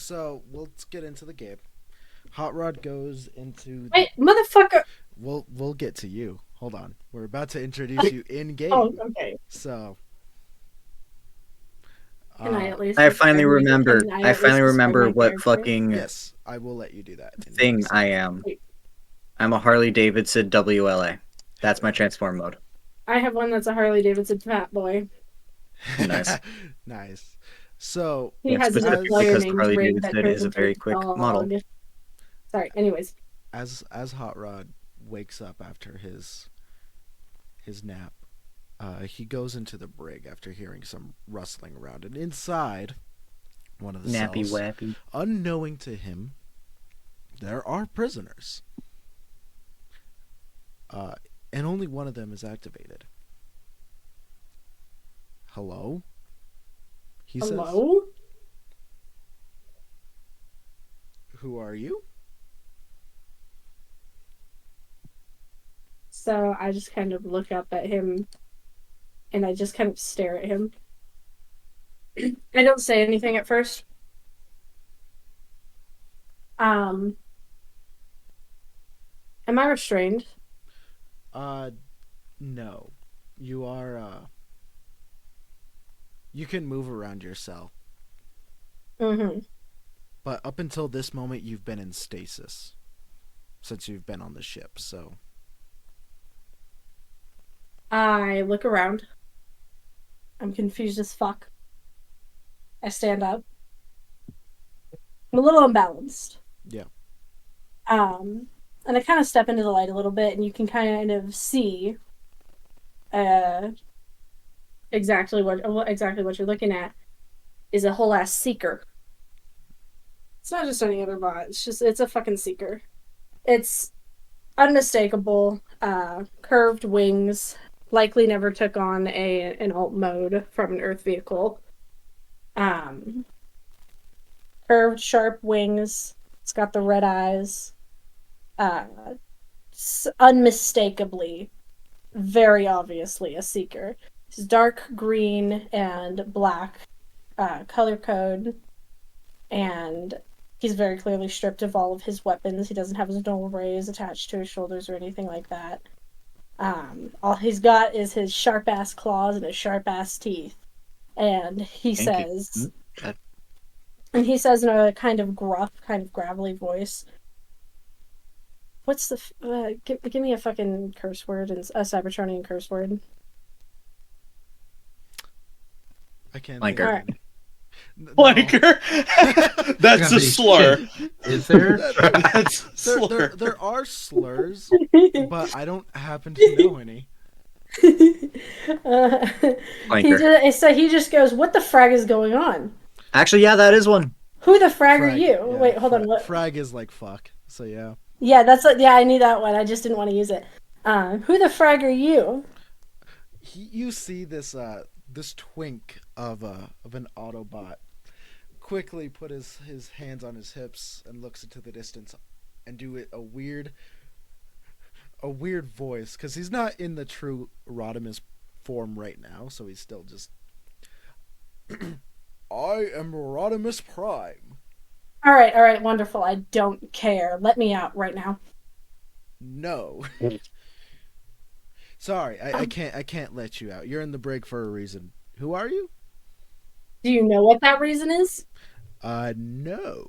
So let's get into the game. Hot Rod goes into. Wait, motherfucker! We'll get to you. Hold on. We're about to introduce you in game. Oh, okay. So. Can I at least? I finally describe remember. can I at finally least describe remember my what character? fucking Yes, I will let you do that. in thing 1 second. I am. Wait. I'm a Harley Davidson WLA. That's my transform mode. I have one that's a Harley Davidson Fat Boy. Nice. Nice. So He Yeah, has a specifically player because named Harley Brigg that Davidson turns is a into very quick dog. model. Sorry. Anyways, as Hot Rod wakes up after his nap, he goes into the brig after hearing some rustling around, and inside one of the Nappy cells, wappy. unknowing to him, there are prisoners. And only one of them is activated. Hello? He says, hello. "Who are you?" So I just kind of look up at him, and I just kind of stare at him. I don't say anything at first. Am I restrained? No. You are, you can move around your cell. Mm-hmm. But up until this moment, you've been in stasis. Since you've been on the ship, so. I look around. I'm confused as fuck. I stand up. I'm a little imbalanced. Yeah. And I kind of step into the light a little bit, and you can kind of see exactly what you're looking at is a whole ass seeker. It's not just any other bot. It's a fucking seeker. It's unmistakable. Curved wings. Likely never took on an alt mode from an Earth vehicle. Curved, sharp wings. It's got the red eyes. Unmistakably, very obviously a seeker. It's dark green and black color code, and he's very clearly stripped of all of his weapons. He doesn't have his dual rays attached to his shoulders or anything like that. All he's got is his sharp ass claws and his sharp ass teeth, and he says in a kind of gruff, kind of gravelly voice, "What's the give me a fucking curse word and a Cybertronian curse word." I can't. Blanker. Alright. Blanker? That's a slur. Is there? That's a slur. There are slurs, but I don't happen to know any. He just goes, "What the frag is going on? Actually, yeah, that is one. Who the frag are you?" Yeah, Wait, hold on. What? Frag is like fuck. So yeah. Yeah, I knew that one. I just didn't want to use it. Who the frag are you? You see this this twink of an Autobot quickly put his hands on his hips and looks into the distance and do a weird voice, because he's not in the true Rodimus form right now, so he's still just I am Rodimus Prime. All right, wonderful. I don't care. Let me out right now. No. Sorry, I can't let you out. You're in the brig for a reason. Who are you? Do you know what that reason is? No.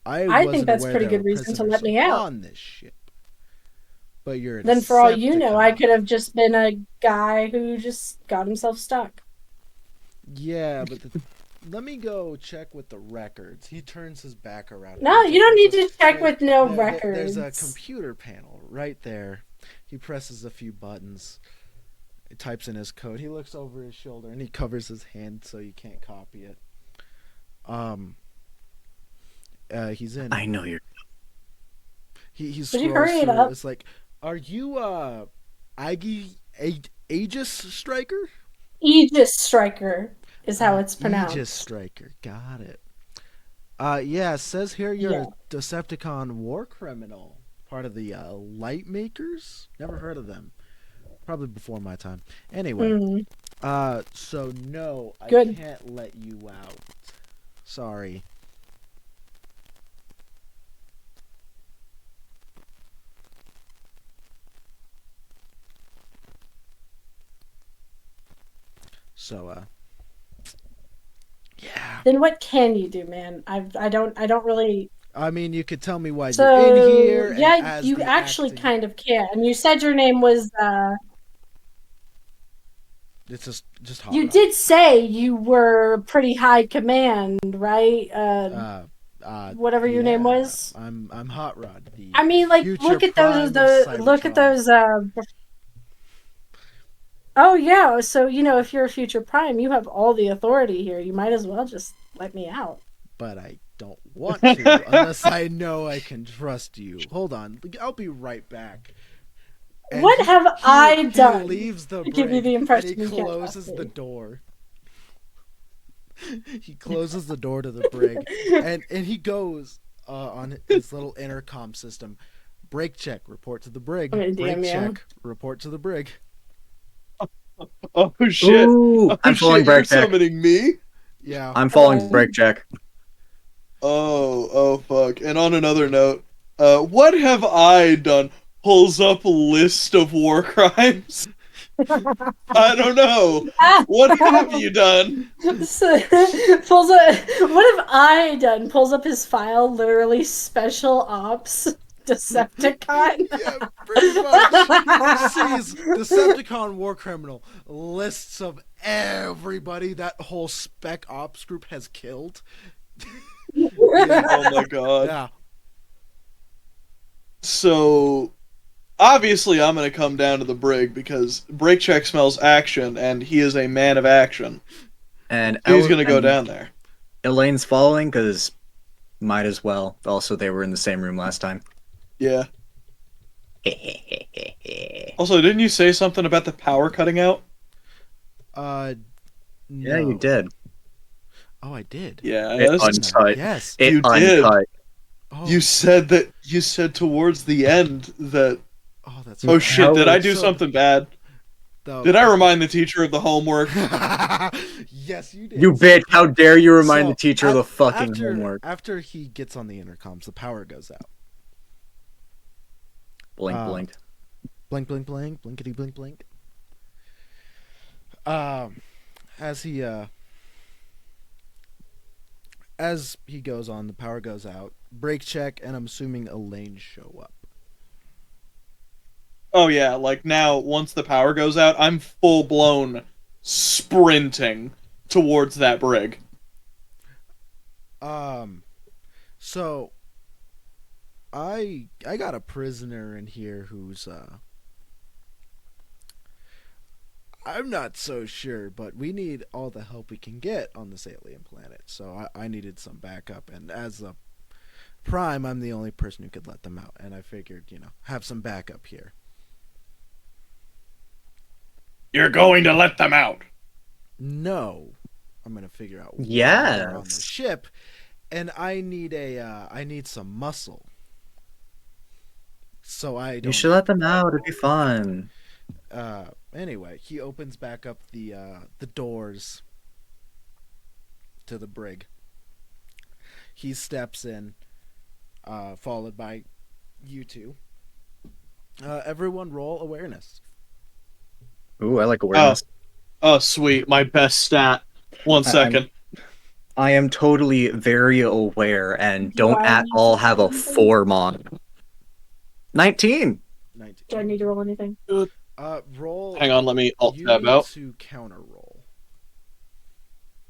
I think that's pretty good reason to let me out. On this ship. But you're a Then for all you know, I Decepticon. could have just been a guy who just got himself stuck. Yeah, but let me go check with the records. He turns his back around. No, you don't need to check with no records. There's a computer panel right there. He presses a few buttons. He types in his code. He looks over his shoulder and he covers his hand so you can't copy it. He's in. I know you're. He Would you hurry it up? It's like, are you AegiStricker? AegiStricker is how it's pronounced. AegiStricker, got it. Yeah, it says here you're a Decepticon war criminal, part of the Light Makers. Never heard of them. Probably before my time. Anyway, so no, I Good. can't let you out. Sorry. So, yeah. Then what can you do, man? I don't really. I mean, you could tell me why So you're in here. And yeah, as you the actually acting, kind of can. And you said your name was. It's just hot. You rod. did say you were pretty high command, right? Whatever your name Yeah, was. I'm Hot Rod. The I mean, like, future look at prime those. of Look at Cybertron. those. Oh yeah. So if you're a future prime, you have all the authority here. You might as well just let me out. But I don't want to unless I know I can trust you. Hold on, I'll be right back. And What have I done He leaves the to give you brig the impression and he you can't closes trust the me? door. He closes the door to the brig, and he goes on his little intercom system. Break check. Report to the brig. I'm gonna Break DM you. check. Report to the brig. Oh shit! Ooh, Oh I'm following shit! You're Brigg check. summoning me? Yeah. I'm following Brigg check. Oh fuck! And on another note, what have I done? Pulls up a list of war crimes. I don't know. What have you done? Pulls up. What have I done? Pulls up his file. Literally, special ops Decepticon. Yeah, pretty much. Sees Decepticon war criminal lists of everybody that whole spec ops group has killed. Yeah. Oh my god. Yeah. So obviously I'm gonna come down to the brig because Break Check smells action and he is a man of action. And He's gonna go down there. Elaine's following because might as well. Also, they were in the same room last time. Yeah. Also, didn't you say something about the power cutting out? No. Yeah, you did. Oh, I did. Yeah. It that's- uncut. Yes. It You did. uncut. Oh, You said that. You said towards the end that. oh, that's Oh right. shit! Did I do So- something bad? though. Did I remind the teacher of the homework? Yes, you did. You bitch! How dare you remind So, the teacher of the fucking after, homework? After he gets on the intercoms, the power goes out. Blink, blink. Blink, blink, blink, blinkety, blink, blink. As he goes on, the power goes out. Break check, and I'm assuming Elaine show up. Oh yeah, like now once the power goes out, I'm full blown sprinting towards that brig. So I got a prisoner in here who's I'm not so sure, but we need all the help we can get on this alien planet. So I needed some backup, and as a prime, I'm the only person who could let them out, and I figured, have some backup here. You're going to let them out. No, I'm gonna figure out why they're on the Yes. ship, and I need some muscle. So I don't. You should let them out. It'd be fun. Anyway, he opens back up the doors to the brig. He steps in, followed by you two. Everyone roll awareness. Ooh, I like awareness. Oh sweet, my best stat. 1 second. I am totally very aware and don't Why at you all say have a something? 4 mon. 19. 19. Do I need to roll anything? Roll. Hang on, let me alt You tab need out. to counter roll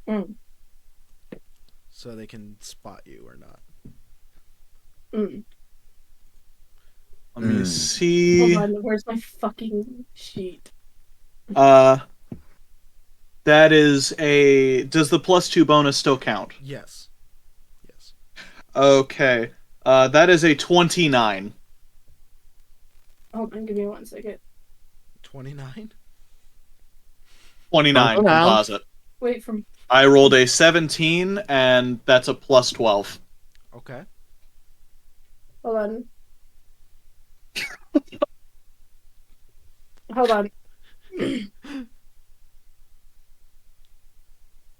Mm. so they can spot you or not. Mm. Let me Mm. see. Hold on, where's my fucking sheet? That is a. Does the +2 bonus still count? Yes. Yes. Okay. That is a 29. Hold on, give me 1 second. 29. 29 Oh, wow. composite. Wait for me. I rolled a 17, and that's a +12. Okay. Hold on. Hold on.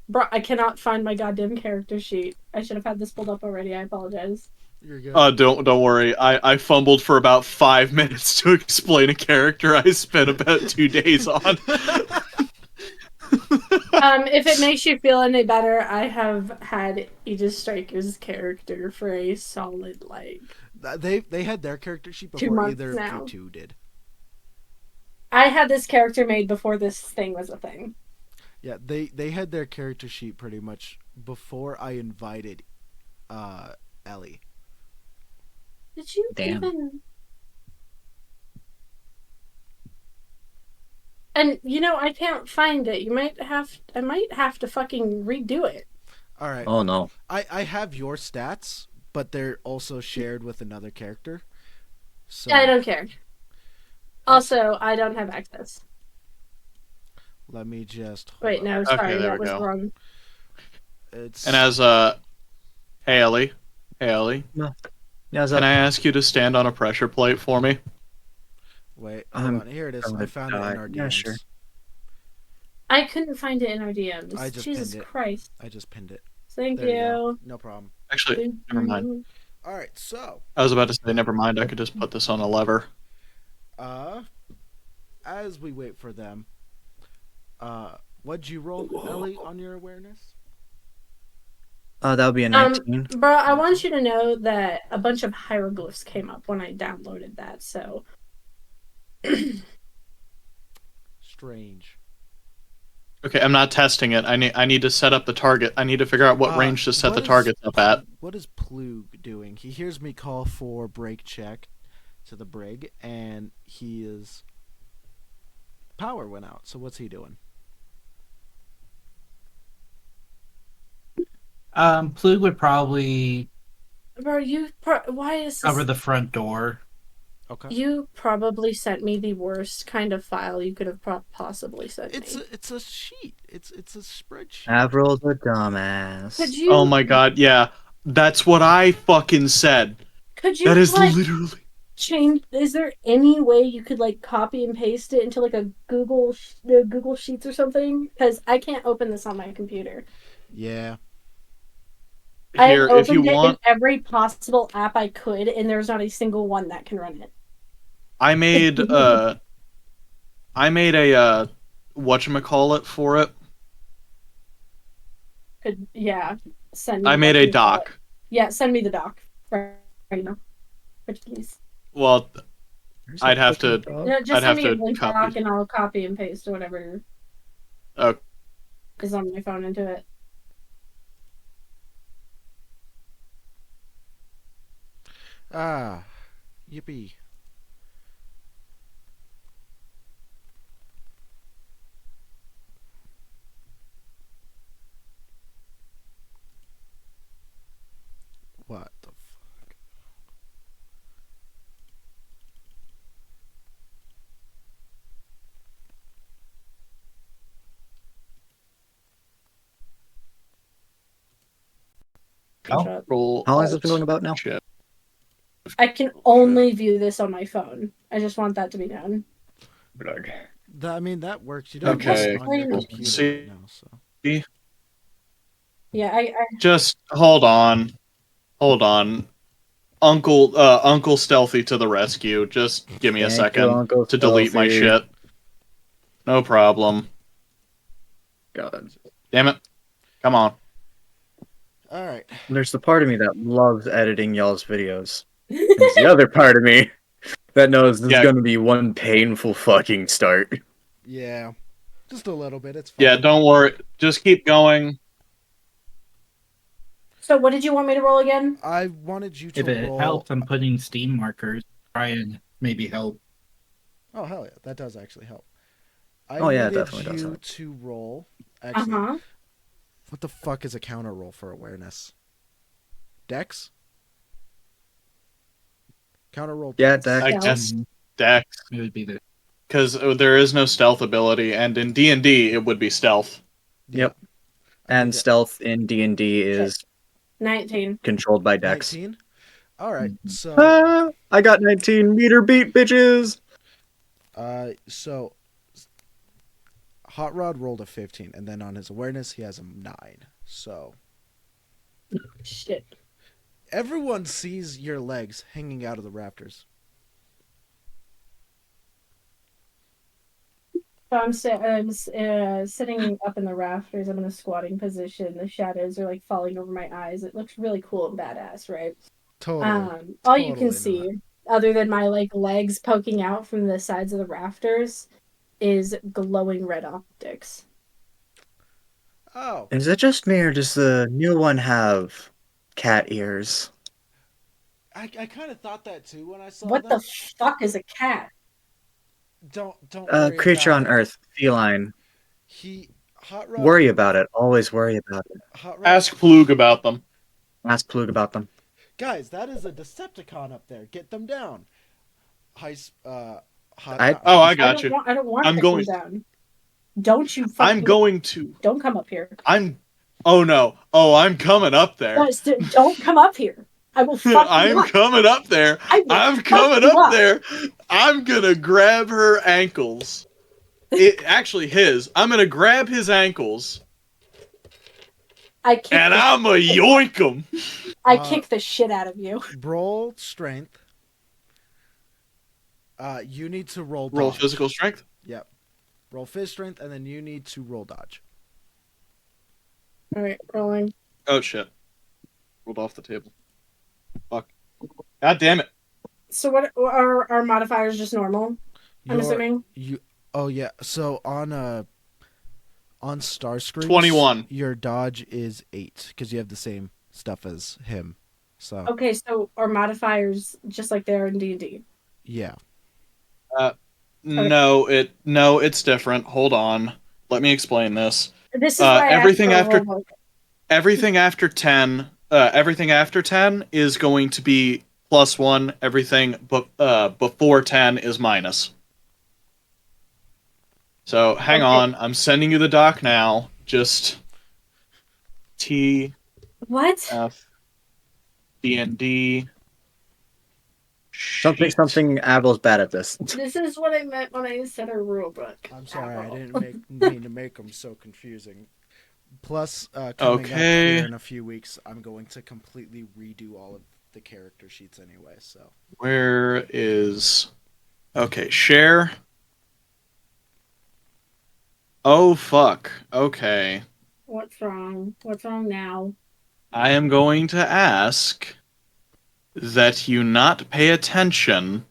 Bro, I cannot find my goddamn character sheet. I should have had this pulled up already. I apologize. You're good. Don't worry. I fumbled for about 5 minutes to explain a character I spent about 2 days on. If it makes you feel any better, I have had AegiStriker's character for a solid They had their character sheet 2 before months either of you now. two did. I had this character made before this thing was a thing. Yeah, they had their character sheet pretty much before I invited Ellie. Did you Damn. even? And I can't find it. I might have to fucking redo it. All right. Oh no. I have your stats, but they're also shared with another character. So Yeah, I don't care. Also, I don't have access. let me just Wait, no, sorry, there that we was go. wrong. It's And as hey Ellie, Yeah, what's can up? I ask you to stand on a pressure plate for me? wait, hold on. Here it is. I gonna found it in our DMs. Yeah, sure. I couldn't find it in our DMs. I just Jesus pinned it. Christ. I just pinned it. Thank There you go. you. No problem. Actually, never mind. All right, so I was about to say never mind. I could just put this on a lever. as we wait for them, what'd you roll, Ellie, on your awareness? That would be a 19. Bro, I want you to know that a bunch of hieroglyphs came up when I downloaded that, so. Strange. Okay, I'm not testing it. I need to set up the target. I need to figure out what range to set the targets up at. What is Plug doing? He hears me call for break check to the Brigg, and his power went out. So what's he doing? Plug would probably Bro, why is this? cover the front door. Okay. You probably sent me the worst kind of file you could have possibly sent me. It's a sheet. It's a spreadsheet. Avril's a dumbass. Could you? Oh my god, yeah. That's what I fucking said. Could you? That is like, literally. change. Is there any way you could like copy and paste it into like a Google Sheets or something? Because I can't open this on my computer. Yeah. Here, I if you opened it want, in every possible app I could, and there's not a single one that can run it. I made a whatchamacallit for it. Send me. I made a doc. Yeah, send me the doc right now, please. Well, I'd have to. No, just I'd send have me to a link copy. doc, and I'll copy and paste whatever Okay. is on my phone into it. Ah, yippee. What the fuck? Oh. Roll How long has this Alt been going about now? Shift. I can only view this on my phone. I just want that to be known. I mean, that works. You don't Okay. have it on your computer See- right now, so. Yeah, I Just hold on. Uncle Stealthy to the rescue. Just give me a Thank second you, Uncle to delete my Stealthy. shit. No problem. God. Damn it. Come on. All right. There's the part of me that loves editing y'all's videos. There's the other part of me that knows this Yeah. is going to be one painful fucking start. Yeah. Just a little bit. It's fine. Yeah, don't worry. Just keep going. So what did you want me to roll again? I wanted you to If it roll. helps, I'm putting Steam markers. Try and maybe help. Oh hell yeah, that does actually help. I Oh, yeah, it needed definitely does you help. to roll. Actually, Uh-huh. what the fuck is a counter roll for awareness? Dex? Counter roll. Yeah, Dex. I Stealth. guess Dex. It would be the Because there is no stealth ability, and in D&D it would be stealth. Yep. I And need to- stealth in D&D is 19. controlled by Dex. 19. All right. Mm-hmm. So, Ah, I got 19 meter beat, bitches. so Hot Rod rolled a 15, and then on his awareness he has a 9. So Shit. everyone sees your legs hanging out of the rafters. So sitting up in the rafters. I'm in a squatting position. The shadows are like falling over my eyes. It looks really cool and badass, right? Totally. All you can Totally see, not. other than my like legs poking out from the sides of the rafters, is glowing red optics. Oh. Is it just me, or does the new one have cat ears? I kind of thought that too when I saw What them. the fuck is a cat? Don't worry Creature about on it. Earth, feline. Hot Rod. Worry about it. Always worry about it. Hot Rod. Ask Plug about them. Ask Plug about them. Guys, that is a Decepticon up there. Get them down. Hot. Oh, I got you. I don't want I'm to going- come down. Don't you fucking... I'm going to. Don't come up here. Oh no. Oh, I'm coming up there. Guys, don't come up here. I will fuck you I'm up. coming up there. I'm coming up there. I'm gonna grab her ankles. Actually, I'm gonna grab his ankles. I'm a yoink him. I kick the shit out of you. Roll strength. You need to roll dodge. Roll physical strength? Yep. Roll phys strength, and then you need to roll dodge. Alright, rolling. Oh shit. Rolled off the table. Fuck. God damn it. So what are our modifiers just normal? I'm assuming? Oh yeah. So on Starscream 21. your dodge is 8 because you have the same stuff as him. So Okay, so our modifiers just like they are in D&D. yeah. No, it's different. Hold on. Let me explain this. This is why everything after 10 everything after 10 is going to be +1. Everything before 10 is minus. So hang on, I'm sending you the doc now. Just T What? F D&D. Something Abel's bad at this. This is what I meant when I said a rule book. I'm sorry, I didn't mean to make them so confusing. Plus, coming up here in a few weeks, I'm going to completely redo all of the character sheets anyway. So where is? Okay, share. Oh fuck. Okay. What's wrong? What's wrong now? I am going to ask that you not pay attention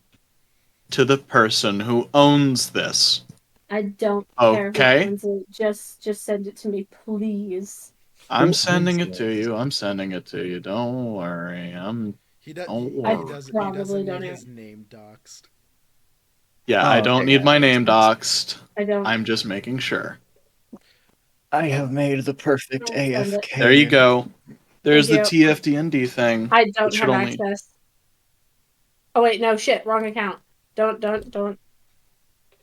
to the person who owns this. I don't care who owns it. Just send it to me, please. I'm sending it to you. I'm sending it to you. Don't worry. He doesn't need his name doxed. Yeah, I don't need my name doxed. I'm just making sure. I have made the perfect AFK. There you go. There's the TFD&D thing. I don't have access. Oh wait, no shit, wrong account. Don't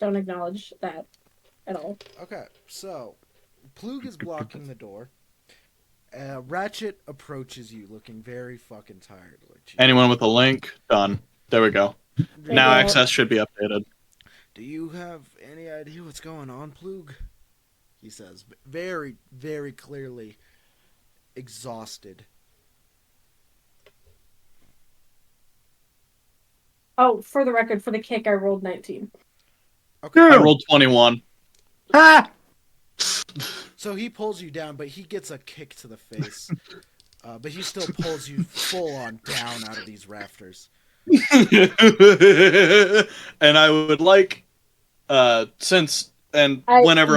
acknowledge that at all. Okay, so Plug is blocking the door. Ratchet approaches you, looking very fucking tired. Anyone with a link? Done. There we go. Now access should be updated. Do you have any idea what's going on, Plug? He says, very, very clearly exhausted. Oh, for the record, for the kick, I rolled 19. Okay. I rolled 21. Ah! So he pulls you down, but he gets a kick to the face. But he still pulls you full on down out of these rafters. And I would like, whenever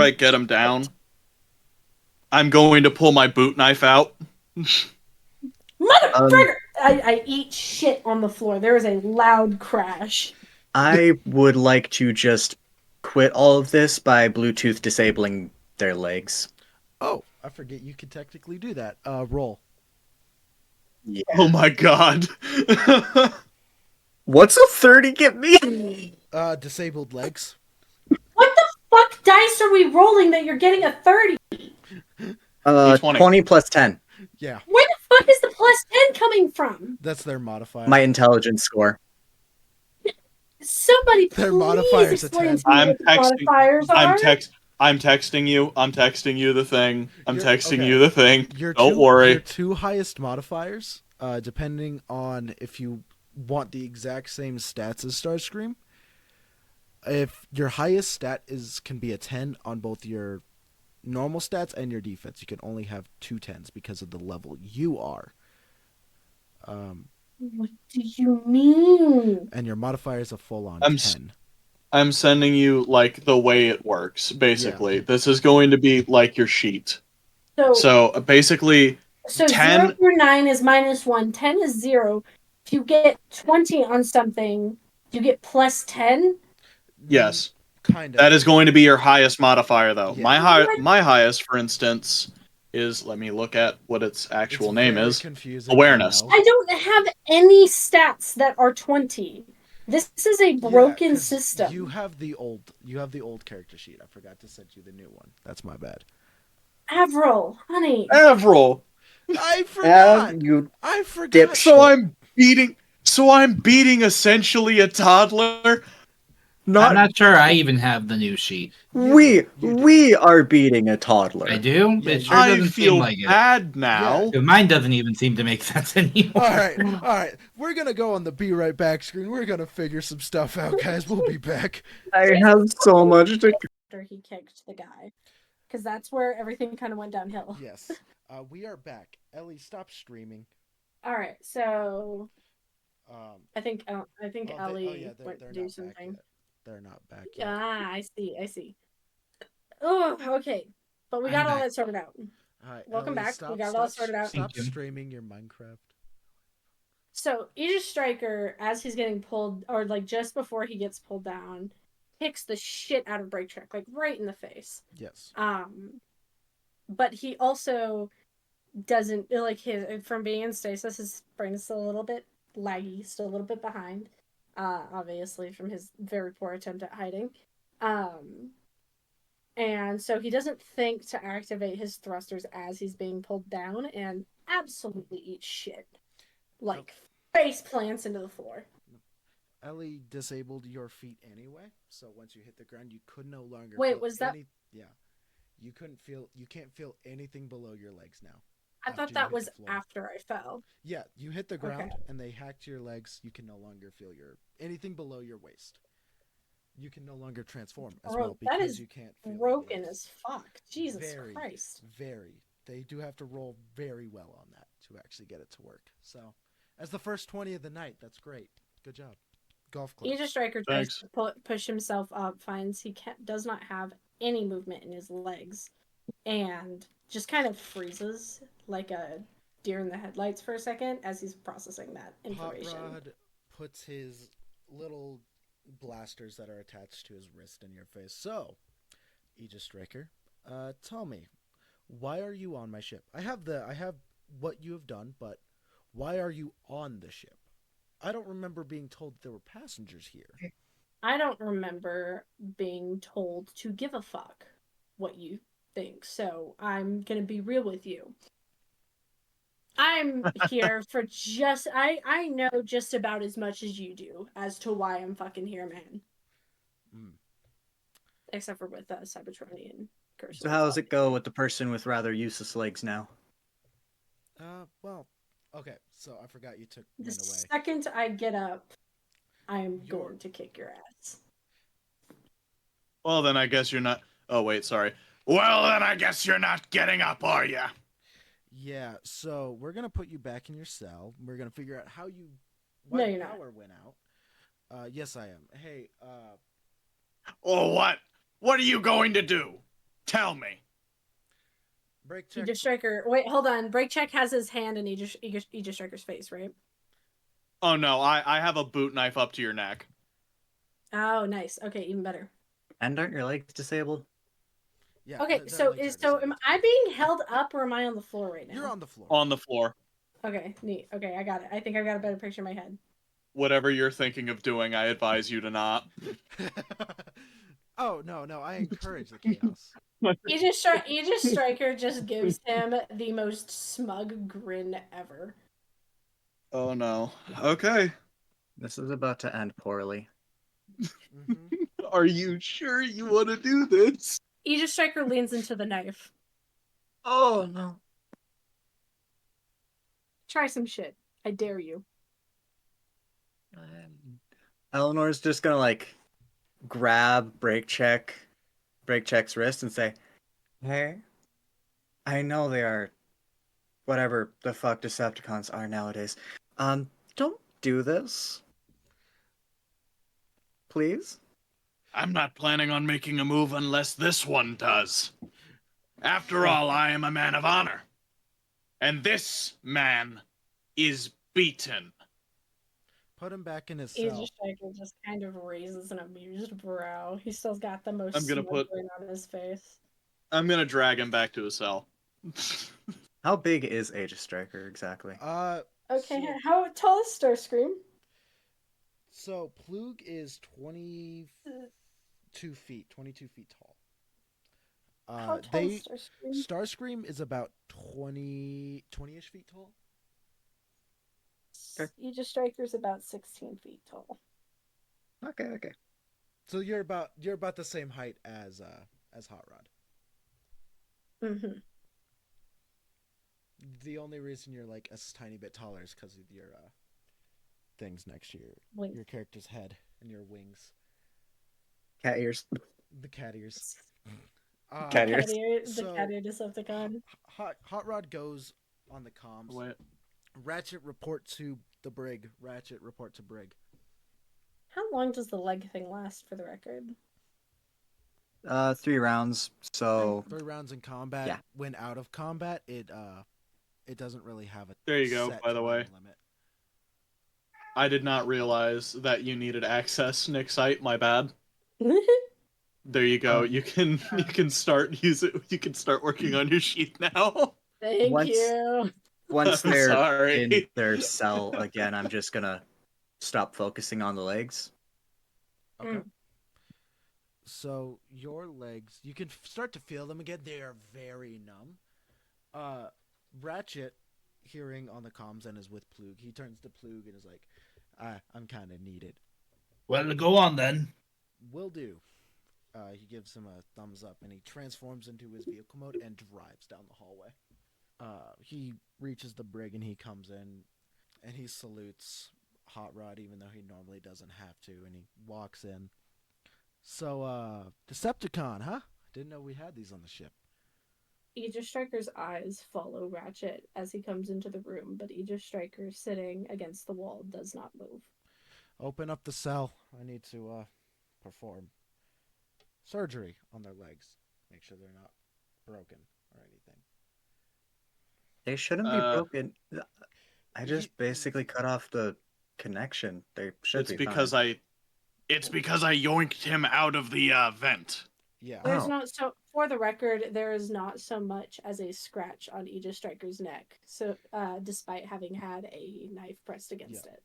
I get him down, I'm going to pull my boot knife out. Motherfucker! I eat shit on the floor. There is a loud crash. I would like to just quit all of this by Bluetooth disabling their legs. Oh, I forget you can technically do that. Roll. Yeah. Oh my god. What's a 30 get me? Disabled legs. What the fuck dice are we rolling that you're getting a 30? 20 plus 10. Yeah. Where the fuck is the plus 10 coming from? That's their modifier. My intelligence score. Somebody their please modifiers explain to me what the modifiers are. I'm texting you. I'm texting you the thing. I'm texting you the thing. Don't worry. Your two highest modifiers, depending on if you want the exact same stats as Starscream, if your highest stat can be a 10 on both your normal stats and your defense, you can only have 2 10s because of the level you are. What do you mean? And your modifier is a full-on I'm 10. I'm sending you like the way it works. Basically, this is going to be like your sheet. So basically, So 0 10. through 9 is -1, 10 is 0. If you get 20 on something, you get +10? Yes. Kind of. That is going to be your highest modifier, though. Yeah. My highest, for instance, is, let me look at what its actual name very is. confusing, Awareness. I don't have any stats that are 20. This is a broken 'cause system. You have the old character sheet. I forgot to send you the new one. That's my bad. Avril, honey. Avril. I forgot. You I forgot. So I'm beating essentially a toddler. I'm not sure I even have the new sheet. we are beating a toddler. I do? Yeah, It sure I doesn't feel seem like it. bad now. So mine doesn't even seem to make sense anymore. All right. We're gonna go on the be right back screen. We're gonna figure some stuff out, guys. We'll be back. I have so much to. After he kicked the guy. Because that's where everything kind of went downhill. Yes. We are back. Ellie, stop streaming. Alright, so... I think they're Ellie went to not do back something. yet. They're not back yet. Ah, I see. Oh, okay. But we got all that sorted out. All right, Welcome Ellie, back. We got it all sorted out. Stop streaming your Minecraft. So, AegiStricker, as he's getting pulled, or like just before he gets pulled down, kicks the shit out of Brigg, like right in the face. Yes. But he also doesn't, like, from being in stasis, his brain is still a little bit laggy, still a little bit behind, obviously from his very poor attempt at hiding. And so he doesn't think to activate his thrusters as he's being pulled down, and absolutely eats shit. Like, face plants into the floor. Ellie disabled your feet anyway, so once you hit the ground, you could no longer. Wait, was that? Yeah, you can't feel anything below your legs now. I thought that was after I fell. Yeah, you hit the ground and they hacked your legs. You can no longer feel anything below your waist. You can no longer transform as well because you can't feel broken as fuck. Jesus Christ. Very. They do have to roll very well on that to actually get it to work. So, as the first 20 of the night, that's great. Good job. Golf club. AegiStricker tries to push himself up, finds he does not have any movement in his legs, and just kind of freezes like a deer in the headlights for a second as he's processing that information. Hot Rod puts his little blasters that are attached to his wrist in your face. So, AegiStricker, tell me, why are you on my ship? I have what you have done, but why are you on the ship? I don't remember being told there were passengers here. I don't remember being told to give a fuck what you think, so I'm gonna be real with you. I'm here for I know just about as much as you do as to why I'm fucking here, man. Except for with Cybertronian Curse. So how does it go with the person with rather useless legs now? Well, okay, so I forgot you took the mine away. Second I get up, I am going to kick your ass. Well, then I guess you're not... Oh, wait, sorry. Well, then I guess you're not getting up, are ya? Yeah, so we're going to put you back in your cell. We're going to figure out how you... No, you're not. Power went out. Yes, I am. Hey, Oh, what? What are you going to do? Tell me. Break check. AegiStricker. Wait, hold on. Break check has his hand in AegiStricker's face, right? Oh, no, I have a boot knife up to your neck. Oh, nice. Okay, even better. And aren't your legs disabled? Yeah. Okay, so am I being held up or am I on the floor right now? You're on the floor. On the floor. Okay, neat. Okay, I got it. I think I've got a better picture in my head. Whatever you're thinking of doing, I advise you to not. Oh, no, I encourage the chaos. AegiStriker just gives him the most smug grin ever. Oh, no. Okay. This is about to end poorly. Are you sure you want to do this? AegiStriker leans into the knife. Oh, no. Try some shit. I dare you. Elinor's just gonna, like, grab Breakcheck's wrist and say, "Hey, I know they are whatever the fuck Decepticons are nowadays. Don't do this, please." I'm not planning on making a move unless this one does. After all, I am a man of honor. And this man is beaten. Put him back in his cell. AegiStricker just kind of raises an amused brow. He still's got the most I'm gonna smug grin on his face. I'm gonna drag him back to his cell. How big is AegiStricker exactly? Okay, So, how tall is Starscream? so Plug is 22 feet, 22 feet tall. How tall is Starscream? Starscream is about 20-ish feet tall. AegiStriker's about 16 feet tall. Okay. So you're about the same height as Hot Rod. Mm-hmm. The only reason you're like a tiny bit taller is because of your things next to Wings. your character's head and your wings. Cat ears. The cat ears. Cat ears. The cat ear Decepticon. Hot Rod goes on the comms. Wait. Ratchet report to the Brigg. Ratchet report to Brigg. How long does the leg thing last, for the record? 3 rounds. So 3 rounds in combat. Yeah. When out of combat, it doesn't really have a There you go, set by the way. time limit. I did not realize that you needed access, Nixite. My bad. There you go. You can start working on your sheath now. Thank Once- you. once I'm they're sorry. in their cell again, I'm just gonna stop focusing on the legs. Okay. Mm. So your legs, you can start to feel them again. They are very numb. Ratchet, hearing on the comms and is with Plug, he turns to Plug and is like, I'm kind of needed. Well, go on then. Will do. He gives him a thumbs up and he transforms into his vehicle mode and drives down the hallway. He reaches the Brigg and he comes in and he salutes Hot Rod even though he normally doesn't have to, and he walks in. So, Decepticon, huh? Didn't know we had these on the ship. AegiStriker's eyes follow Ratchet as he comes into the room, but AegiStriker, sitting against the wall, does not move. Open up the cell. I need to perform surgery on their legs. Make sure they're not broken or anything. They shouldn't be broken. I just basically cut off the connection. They should It's be because fine. It's because I yoinked him out of the vent. Yeah. There's not so for the record, there is not so much as a scratch on AegiStriker's neck. So, despite having had a knife pressed against it.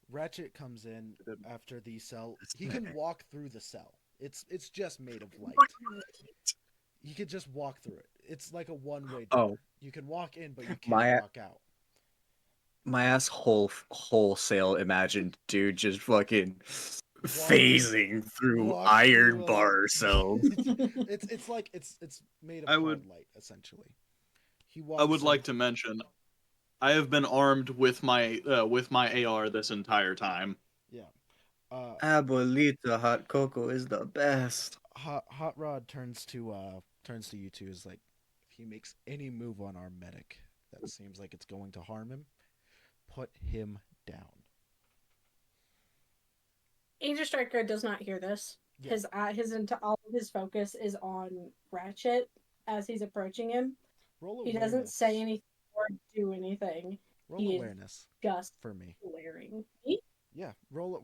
Ratchet comes in after the cell. He can walk through the cell. It's just made of light. You could just walk through it. It's like a one-way door. Oh. You can walk in, but you can't walk out. My ass wholesale imagined dude just fucking phasing through iron bar cells. It's like it's made of hard light essentially. I would like to mention, I have been armed with my AR this entire time. Yeah. Abuelita hot cocoa is the best. Hot Rod turns to you two, is like, if he makes any move on our medic that seems like it's going to harm him, put him down. AegiStriker does not hear this. Yeah. All of his focus is on Ratchet as he's approaching him. Roll awareness. He doesn't say anything or do anything. Roll awareness just for me. Glaring. Yeah. Roll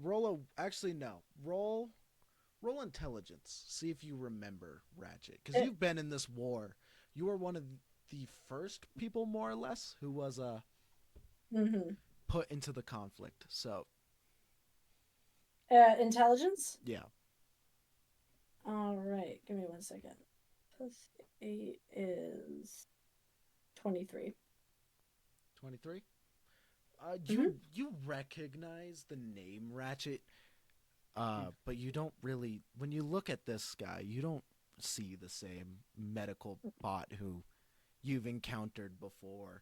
intelligence. See if you remember Ratchet, because you've been in this war. You were one of the first people, more or less, who was put into the conflict. So intelligence? yeah. All right. Give me 1 second. Plus 8 is 23. 23? You recognize the name Ratchet, but you don't really, when you look at this guy, you don't see the same medical bot who you've encountered before.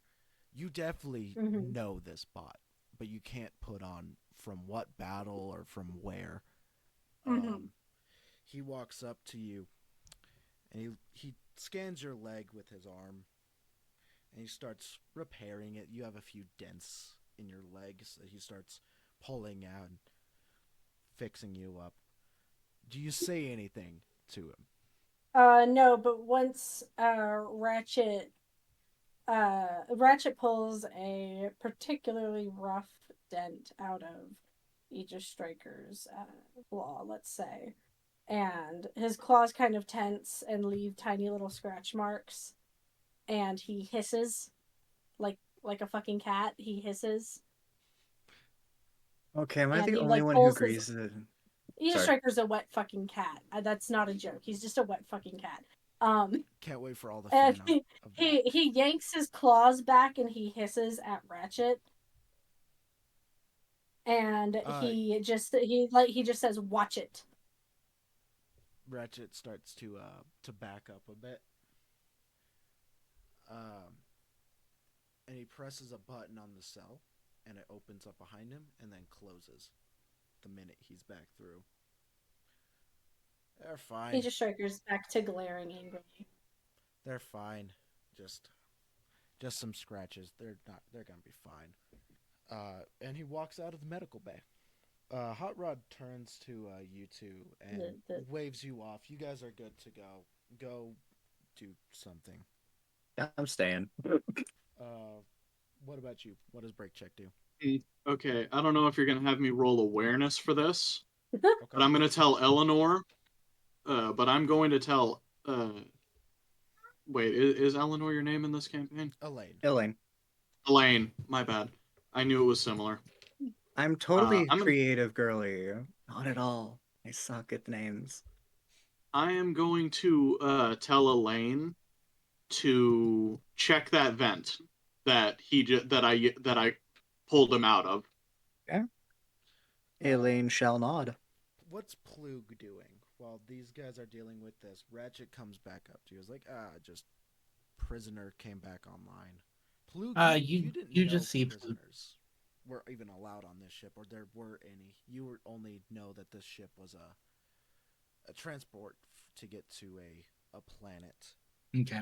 You definitely know this bot, but you can't put on from what battle or from where. he walks up to you and he scans your leg with his arm and he starts repairing it. You have a few dents in your legs that he starts pulling out and fixing you up. Do you say anything to him? No, but once Ratchet pulls a particularly rough dent out of AegiStriker's claw, let's say, and his claws kind of tense and leave tiny little scratch marks, and he hisses like a fucking cat. He hisses, Okay, am I and the he only like one who pulls his. agrees that? Sorry. AegiStriker's a wet fucking cat. That's not a joke. He's just a wet fucking cat. Can't wait for all the And fan art of that. he yanks his claws back and he hisses at Ratchet, and Uh, he just says, "Watch it." Ratchet starts to back up a bit. And he presses a button on the cell, and it opens up behind him and then closes the minute he's back through. They're fine. AegiStriker's back to glaring angrily. They're fine. Just some scratches. They're not. They're gonna be fine. And he walks out of the medical bay. Hot Rod turns to you two and waves you off. You guys are good to go. Go do something. I'm staying. What about you? What does break check do? Okay, I don't know if you're gonna have me roll awareness for this, Okay. but I'm gonna tell Elinor. But I'm going to tell. Wait, is Elinor your name in this campaign? Elaine. Elaine, my bad. I knew it was similar. I'm totally I'm gonna. creative girly. Not at all. I suck at names. I am going to tell Elaine to check that vent that I pulled him out of. Yeah. Elaine shall nod. What's Plug doing while these guys are dealing with this? Ratchet comes back up to you. He's like, just prisoner came back online. Plug, you didn't you know just see prisoners were even allowed on this ship, or there were any. You only know that this ship was a transport to get to a planet. Okay.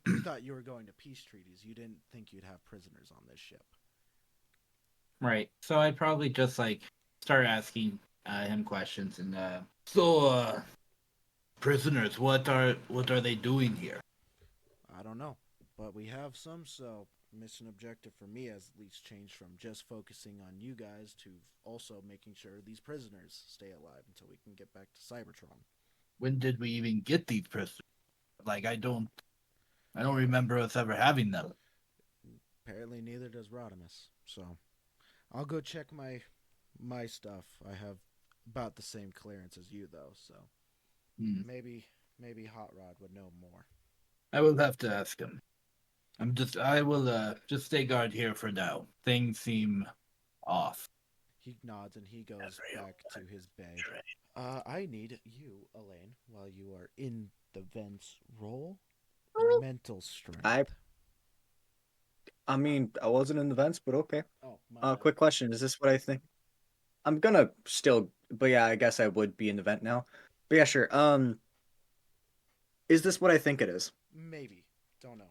You thought you were going to peace treaties. You didn't think you'd have prisoners on this ship. Right. So I'd probably just start asking him questions and prisoners, what are they doing here? I don't know, but we have some, so mission objective for me has at least changed from just focusing on you guys to also making sure these prisoners stay alive until we can get back to Cybertron. When did we even get these prisoners? I don't remember us ever having them. Apparently neither does Rodimus, so I'll go check my stuff. I have about the same clearance as you though, so maybe Hot Rod would know more. I will have to ask him. I will just stay guard here for now. Things seem off. He nods and he goes back to his bay. I need you, Elaine, while you are in the vents, roll mental strength. I mean, I wasn't in the vents, but okay. Oh, my bad. Quick question. Is this what I think? I'm gonna still, but yeah, I guess I would be in the vent now. But yeah, sure. Is this what I think it is? Maybe. Don't know.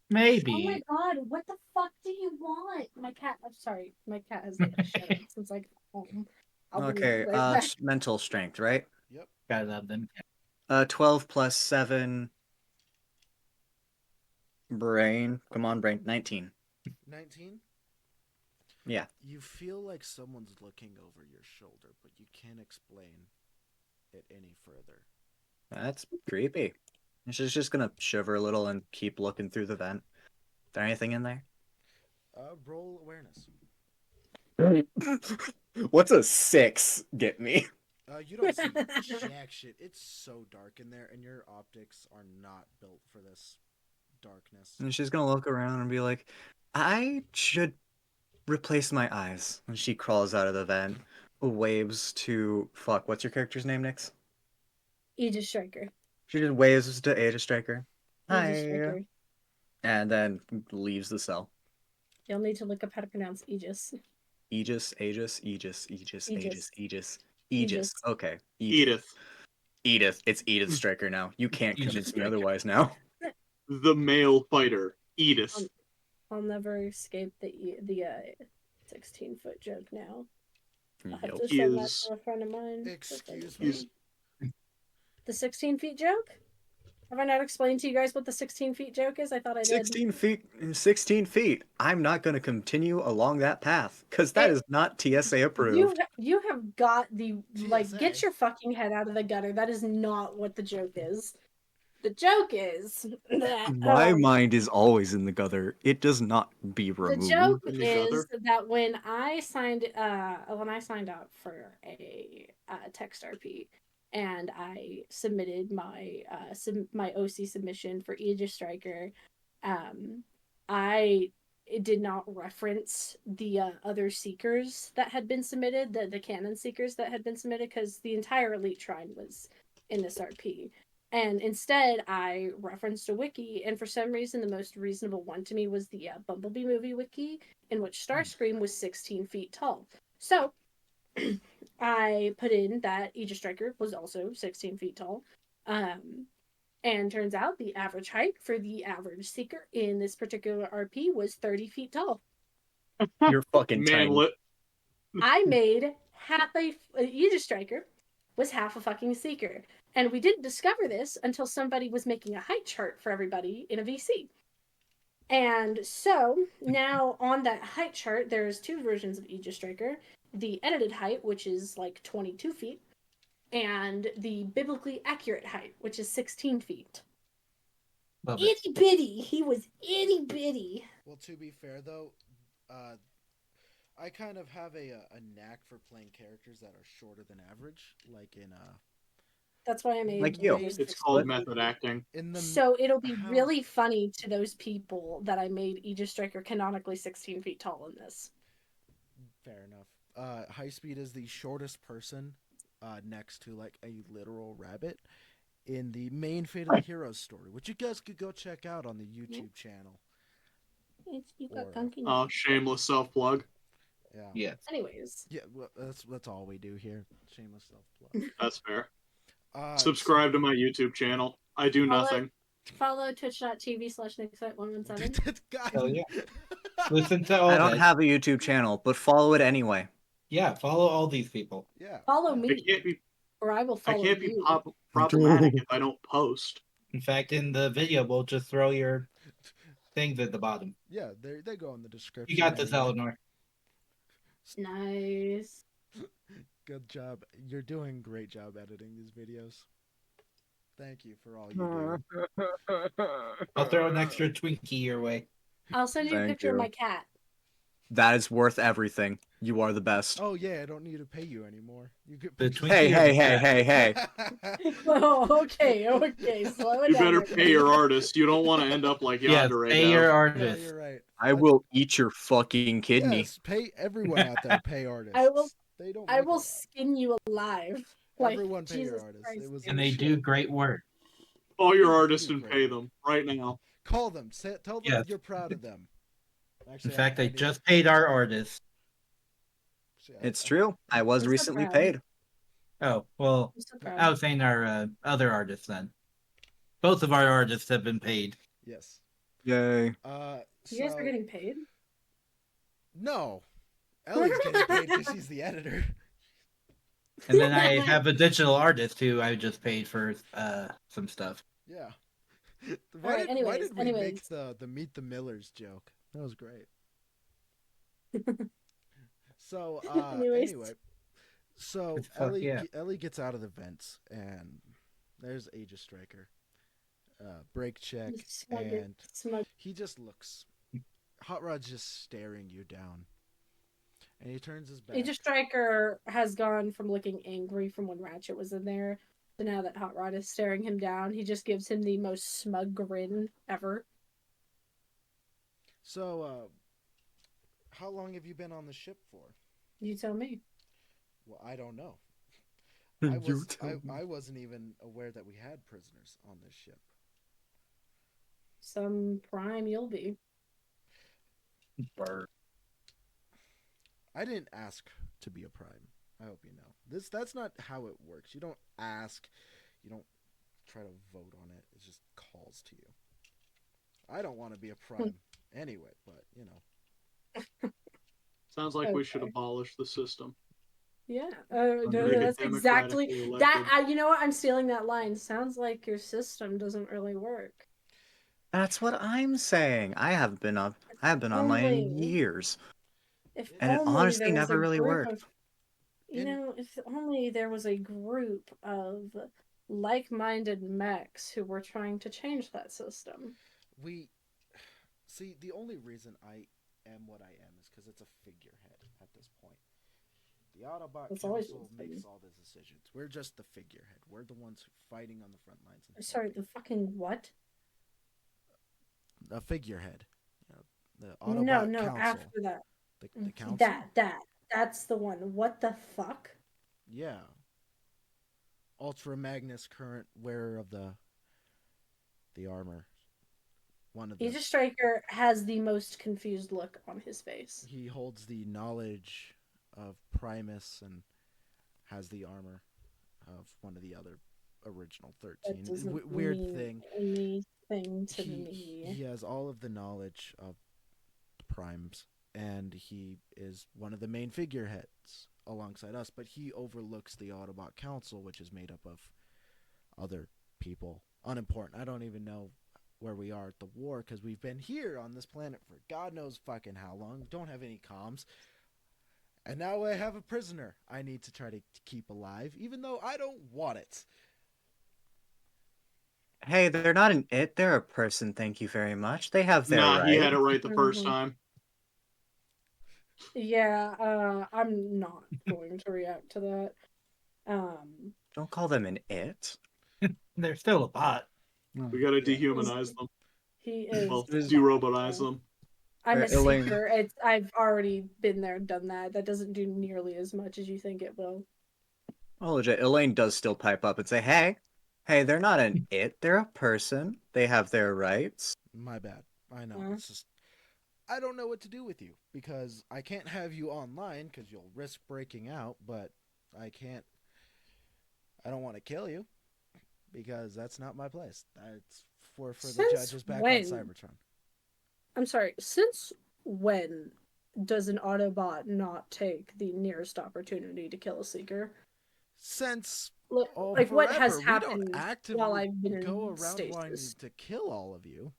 Maybe. Oh my god, what the fuck do you want? My cat, I'm sorry, my cat has shut since home. Okay, mental strength, right? Yep. I love them. 12 plus 7 brain. Come on, brain. 19. 19? Yeah. You feel like someone's looking over your shoulder, but you can't explain it any further. That's creepy. She's just gonna shiver a little and keep looking through the vent. Is there anything in there? Roll awareness. What's a 6 get me? You don't see jack shit. It's so dark in there, and your optics are not built for this darkness. And she's gonna look around and be like, I should replace my eyes. And she crawls out of the vent, waves to... Fuck, what's your character's name, Nix? AegiStriker. She just waves to AegiStriker. Hi. AegiStriker. And then leaves the cell. You'll need to look up how to pronounce Aegis. Aegis. Aegis. Okay. Edith. Edith. It's AegiStricker now. You can't convince me AegiStricker. otherwise now. The male fighter. Edith. I'll never escape the 16-foot joke now. I'll have Yep. to send that to a friend of mine. Excuse He's- me. The 16 feet joke? Have I not explained to you guys what the 16 feet joke is? I thought I did. 16 feet. 16 feet. I'm not going to continue along that path because that is not TSA approved. You have got the like TSA. get your fucking head out of the gutter. That is not what the joke is. The joke is that My mind is always in the gutter. It does not be the removed. joke In the is gutter? that when I signed up for a text RP and I submitted my my OC submission for AegiStricker, I did not reference the other seekers that had been submitted, the canon seekers that had been submitted, because the entire elite shrine was in this RP. And instead, I referenced a wiki, and for some reason, the most reasonable one to me was the Bumblebee movie wiki, in which Starscream was 16 feet tall. So, I put in that AegiStricker was also 16 feet tall. And turns out the average height for the average seeker in this particular RP was 30 feet tall. You're fucking tiny. Manlet. I made half a AegiStricker was half a fucking seeker. And we didn't discover this until somebody was making a height chart for everybody in a VC. And so now on that height chart, there's two versions of AegiStricker. The edited height, which is like 22 feet, and the biblically accurate height, which is 16 feet. Love it. Itty bitty. He was itty bitty. Well, to be fair though, I kind of have a knack for playing characters that are shorter than average, like in That's why I made Like you. those It's 16 called feet. method acting. in the So it'll be how- really funny to those people that I made AegiStricker canonically 16 feet tall in this. Fair enough. High Speed is the shortest person, next to like a literal rabbit, in the main Fate of the Heroes story, which you guys could go check out on the YouTube channel. You got Or, gunky. Shameless self plug. Yeah. Yes. Anyways, Yeah, well, that's all we do here. Shameless self plug. That's fair. Uh, Subscribe to my YouTube channel. I do Follow- nothing. follow twitch.tv/Nixite117. Hell yeah. Listen to all I don't that. have a YouTube channel, but follow it anyway. Yeah, follow all these people. Yeah. Follow I me, can't be. or I will I follow can't be you. problematic if I don't post. In fact, in the video, we'll just throw your things at the bottom. Yeah, they go in the description. You got this, anyway. Elinor. Nice. Good job. You're doing a great job editing these videos. Thank you for all you do. I'll throw an extra Twinkie your way. I'll send you a Thank picture of you. my cat. That is worth everything. You are the best. Oh yeah, I don't need to pay you anymore. You could. The Twinkie Hey, or hey, the hey, cat? hey, hey. Oh, okay, slow it You down. better everybody. pay your artist. You don't want to end up like Yes, Yandere. pay does. your No, artist. you're right. I will eat your fucking kidney. Yes, pay everyone out there. Pay artists. I will- They don't. I make a will lot. skin you alive. Like, Everyone pay your Jesus artists. Christ. It was. And they do great work. Call your You artist do and great. pay them right now. Call them. Tell them Yes. you're proud of them. Actually, In fact, I need- just paid our artist. actually, It's true. I was I'm so recently proud. paid. Oh, well, I'm so proud. I was saying our other artists then. Both of our artists have been paid. Yes. Yay. You guys So are getting paid? no, Ellie's getting paid because she's the editor. And then I have a digital artist who I just paid for some stuff. Yeah. Alright, Why did we make anyways. the Meet the Millers joke? That was great. So Anyways. anyway, so Fuck yeah. Ellie gets out of the vents and there's AegiStricker, brake check, and Smug. he just looks. Hot Rod's just staring you down, and he turns his back. AegiStricker has gone from looking angry from when Ratchet was in there to now that Hot Rod is staring him down. He just gives him the most smug grin ever. So, how long have you been on the ship for? You tell me. Well, I don't know. You tell me. I wasn't even aware that we had prisoners on this ship. Some prime you'll be. Burr. I didn't ask to be a prime. I hope you know. That's not how it works. You don't ask. You don't try to vote on it. It just calls to you. I don't want to be a prime anyway, but you know. Sounds like we should Okay. abolish the system. Yeah, Make it that's exactly democratically elected. that. You know what? I'm stealing that line. Sounds like your system doesn't really work. That's what I'm saying. I have been online in Only years, if and it only honestly there was a never really group worked. of, In if only there was a group of like-minded mechs who were trying to change that system. we see the only reason I am what I am is because it's a figurehead at this point. The Autobot That's always Council makes been. all the decisions. We're just the figurehead. We're the ones fighting on the front lines and Sorry, helping. the fucking what? A figurehead. You know, the No, Autobot no, Council. after that. The council. That's the one. What the fuck? Yeah. Ultra Magnus current wearer of the armor. One of the. AegiStricker has the most confused look on his face. He holds the knowledge of Primus and has the armor of one of the other original That 13. doesn't Weird mean thing. anything to He me. has all of the knowledge of the primes, and he is one of the main figureheads alongside us, but he overlooks the Autobot Council, which is made up of other people. Unimportant. I don't even know where we are at the war because we've been here on this planet for God knows fucking how long. Don't have any comms. And now I have a prisoner I need to try to keep alive, even though I don't want it. Hey, they're not an it, they're a person, thank you very much. They have their Nah, he right. had it right the first Mhm. time. Yeah, I'm not going to react to that. Don't call them an it. They're still a bot. We gotta Yeah. dehumanize them. He is. It Well, is- de-robotize them. I'm a Elaine. seeker. I've already been there, done that. That doesn't do nearly as much as you think it will. Oh, legit, Elaine does still pipe up and say, hey, they're not an it, they're a person. They have their rights. My bad. I know. Mhm. It's just I don't know what to do with you because I can't have you online because you'll risk breaking out, but I can't. I don't want to kill you because that's not my place. That's for the Since judges back when? on Cybertron. I'm sorry. Since when does an Autobot not take the nearest opportunity to kill a Seeker? Since Like what has forever, we don't happened while actively I've been go in around wanting stasis? to kill all of you.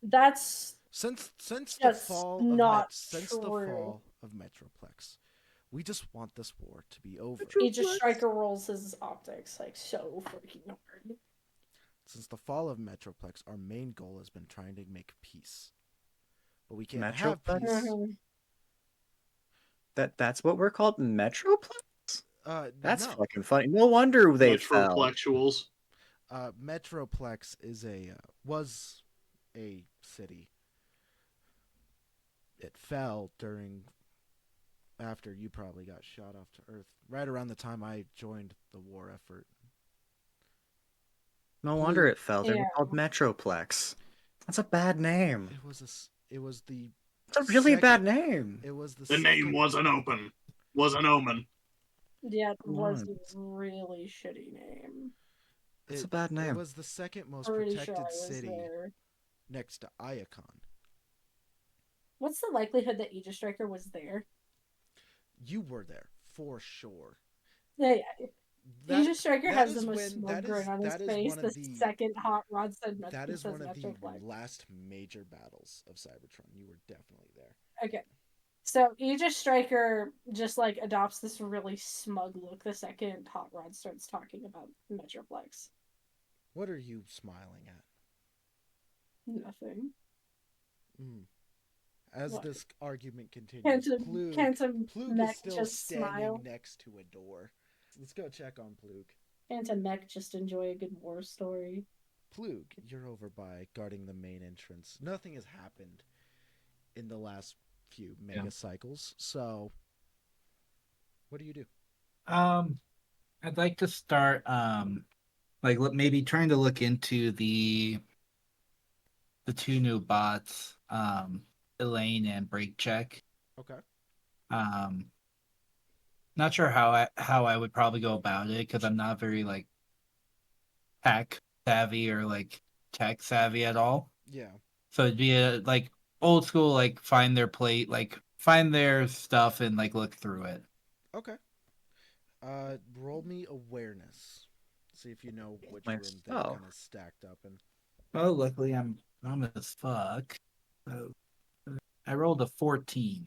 That's Since the just fall not since the true. fall of Metroplex, we just want this war to be over. AegiStricker rolls his optics like so freaking hard. Since the fall of Metroplex, our main goal has been trying to make peace. But we can't have Metroplex? peace. That's what we're called? Metroplex? That's No. fucking funny. No wonder they fell. Metroplexuals. Metroplex is was a city. It fell after you probably got shot off to Earth, right around the time I joined the war effort. No wonder it fell. They were Yeah. called Metroplex. That's a bad name. It was the It's a really second- bad name. It was the The name second- was an omen. Yeah, it was What? a really shitty name. It's a bad name. It was the second most Pretty protected sure I was city there. next to Iacon. What's the likelihood that AegiStricker was there? You were there for sure. Yeah, That- AegiStricker that has is the most when- smug that is- grin on his that is face one the of the- second Hot Rod said That is one of the Metroplex. last major battles of Cybertron. You were definitely there. Okay. So AegiStriker just like adopts this really smug look the second Hot Rod starts talking about Metroplex. What are you smiling at? Nothing. As What? this argument continues, Can't Plug Mech is still just standing smile? next to a door. Let's go check on Plug. Can't a mech just enjoy a good war story? Plug, you're over by guarding the main entrance. Nothing has happened in the last few mega cycles, so what do you do? I'd like to start maybe trying to look into the two new bots, Elaine and Brigg. Okay. Not sure how I would probably go about it because I'm not very like hack savvy or like tech savvy at all. Yeah. So it'd be a like old school, like find their plate, like find their stuff and like look through it. Okay. Roll me awareness. See if you know which room they're Oh. kind of stacked up in. Well, luckily I'm as fuck. So I rolled a 14.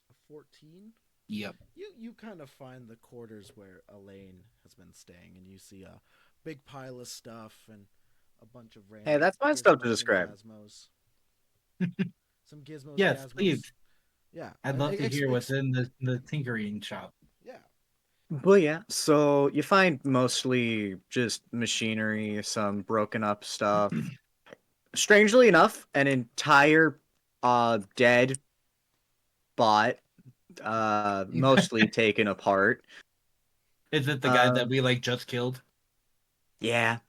A 14. Yep. You kind of find the quarters where Elaine has been staying, and you see a big pile of stuff and a bunch of random. Hey, that's my stuff to gizmos and describe. Gizmos. Some gizmos, Yes, gizmos. please. Yeah, I'd love to hear what's ex- in the tinkering shop. Yeah. Well, yeah. So you find mostly just machinery, some broken up stuff. Strangely enough, an entire dead bot, mostly taken apart. Is it the guy Uh, that we like just killed? yeah.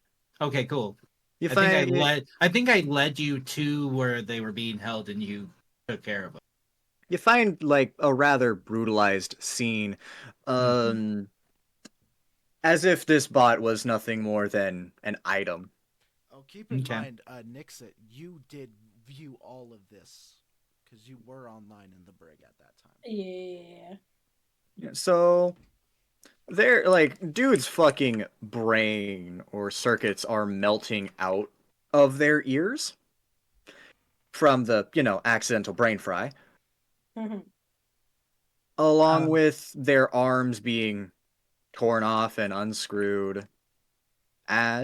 Okay, cool. You I think find I think I led you to where they were being held and you took care of them. you find like a rather brutalized scene. Mhm. Um as if this bot was nothing more than an item. Oh, keep in Okay. mind, Nixit, you did view all of this because you were online in the Brigg at that time. Yeah. Yeah, so they're like dude's fucking brain or circuits are melting out of their ears from the, accidental brain fry, Mhm. along Um, with their arms being torn off and unscrewed.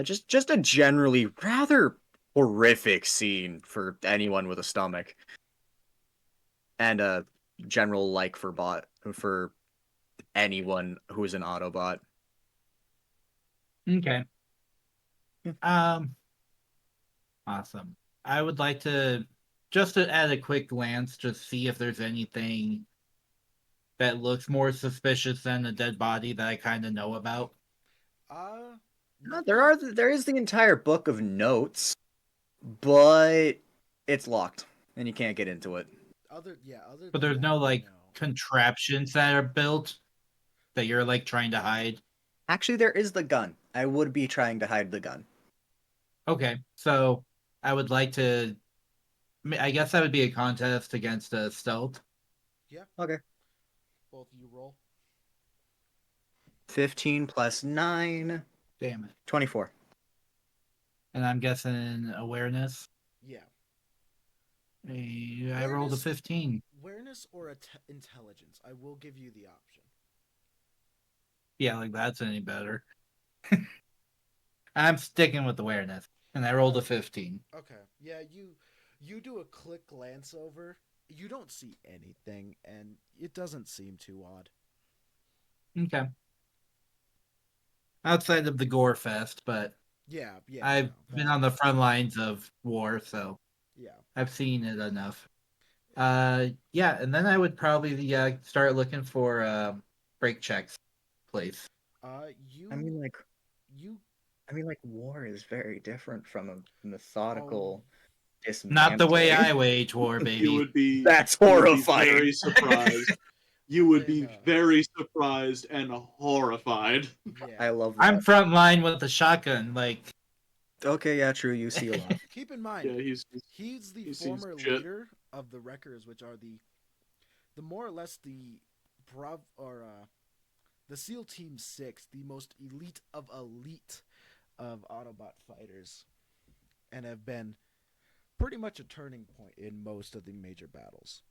Just a generally rather horrific scene for anyone with a stomach, and a general like for anyone who is an Autobot. okay. Yeah. Awesome. I would like to just to add a quick glance, just see if there's anything that looks more suspicious than a dead body that I kind of know about. There is the entire book of notes, but it's locked and you can't get into it. Other But than there's that, no like no. contraptions that are built that you're like trying to hide. Actually, there is the gun. I would be trying to hide the gun. Okay, so I would like to. I guess that would be a contest against a stealth. Yeah, Okay. both of you roll. 15 plus 9, Damn it. 24. And I'm guessing awareness. Yeah. I rolled a 15. Awareness or intelligence. I will give you the option. Yeah, like that's any better. I'm sticking with awareness, and I rolled a 15. Okay. Yeah, you do a quick glance over. You don't see anything, and it doesn't seem too odd. Okay. Outside of the gore fest, but Yeah, I've no, been that's on the front lines of war, so yeah. I've seen it enough. Yeah, and then I would probably start looking for break checks place. You I mean, like, you war is very different from a oh methodical Not the way dismantling. I wage war, You baby. would be That's you would be horrifying. very surprised. You would be And, very surprised and horrified. yeah. I love I'm that. front line with the shotgun. Like, Okay, yeah, true. You see a lot. Keep in mind, Yeah, he's the he's former shit. leader of the Wreckers, which are the more or less the the SEAL Team 6, the most elite of Autobot fighters, and have been pretty much a turning point in most of the major battles,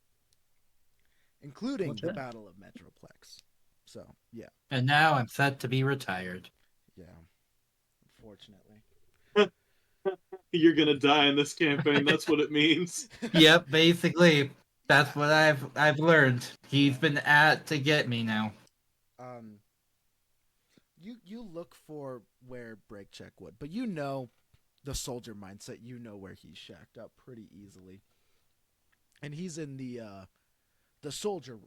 including What's the that? Battle of Metroplex. So, yeah, and now I'm set to be retired. yeah, unfortunately. You're gonna die in this campaign. That's what it means. Yep, basically, that's what I've learned. He's been at to get me now. um, you look for where Break Check would, but you know the soldier mindset. You know where he's shacked up pretty easily, and he's in the soldier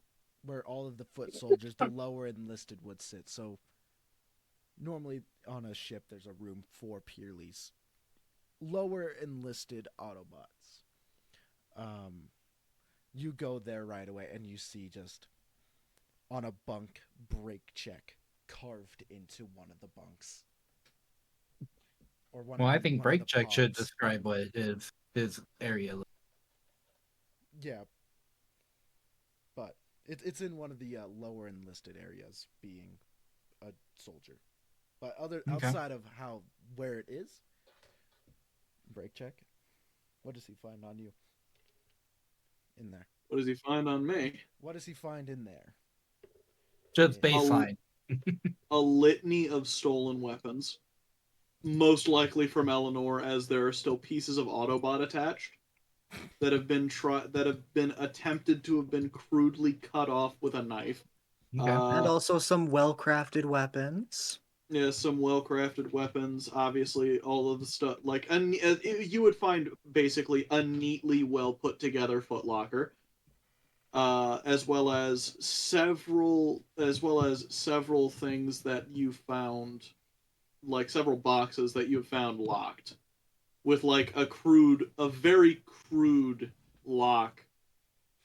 where all of the foot soldiers, the lower enlisted, would sit. So normally on a ship, there's a room for purely's lower enlisted Autobots. You go there right away, and you see just on a bunk, break check carved into one of the bunks. Or Well, I think one of the break check should pods. describe what it is. His area. Yeah, but it's in one of the lower enlisted areas, being a soldier. But Okay. outside of where it is, break check. What does he find on you? In there. What does he find on me? What does he find in there? Just Yeah. baseline. A litany of stolen weapons, most likely from Elinor, as there are still pieces of Autobot attached that have been attempted to have been crudely cut off with a knife. Okay. And also some well-crafted weapons. Yeah, some well-crafted weapons. Obviously, all of the stuff you would find basically a neatly well put together footlocker, as well as several things that you found, like several boxes that you found locked with like a very crude lock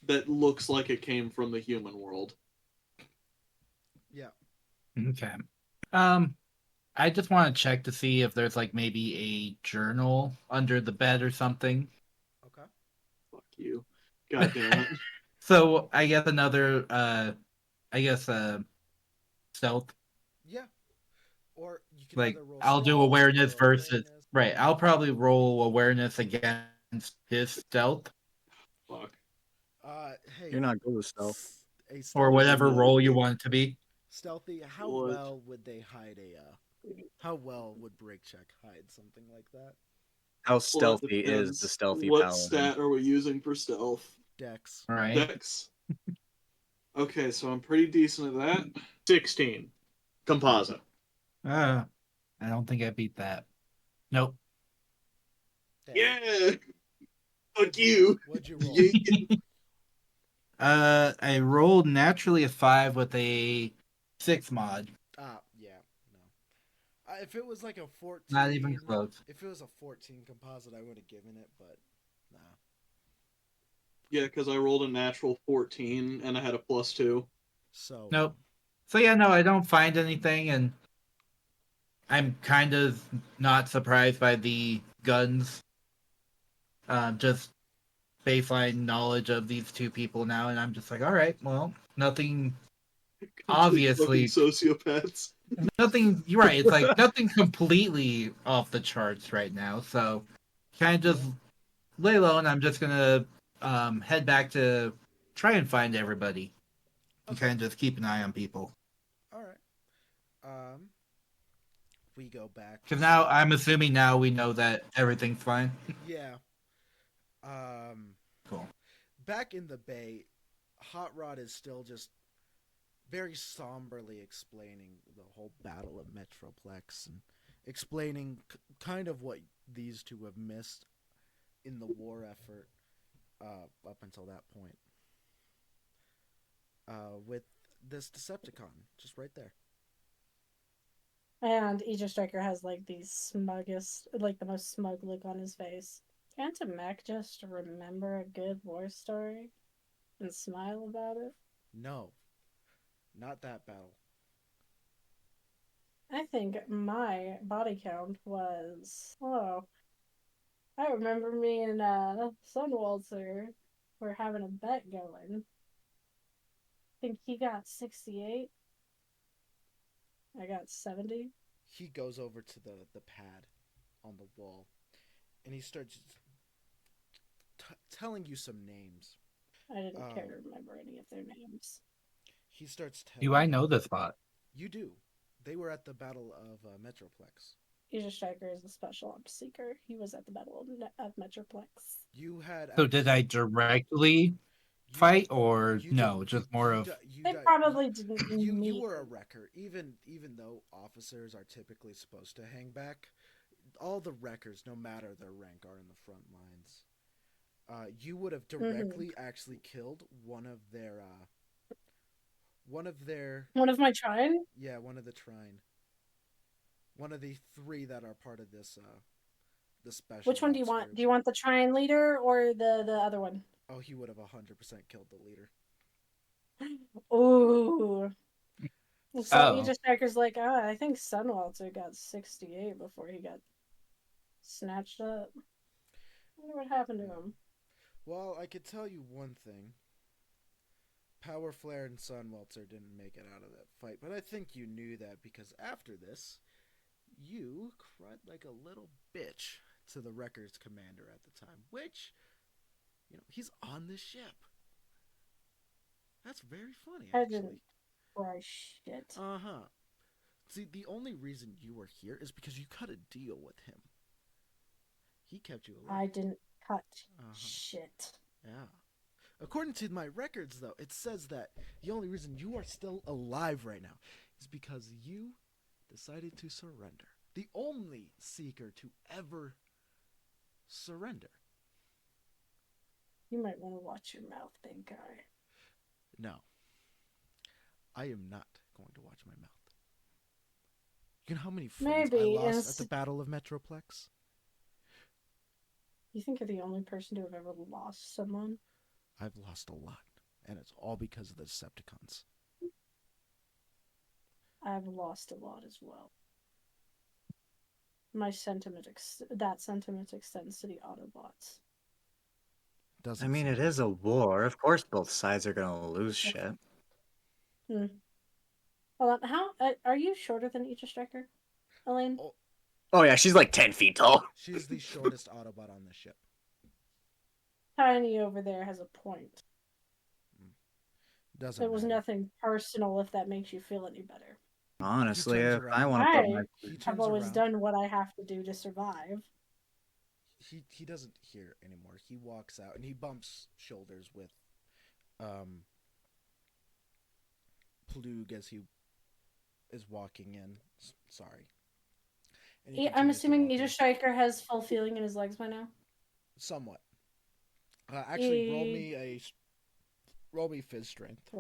that looks like it came from the human world. Yeah. Okay. I just want to check to see if there's like maybe a journal under the bed or something. Okay. Fuck you. God damn it. So I guess another stealth. Yeah. Or you can Like either roll I'll do stealth awareness or versus awareness. right. I'll probably roll awareness against his stealth Fuck. Hey, You're not good with stealth. a or stealthy. whatever roll you want it to be. Stealthy. How What? well would they hide How well would break check hide something like that? How Well, it stealthy is the depends. stealthy What paladin? stat are we using for stealth? Dex. All right. Dex. Okay, so I'm pretty decent at that. 16. Composite. I don't think I beat that. Nope. Damn. Yeah! Fuck you! What'd you roll? Yeah. I rolled naturally a 5 with a 6 mod. Yeah, no. If it was like a 14, Not even close. if it was a 14 composite, I would have given it, but nah. Yeah, because I rolled a natural 14 and I had a +2. So Nope. So yeah, no, I don't find anything, and I'm kind of not surprised by the guns. Just baseline knowledge of these two people now, and I'm just like, all right, well, nothing. Obviously, Fucking sociopaths. nothing. You're right. It's like nothing completely off the charts right now. So, kind of just lay low, and I'm just gonna head back to try and find everybody, and Okay. kind of just keep an eye on people. all right. We go back. Because now I'm assuming now we know that everything's fine. Yeah. Cool. Back in the bay, Hot Rod is still just very somberly explaining the whole battle of Metroplex and explaining kind of what these two have missed in the war effort up until that point. With this Decepticon just right there. And AegiStricker has like the most smug look on his face. Can't a mech just remember a good war story and smile about it? No, not that battle. I think my body count was I remember me and Sunwalter were having a bet going. I think he got 68. I got 70. He goes over to the pad on the wall, and he starts telling you some names. I didn't care to remember any of their names. He starts telling. Do I know this spot? You do. They were at the Battle of Metroplex. AegiStricker is a special ops seeker. He was at the Battle of Metroplex. You had. So did I directly fight, or no? Just more of. They probably didn't. You were a wrecker. Even though officers are typically supposed to hang back, all the wreckers, no matter their rank, are in the front lines. You would have directly actually killed one of my trine? Yeah, one of the trine. One of the three that are part of this the special. Which one do you want? Group. Do you want the trine leader or the other one? Oh, he would have 100% killed the leader. Ooh. So Oh. AegiStricker's like, I think Sunwalter got 68 before he got snatched up. I wonder what happened to him. Well, I could tell you one thing. Power Flare and Sunwalter didn't make it out of that fight, but I think you knew that because after this, you cried like a little bitch to the records commander at the time, which, he's on the ship. That's very funny, I actually. didn't cry shit. Uh-huh. See, the only reason you were here is because you cut a deal with him. He kept you alive. I didn't cut Uh-huh. shit. Yeah. According to my records, though, it says that the only reason you are still alive right now is because you decided to surrender. The only Seeker to ever surrender. You might want to watch your mouth, big guy. No. I am not going to watch my mouth. You know how many friends I lost at the Battle of Metroplex? You think you're the only person to have ever lost someone? I've lost a lot, and it's all because of the Decepticons. I've lost a lot as well. My sentiment extends to the Autobots. Doesn't I mean, seem it is a war. Of course, both sides are gonna lose shit. Hold on, how are you shorter than AegiStricker, Elaine? Oh yeah, she's like 10 feet tall. She's the shortest Autobot on the ship. Tiny over there has a point. Doesn't It was matter. nothing personal, if that makes you feel any better. Honestly, turns if I around. want to put my I have always done what I have to do to survive. He doesn't hear anymore. He walks out and he bumps shoulders with Plug as he is walking in. Sorry. And he I'm continues to assuming walk in. AegiStricker has full feeling in his legs by now. Somewhat. Actually, roll me Fizz Strength.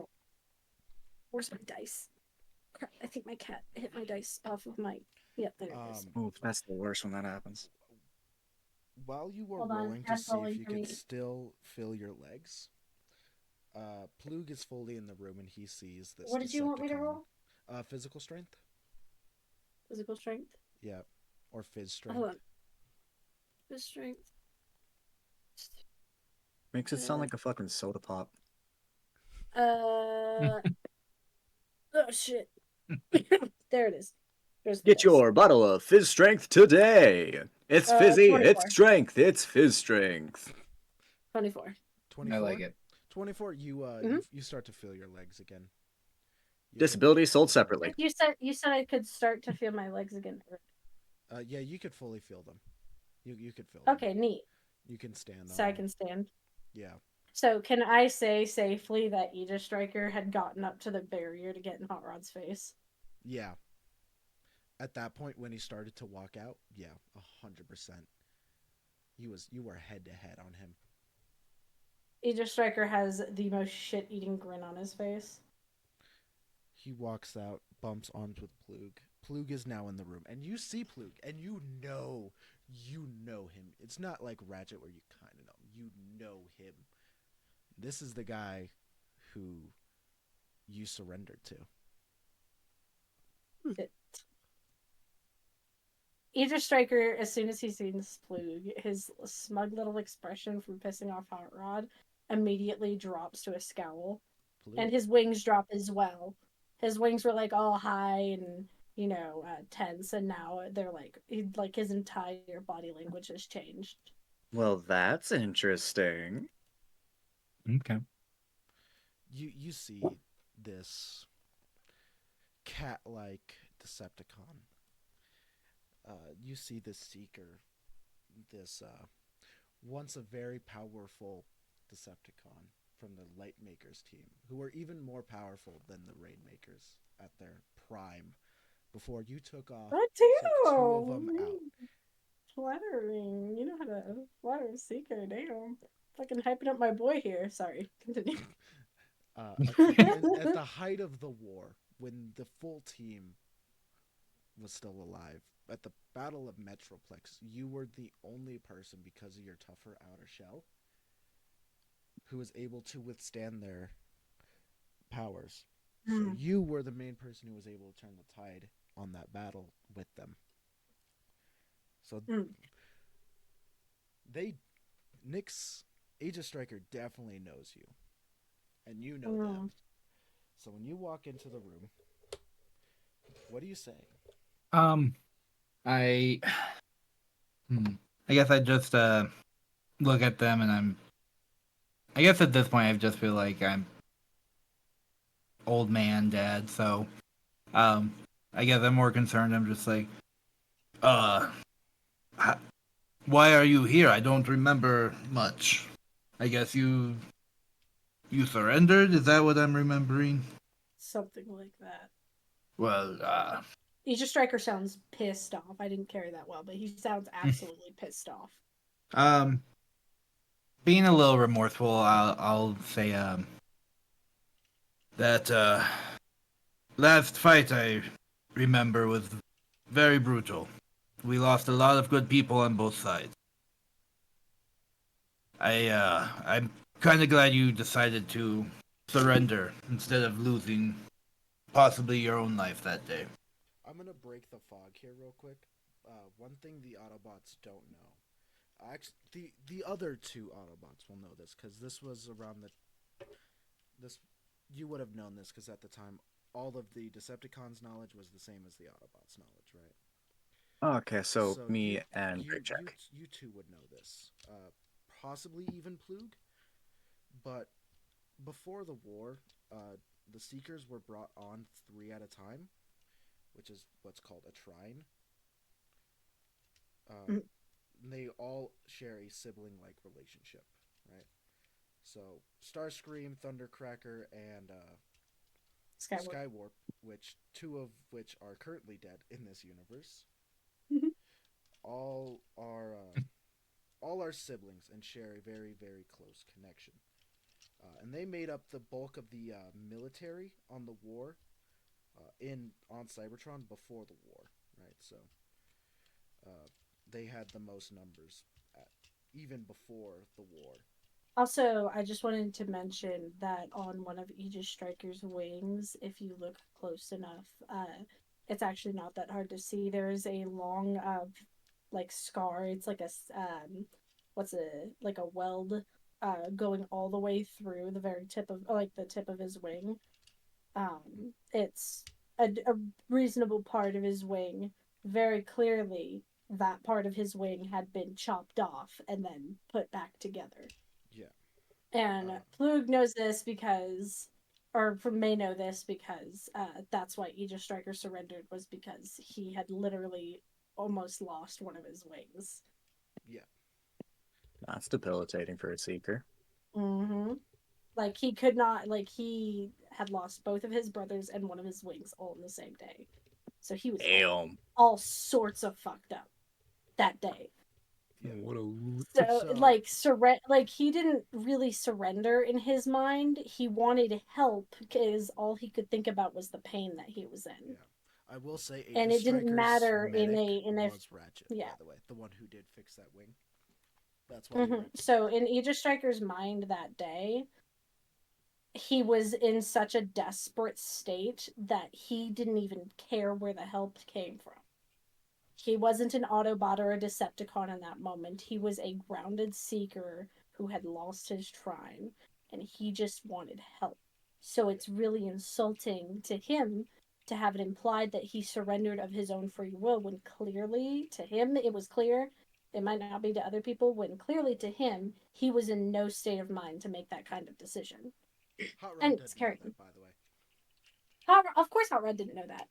Where's my dice? Crap, I think my cat hit my dice off of my... Yep, there it is. Ooh, that's the worst when that happens. While you were Hold on, rolling to cat's see if rolling you for could me. still feel your legs, Plug is fully in the room and he sees this. What did you want me to roll? Physical strength. Physical strength? Yeah, or Fizz Strength. Hold on. Fizz strength. Makes it sound like a fucking soda pop. Oh shit. There it is. Get your bottle of Fizz Strength today. It's fizzy, 24. it's strength, it's Fizz Strength. 24. 24? I like it. 24, you start to feel your legs again. Disability sold separately. You said I could start to feel my legs again. Yeah, you could fully feel them. You could feel them. Okay, neat. You can stand on So I them. can stand. Yeah. So can I say safely that AegiStricker had gotten up to the barrier to get in Hot Rod's face? Yeah. At that point, when he started to walk out, yeah, 100%. You were head to head on him. AegiStricker has the most shit-eating grin on his face. He walks out, bumps arms with Plug. Plug is now in the room, and you see Plug, and you know him. It's not like Ratchet where you kind of know him. You know him. This is the guy who you surrendered to. AegiStricker, as soon as he sees Plug, his smug little expression from pissing off Hot Rod immediately drops to a scowl. Plug. And his wings drop as well. His wings were like all high and, tense, and now they're like his entire body language has changed. Well, that's interesting. Okay. You see this cat-like Decepticon. You see this Seeker, this once a very powerful Decepticon from the Lightmakers team, who were even more powerful than the Rainmakers at their prime. Before you took off, took two of them out. Flattering. You know how to flatter a Seeker. Damn. Fucking hyping up my boy here. Sorry. Continue. At the height of the war, when the full team was still alive, at the Battle of Metroplex, you were the only person, because of your tougher outer shell, who was able to withstand their powers. So Mm. you were the main person who was able to turn the tide on that battle with them. So they Nyx AegiStricker definitely knows you. And you know them. So when you walk into the room, what do you say? I I guess I just look at them and I guess at this point I just feel like I'm old man dad, so I guess I'm more concerned. I'm just like, why are you here? I don't remember much. I guess you surrendered? Is that what I'm remembering? Something like that. Well, AegiStriker sounds pissed off. I didn't carry that well, but he sounds absolutely pissed off. Being a little remorseful, I'll say that last fight I remember was very brutal. We lost a lot of good people on both sides. I'm kind of glad you decided to surrender instead of losing possibly your own life that day. I'm gonna break the fog here real quick. One thing the Autobots don't know. Actually, the other two Autobots will know this because this was around this. You would have known this because at the time, all of the Decepticons' knowledge was the same as the Autobots' knowledge, right? Okay, so me and Brigg you two would know this. Possibly even Plug, but before the war, the Seekers were brought on 3 at a time, which is what's called a trine. They all share a sibling-like relationship, right? So Starscream, Thundercracker, and Skywarp, which 2 of which are currently dead in this universe, all are siblings and share a very, very close connection. And they made up the bulk of the military on the war on Cybertron before the war, right? So they had the most numbers even before the war. Also, I just wanted to mention that on one of AegiStriker's wings, if you look close enough, it's actually not that hard to see. There is a long, scar. It's like like a weld, going all the way through the very tip of, the tip of his wing. It's a reasonable part of his wing. Very clearly, that part of his wing had been chopped off and then put back together. Yeah. And Plug knows this may know this because that's why AegiStriker surrendered, was because he had literally almost lost one of his wings. Yeah. That's debilitating for a Seeker. Mm-hmm. Like, he could not, he had lost both of his brothers and one of his wings all in the same day. So he was all sorts of fucked up that day. Yeah. So, he didn't really surrender in his mind. He wanted help because all he could think about was the pain that he was in. Yeah. I will say, and it didn't matter in a was Ratchet, by the way, the one who did fix that wing. That's why. So in AegiStriker's mind that day, he was in such a desperate state that he didn't even care where the help came from. He wasn't an Autobot or a Decepticon in that moment. He was a grounded Seeker who had lost his trine, and he just wanted help. So it's really insulting to him to have it implied that he surrendered of his own free will, when clearly to him it was clear. It might not be to other people, when clearly to him he was in no state of mind to make that kind of decision. Hot Rod And didn't know that, by the way. Of course Hot Rod didn't know that.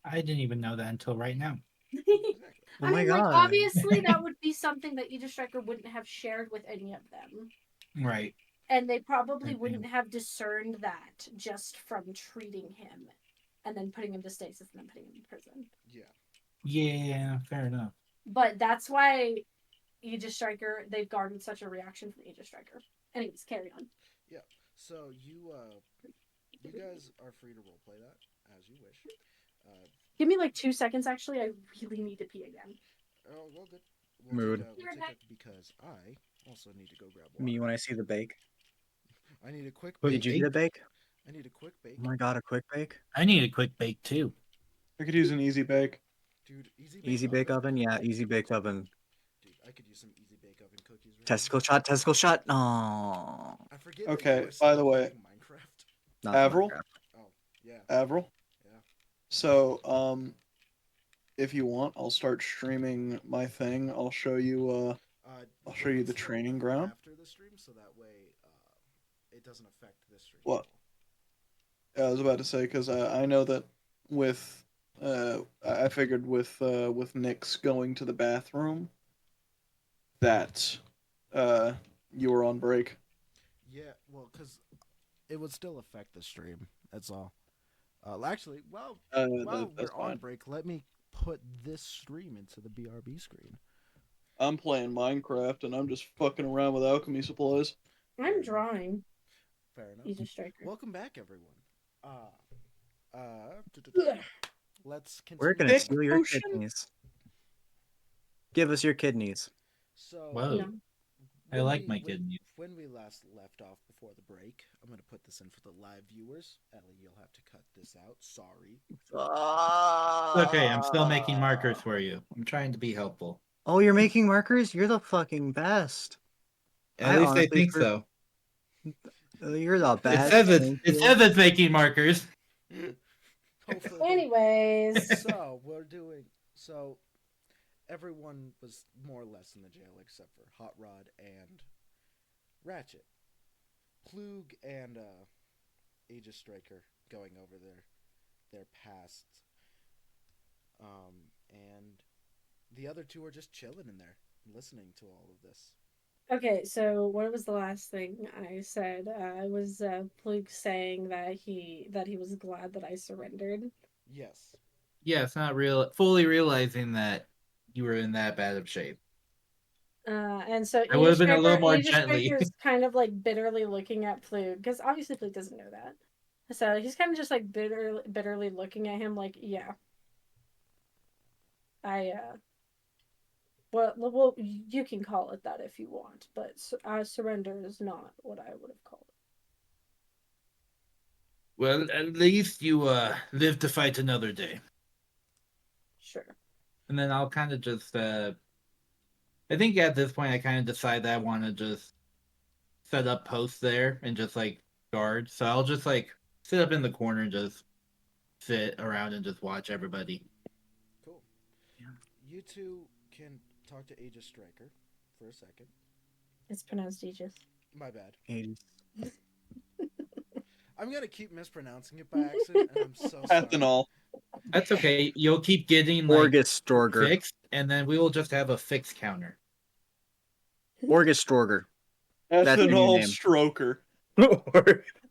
I didn't even know that until right now. Exactly. Oh my God. Obviously that would be something that AegiStriker wouldn't have shared with any of them. Right. And they probably wouldn't have discerned that just from treating him and then putting him to stasis and then putting him in prison. Yeah. Yeah, fair enough. But that's why AegiStriker, they've garnered such a reaction from AegiStriker. Anyways, carry on. Yeah. So you guys are free to roleplay that as you wish. Give me 2 seconds, actually. I really need to pee again. Oh, well, good. Mood. We'll take it because I also need to go grab water. Me when I see the bake. I need a quick Did you do the bake? I need a quick bake. Oh my god, a quick bake? I need a quick bake too. I could use an easy bake. Dude, Easy bake oven? Yeah, easy bake oven. Dude, I could use some easy bake oven cookies right Testicle shot, testicle shot. Oh, now. I forget that Okay, you are by still the way- playing Minecraft. not Avril? Minecraft. Oh, yeah. Avril? Yeah. So, if you want, I'll start streaming my thing. I'll show you, I'll show you the training ground. After the stream, so that way it doesn't affect this stream. What? I was about to say, because I know that with, I figured with Nyx going to the bathroom, that, you were on break. Yeah, well, because it would still affect the stream. That's all. Actually, while we're That's on fine. break, let me put this stream into the BRB screen. I'm playing Minecraft and I'm just fucking around with alchemy supplies. I'm drawing. Fair enough. AegiStricker. Welcome back, everyone. Let's continue. We're gonna Thick steal your potion? kidneys. Give us your kidneys. So, Whoa. No. I like my kidneys. When we last left off before the break, I'm going to put this in for the live viewers. Ellie, you'll have to cut this out. Sorry. Okay, I'm still making markers for you. I'm trying to be helpful. Oh, you're making markers? You're the fucking best. At least I honestly think so. You're the It best. says Thank it you. says it's making markers. Hopefully. Anyways, So, so everyone was more or less in the jail except for Hot Rod and Ratchet. Plug and AegiStricker going over their pasts. And the other two are just chilling in there, listening to all of this. okay, so what was the last thing I said? I was Plug saying that he was glad that I surrendered. Yes. Yeah, it's not fully realizing that you were in that bad of shape. And so I would have been a little more AegiStricker gently. is kind of like bitterly looking at Plug because obviously Plug doesn't know that. So he's kind of just like bitterly looking at him like, yeah. Well, you can call it that if you want, but surrender is not what I would have called it. Well, at least you live to fight another day. Sure. And then I'll kind of just I think at this point I kind of decide that I want to just set up posts there and just like guard. So I'll just like sit up in the corner and just sit around and just watch everybody. Cool. Yeah. You two can talk to AegiStricker for a second. It's pronounced Aegis. My bad. Aegis. I'm gonna keep mispronouncing it by accident, and I'm so sorry. Ethanol. That's okay. You'll keep getting like AegiStricker. fixed, and then we will just have a fix counter. AegiStricker. That's the new Ethanol name. stroker.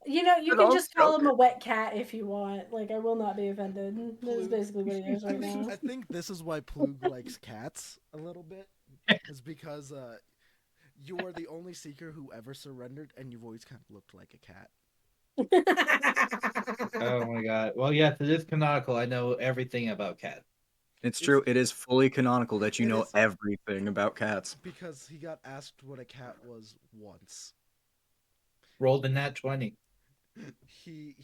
You know, you But can I'll just call stroke him it. a wet cat if you want. Like, I will not be offended. That is basically what he is right now. I think this is why Plug likes cats a little bit. Is because you are the only Seeker who ever surrendered, and you've always kind of looked like a cat. Oh my god. Well, yes, it is canonical. I know everything about cats. It's true. It is fully canonical that you It know is. everything about cats. Because he got asked what a cat was once. Rolled in that 20. He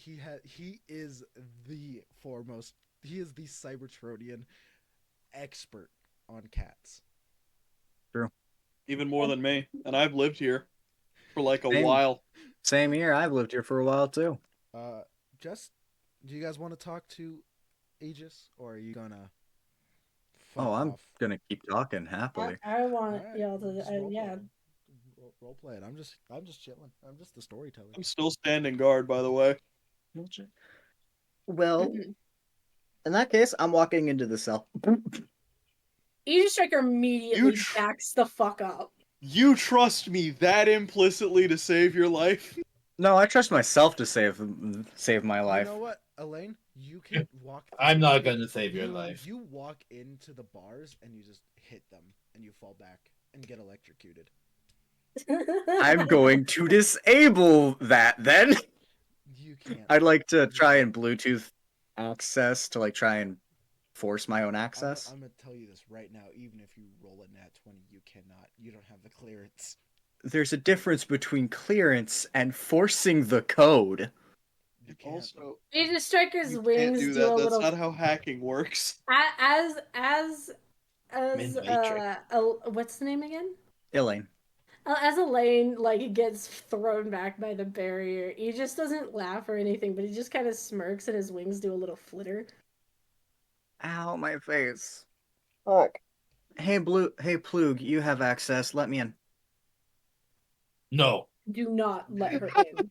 is the foremost. He is the Cybertronian expert on cats. True. Even more than me. And I've lived here for like a Same. while. Same here. I've lived here for a while too. Do you guys want to talk to Aegis, or are you gonna? Oh, I'm off? gonna keep talking happily. I want Alright, y'all to, just yeah. Role play it. I'm just chilling. I'm just the storyteller. I'm still standing guard, by the way. Well, in that case, I'm walking into the cell. AegiStricker immediately You backs the fuck up. You trust me that implicitly to save your life? No, I trust myself to save my life. You know what, Elaine? You can walk. I'm not going to save your life. You walk into the bars and you just hit them and you fall back and get electrocuted. I'm going to disable that then. You can't. I'd like to try and Bluetooth access to like try and force my own access. I'm gonna tell you this right now. Even if you roll a nat 20, you cannot. You don't have the clearance. There's a difference between clearance and forcing the code. You can't. Also, AegiStricker's you can't wings do do that. a That's little not how hacking works. as Matrix. what's the name again? Elaine. As Elaine like gets thrown back by the barrier, he just doesn't laugh or anything, but he just kind of smirks and his wings do a little flitter. Ow, my face. Fuck. Hey, Plug, you have access. Let me in. No. Do not let her in.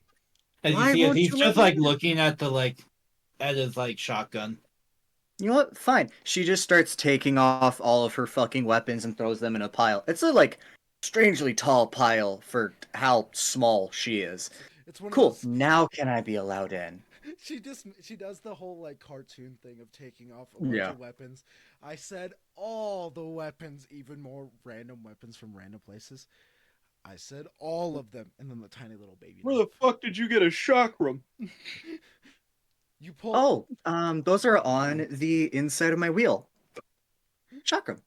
As Why you see, won't he's you let just me like in? looking at the at his shotgun. You know what? Fine. She just starts taking off all of her fucking weapons and throws them in a pile. It's a, strangely tall pile for how small she is. It's one of Cool. those. Now can I be allowed in? She does the whole cartoon thing of taking off a bunch Yeah. of weapons. I said all the weapons, even more random weapons from random places. I said all of them, and then the tiny little baby. Where the fuck did you get a chakram? You pull. Oh, those are on the inside of my wheel. Chakram.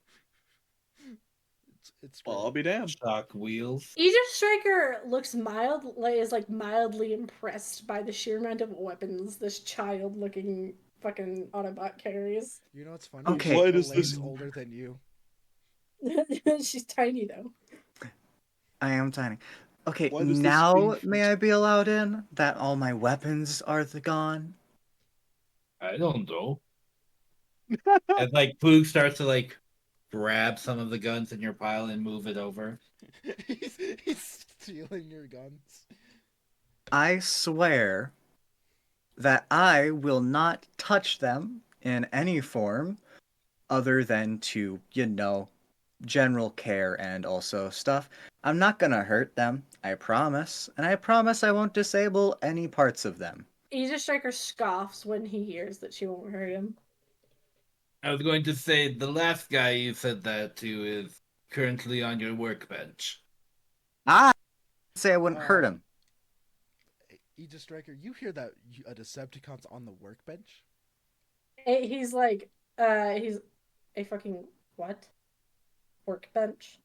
It's Well, great. I'll be damned. Shock wheels. AegiStriker looks mildly impressed by the sheer amount of weapons this child-looking fucking Autobot carries. You know what's funny? Okay. Why does Elaine's this- older than you. She's tiny though. I am tiny. Okay, Why does this now speech- may I be allowed in? That all my weapons are gone? I don't know. As Poog starts to grab some of the guns in your pile and move it over. he's stealing your guns. I swear that I will not touch them in any form other than to, general care and also stuff. I'm not gonna hurt them, I promise. And I promise I won't disable any parts of them. AegiStriker scoffs when he hears that she won't hurt him. I was going to say the last guy you said that to is currently on your workbench. I say I wouldn't hurt him. AegiStriker, you hear that a Decepticon's on the workbench? He's he's a fucking what? Workbench.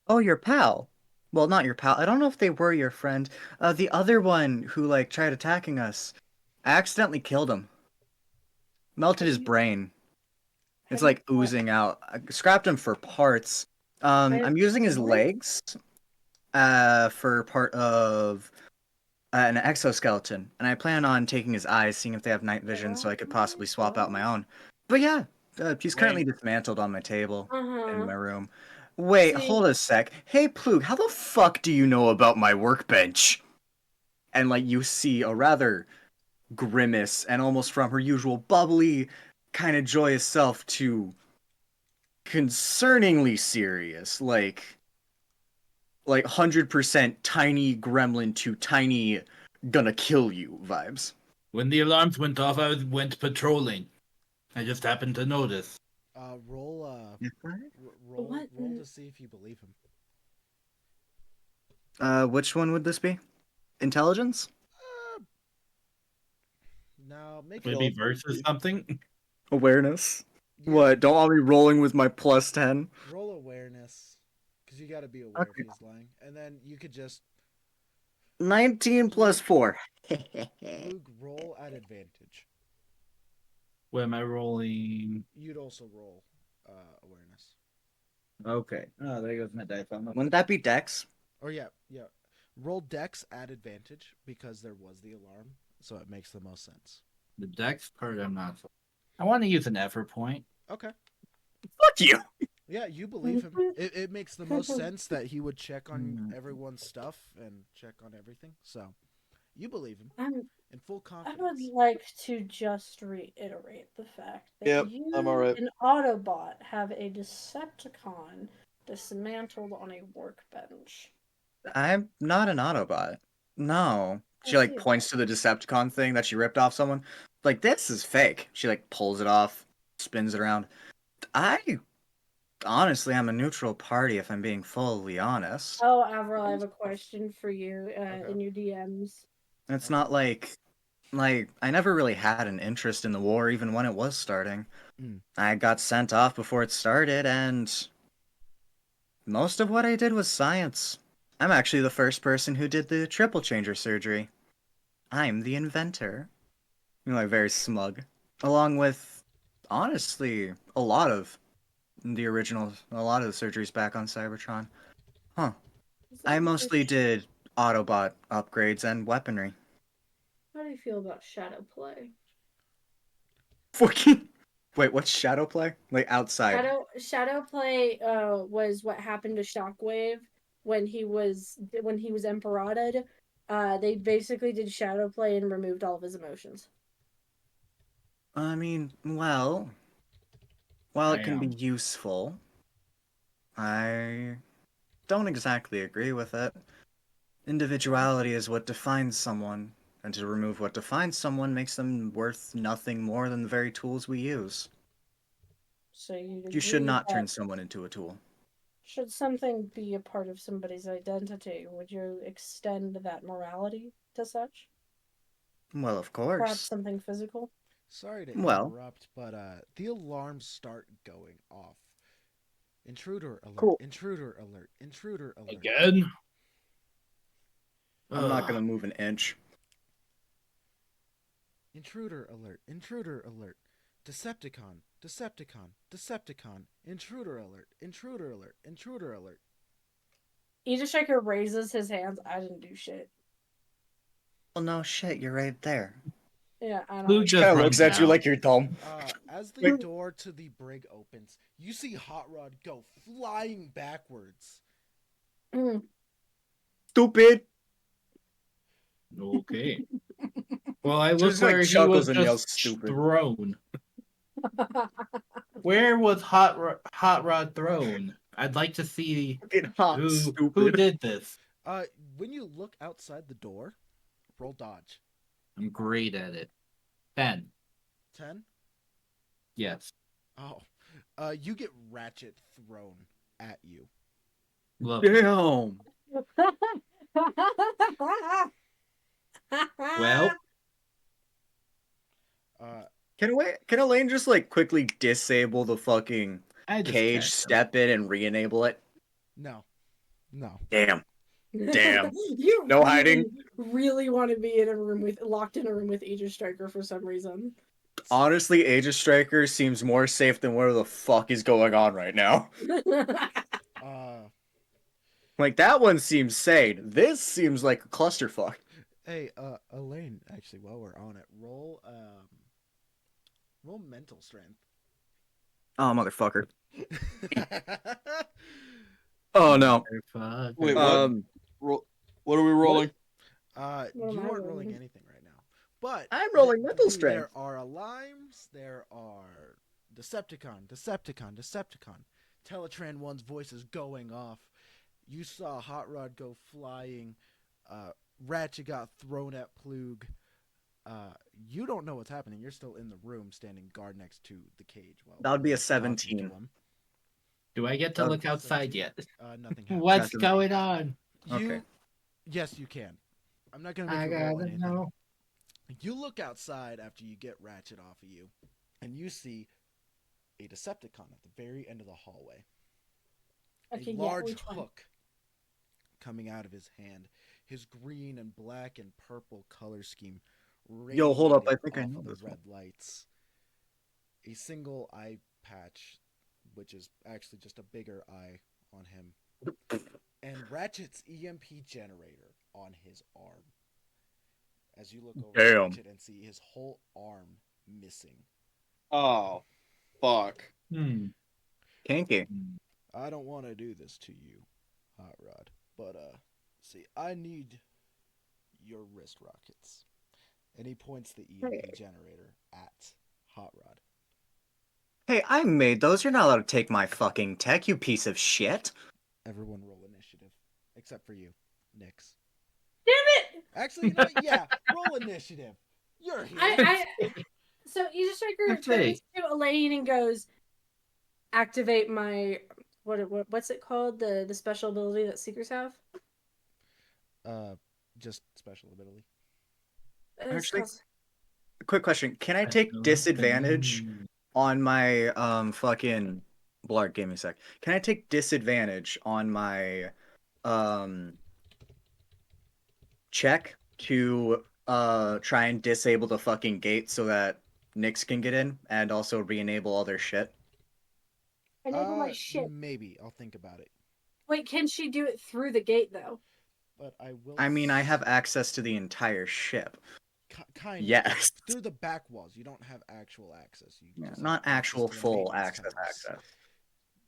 Oh, your pal. Well, not your pal. I don't know if they were your friend. The other one who tried attacking us. I accidentally killed him. Melted his brain. It's oozing out. I scrapped him for parts. I'm using his legs for part of an exoskeleton, and I plan on taking his eyes, seeing if they have night vision, so I could possibly swap out my own. But yeah, he's currently dismantled on my table in my room. Wait, hold a sec. Hey, Plug, how the fuck do you know about my workbench? And you see a rather grimace, and almost from her usual bubbly, kind of joyous self to concerningly serious, 100% tiny gremlin to tiny gonna kill you vibes. When the alarms went off, I went patrolling. I just happened to notice. Roll What? to see if you believe him. Which one would this be? Intelligence? Now make Maybe it versus something? Awareness? What? Don't want me rolling with my plus 10? roll awareness, because you got to be aware if he's lying, and then you could just 19 plus 4. Luke, roll at advantage. What am I rolling? You'd also roll awareness. Okay. Oh, there goes my dice. Wouldn't that be Dex? Or yeah. Roll Dex at advantage because there was the alarm, so it makes the most sense. The dex part, I'm not. I want to use an effort point. Okay. Fuck you! Yeah, you believe him. It makes the most sense that he would check on everyone's stuff and check on everything. So, you believe him in full I confidence. would like to just reiterate the fact that you I'm alright. and Autobot have a Decepticon dismantled on a workbench. I'm not an Autobot. No. She I see. points to the Decepticon thing that she ripped off someone. This is fake. She pulls it off, spins it around. I honestly am a neutral party if I'm being fully honest. Oh, Avril, I have a question for you Okay. in your DMs. It's not like I never really had an interest in the war even when it was starting. I got sent off before it started, and most of what I did was science. I'm actually the first person who did the triple changer surgery. I'm the inventor. You know, like very smug. Along with, honestly, a lot of the surgeries back on Cybertron. Huh. I mostly did Autobot upgrades and weaponry. How do you feel about shadow play? Fucking. Wait, what's shadow play? Like outside. Shadow play was what happened to Shockwave when he was Emperor'd. They basically did shadow play and removed all of his emotions. I mean, well, while it can be useful, I don't exactly agree with it. Individuality is what defines someone, and to remove what defines someone makes them worth nothing more than the very tools we use. So You should not that turn someone into a tool. should something be a part of somebody's identity, would you extend that morality to such? Well, of Perhaps course. something physical? Sorry to Well. interrupt, but the alarms start going off. Intruder alert! Cool. Intruder alert! Intruder alert! Again? I'm not gonna move an inch. Intruder alert! Intruder alert! Decepticon! Decepticon! Decepticon! Intruder alert! Intruder alert! Intruder alert! AegiStricker raises his hands. I didn't do shit. Well, no shit, you're right there. Yeah, I Luke don't. just Kinda runs looks at you out. like you're dumb. As the door to the brig opens, you see Hot Rod go flying backwards. Stupid! Okay. Well, I look Just, like, where he chuckles was and yells, just "Stupid." thrown. Where was Hot Rod thrown? I'd like to see Fucking hot, who stupid. did this. When you look outside the door, roll dodge. I'm great at it. 10. 10? Yes. Oh. You get Ratchet thrown at you. Love it. Damn! Well, Can Elaine just, like, quickly disable the fucking I just cage, checked them. step in, and re-enable it? No. Damn. Damn. You No hiding? really want to be locked in a room with AegiStricker for some reason. Honestly, AegiStricker seems more safe than whatever the fuck is going on right now. Like, that one seems sane. This seems like a clusterfuck. Hey, Elaine, actually, while we're on it, roll mental strength. Oh, motherfucker. Oh, no. Wait, what? What are we rolling? You aren't rolling anything right now. But I'm rolling mental strength. There are alarms, there are Decepticon. Teletran 1's voice is going off. You saw Hot Rod go flying. Ratchet got thrown at Plug. You don't know what's happening. You're still in the room, standing guard next to the cage. Well, That would be a talking to 17. him. Do I get to look outside yet? Nothing happened. What's going on? Okay. Yes, you can. I'm not gonna I make you roll gotta anything. know. You look outside after you get Ratchet off of you, and you see a Decepticon at the very end of the hallway. Okay, a large which one? hook coming out of his hand. His green and black and purple color scheme. Yo, hold up, I think I off know of the this one. red lights. A single eye patch, which is actually just a bigger eye on him. And Ratchet's EMP generator on his arm. As you look over at Ratchet and see his whole arm missing. Oh, fuck. Kinky. I don't want to do this to you, Hot Rod, but see, I need your wrist rockets. And he points the EMP generator at Hot Rod. Hey, I made those. You're not allowed to take my fucking tech, you piece of shit. Everyone roll initiative, except for you, Nix. Damn it! Actually, you know what? Yeah, roll initiative. You're here. So AegiStricker turns to Elaine and goes, "Activate my what's it called? The special ability that Seekers have." Just special ability. Actually, quick question: can I take disadvantage on my fucking Blarg? Give me a sec. Can I take disadvantage on my check to try and disable the fucking gate so that Nyx can get in, and also re-enable all their shit? Enable my shit. Maybe I'll think about it. Wait, can she do it through the gate though? But I will. I mean, I have access to the entire ship. Kind of. Yes. Through the back walls, you don't have actual access. You Yeah, just not have actual access to the full maintenance access. tunnels.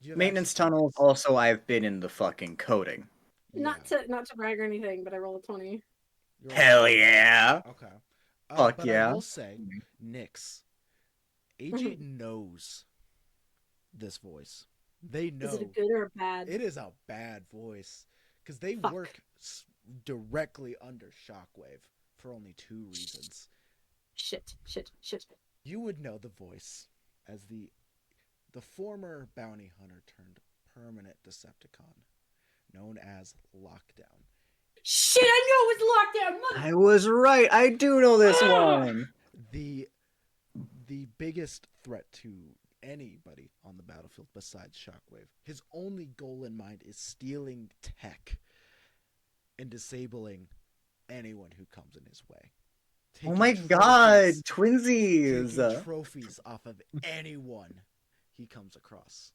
You have Maintenance access to tunnels. those. Also, I've been in the fucking coding. Not to brag or anything, but I rolled a 20. Hell yeah! Okay. Fuck but yeah! I will say, Nyx, AG knows this voice. They know. Is it a good or a bad? It is a bad voice because they Fuck. work directly under Shockwave for only 2 reasons. Shit. You would know the voice as the former bounty hunter turned permanent Decepticon, known as Lockdown. Shit, I knew it was lockdown. I was right. I do know this one. The biggest threat to anybody on the battlefield besides Shockwave. His only goal in mind is stealing tech and disabling anyone who comes in his way. Oh my god, Taking twinsies! trophies off of anyone he comes across.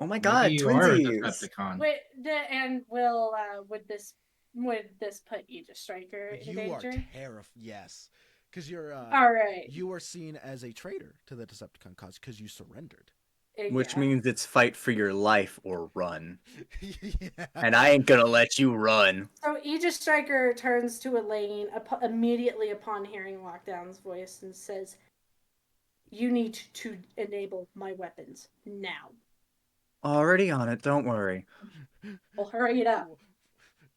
Oh my god, Maybe you are a twinsies! Decepticon. Wait, and will would this put AegiStricker in You are danger? terrified. Yes, because you're. All right. You are seen as a traitor to the Decepticon cause because you surrendered. Which Yeah. means it's fight for your life or run. Yeah. And I ain't gonna let you run. So AegiStricker turns to Elaine immediately upon hearing Lockdown's voice and says, "You need to enable my weapons now." Already on it, don't worry. Well, hurry it up.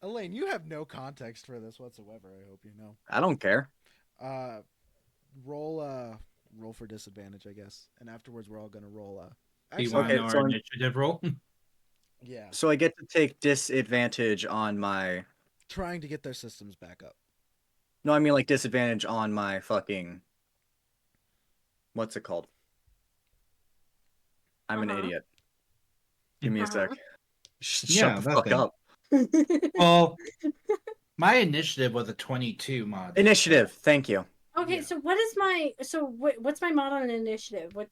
Elaine, you have no context for this whatsoever. I hope you know. I don't care. Roll for disadvantage, I guess, and afterwards we're all gonna roll. Do you Actually, want to know so our I'm- initiative roll? yeah, So I get to take disadvantage on my... trying to get their systems back up. No, I mean like disadvantage on my fucking... What's it called? I'm an idiot. Give me a sec. Yeah, Shut the that fuck thing. up. Well, my initiative was a 22 mod. Initiative, thank you. Okay, Yeah. so what's my mod on initiative? What?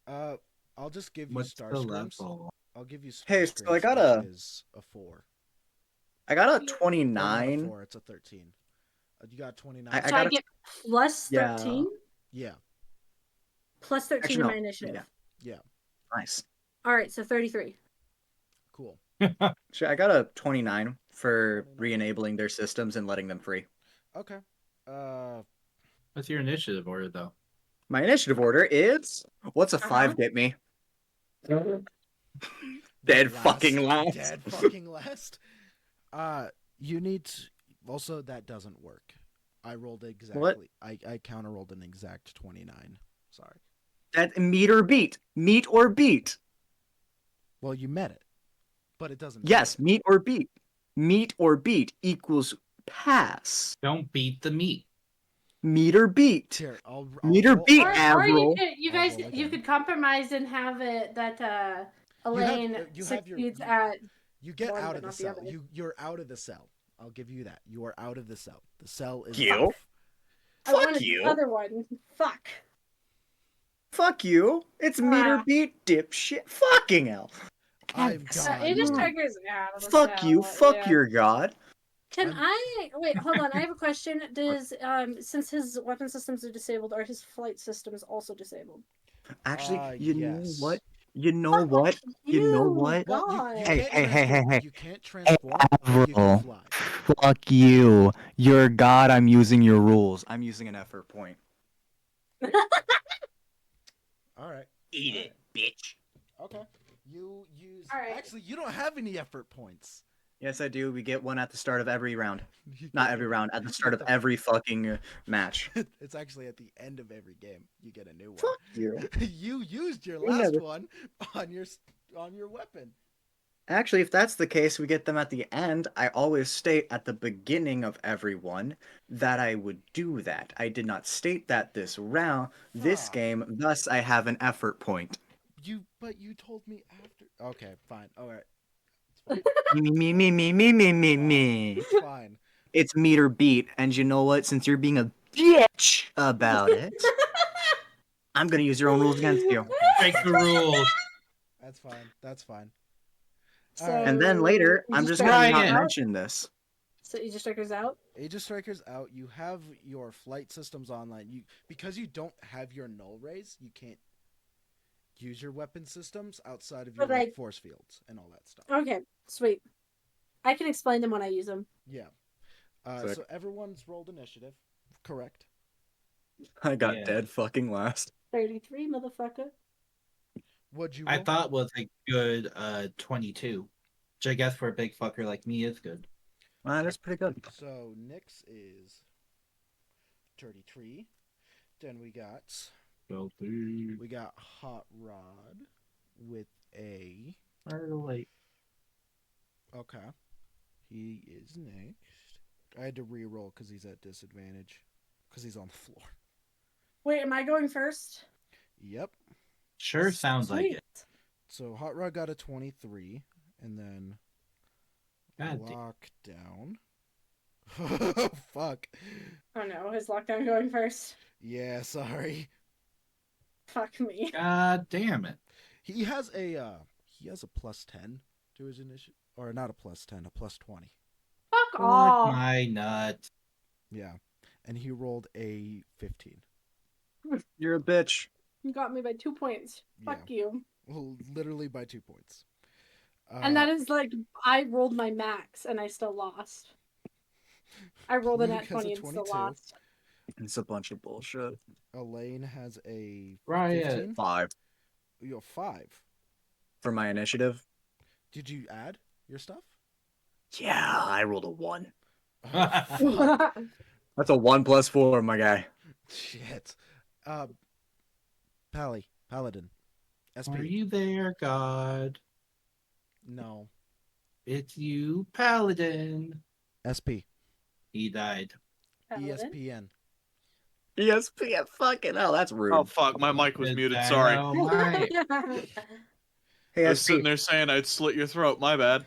I'll just give you What's Star the Scrapes. level? I'll give you Hey, Star so I Scrapes, got which a- is a 4. I got a Or not a 29. 4, it's a 13. You got 29. I So I got a- get plus Yeah. 13? Yeah, Plus 13 Actually, in no. my initiative. yeah, Nice. All right, so 33. cool. Shit, I got a 29 for 29. re-enabling their systems and letting them free. Okay. What's your initiative order, though? My initiative order is... What's a Uh-huh. 5 get me? Dead fucking last. Dead fucking last. You need to, also that doesn't work. I rolled exactly. What? I counter rolled an exact 29. Sorry. That meet or beat. Meet or beat. Well, you met it, but it doesn't. Yes, meet or beat. Meet or beat equals pass. Don't beat the meat. Meet or beat. Here, I'll Meet or roll- beat, Or Avril. you I'll guys roll you again. could compromise and have it that Elaine you have your- succeeds you- at You get one, out but of the not the cell. other. You're out of the cell. I'll give you that. You are out of the cell. The cell is You? off. I Fuck wanted you. the other one. Fuck. Fuck you. It's meet or Wow. beat, dipshit. Fucking hell. I'm So done. AegiStricker's out of the Fuck cell, you. Fuck yeah. your god. Can I'm- I wait? Hold on. I have a question. Does since his weapon systems are disabled, are his flight systems also disabled? Actually, you know yes. what? You know what? You know what? Well, God. you Hey, can't hey, hey, hey, transform. hey. You can't transform. But you can Avril. fly. Fuck you. You're god. I'm using your rules. I'm using an effort point. All right. Eat it, bitch. Okay. You use. All right. Actually, you don't have any effort points. Yes, I do. We get one at the start of every round. You Not get- every round. At the start of the- every fucking match. It's actually at the end of every game. You get a new one. Fuck you. You used your We last never- one on your weapon. Actually, if that's the case, we get them at the end. I always state at the beginning of every one that I would do that. I did not state that this round, this Ah. game, thus I have an effort point. But you told me after. Okay, fine. All right. Me. It's fine. it's meter beat, and you know what? Since you're being a bitch about it, I'm gonna use your own rules against you. Break the rules. That's fine. That's fine. So, Alright. And then later, I'm just gonna not Ryan. mention this. So AegiStricker's out. AegiStriker's out. You have your flight systems online. Because you don't have your null rays, you can't use your weapon systems outside of your But force fields and all that stuff. Okay, sweet. I can explain them when I use them. Yeah. Sick. So everyone's rolled initiative, correct? I got Yeah. dead fucking last. 33, motherfucker. What'd you roll? I thought was a good 22, which I guess for a big fucker like me is good. That's pretty good. So Nyx is 33. Then we got Hot Rod with a. Early. Okay. He is next. I had to re-roll because he's at disadvantage because he's on the floor. Wait, am I going first? Yep. Sure sounds like Sweet. it. So Hot Rod got a 23, and then God Lockdown. Oh, fuck. Oh no, is Lockdown going first? Yeah, sorry. Fuck me. God damn it. He has a plus 10 to his initiative, or not a plus 10, a plus 20. Fuck Fuck off. my nut. Yeah, and he rolled a 15. You're a bitch. You got me by 2 points. Fuck you. Well, literally by 2 points. And that is like, I rolled my max and I still lost. I rolled a Luke nat has a 20 and still 22. lost. It's a bunch of bullshit. Elaine has a Riot. 15. 5 You have 5. for my initiative. Did you add your stuff? Yeah, I rolled a 1. Fuck. That's a 1 plus 4, my guy. Shit. Paladin. SP. Are you there, God? No. It's you, Paladin. SP. He died. Paladin? ESPN. ESPN, fucking hell, that's rude. Oh fuck, my mic was muted. Sorry. Hey, I was SP. sitting there saying I'd slit your throat. My bad.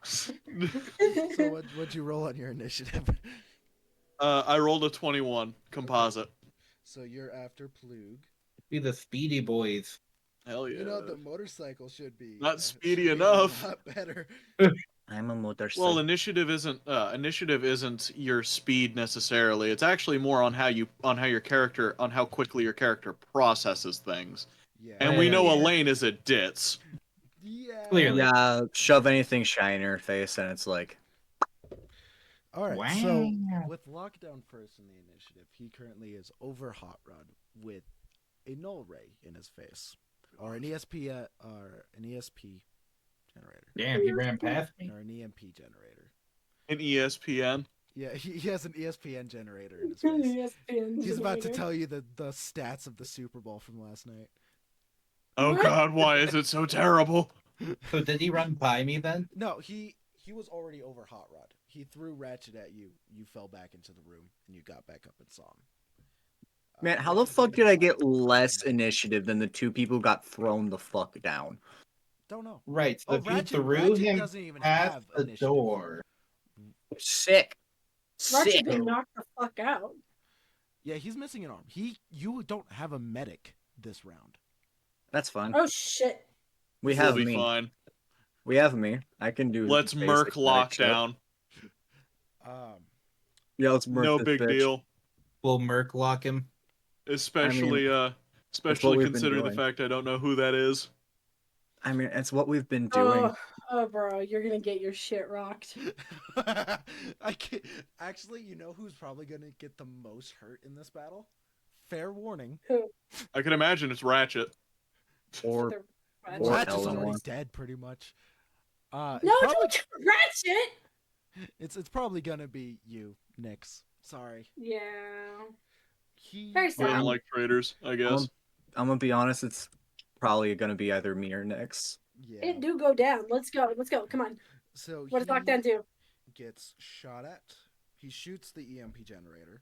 So what'd you roll on your initiative? I rolled a 21 composite. So you're after Plug. Be the Speedy Boys. Hell yeah. You know the motorcycle should be Not speedy should be enough. A lot better. I'm a motorcycle. Well, initiative isn't your speed necessarily. It's actually more on how quickly your character processes things. Yeah. And we know Yeah. Elaine is a ditz. Yeah. Clearly. Yeah, shove anything shiny in her face, and it's like, All right. Wow. So with Lockdown first in the initiative, he currently is over Hot Rod with a null ray in his face, or an ESP generator, Damn, he ran past me. or an EMP generator. An ESPN. Yeah, he has an ESPN generator in his face. ESPN He's about to generator. tell you the stats of the Super Bowl from last night. Oh What? god, why is it so terrible? So did he run by me then? No, he was already over Hot Rod. He threw Ratchet at you. You fell back into the room, and you got back up and saw him. man, how the fuck did I get less initiative than the 2 people who got thrown the fuck down? Don't know. Right, so Oh, if you Ratchet threw him doesn't even past have the initiative. door. Sick. Ratchet Sick. been knocked the fuck out. Yeah, he's missing an arm. You don't have a medic this round. That's fine. Oh shit. We We'll have be me. fine. We have me. I can do. Let's basic murk medic shit. lockdown. Yeah, let's murk No this big bitch. deal. Will Merc lock him? Especially what especially we've been considering the doing. fact I don't know who that is. I mean, it's what we've been doing. Oh, bro, you're gonna get your shit rocked. I can't. Actually, you know who's probably gonna get the most hurt in this battle? Fair warning. I can imagine it's Ratchet. Or The Ratchet. Or Ratchet's Elinor. already dead, pretty much. No, It's probably, don't do Ratchet! it's probably gonna be you, Nyx. Sorry. Yeah. He. Very I sad. don't like traitors, I guess. I'm gonna be honest. It's probably gonna be either me or Nyx. Yeah. It do go down. Let's go. Let's go. Come on. So What does Lockdown do? Gets shot at. He shoots the EMP generator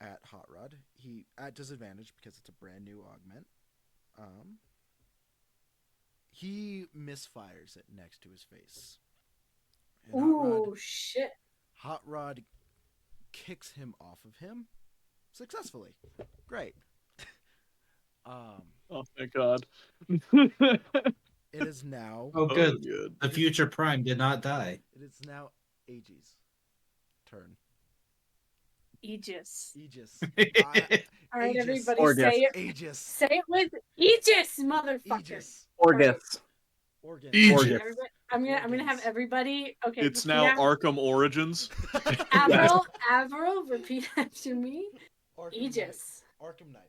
at Hot Rod. He at disadvantage because it's a brand new augment. He misfires it next to his face. And Hot shit. Rod kicks him off of him successfully. Great. Oh, thank God. It is now. Oh, good. Good. The future Prime did not die. It is now Aegis' turn. Aegis. Aegis. All right, Aegis. everybody, Orgus. say it. Aegis. Say it with Aegis, motherfucker. Aegis. Orgus. Organ. Aegis. Orgus. Everybody, I'm gonna have everybody. Okay, It's repeat now after- Arkham Origins. Avril, repeat after me. Arkham Aegis. Knight. Arkham Knight.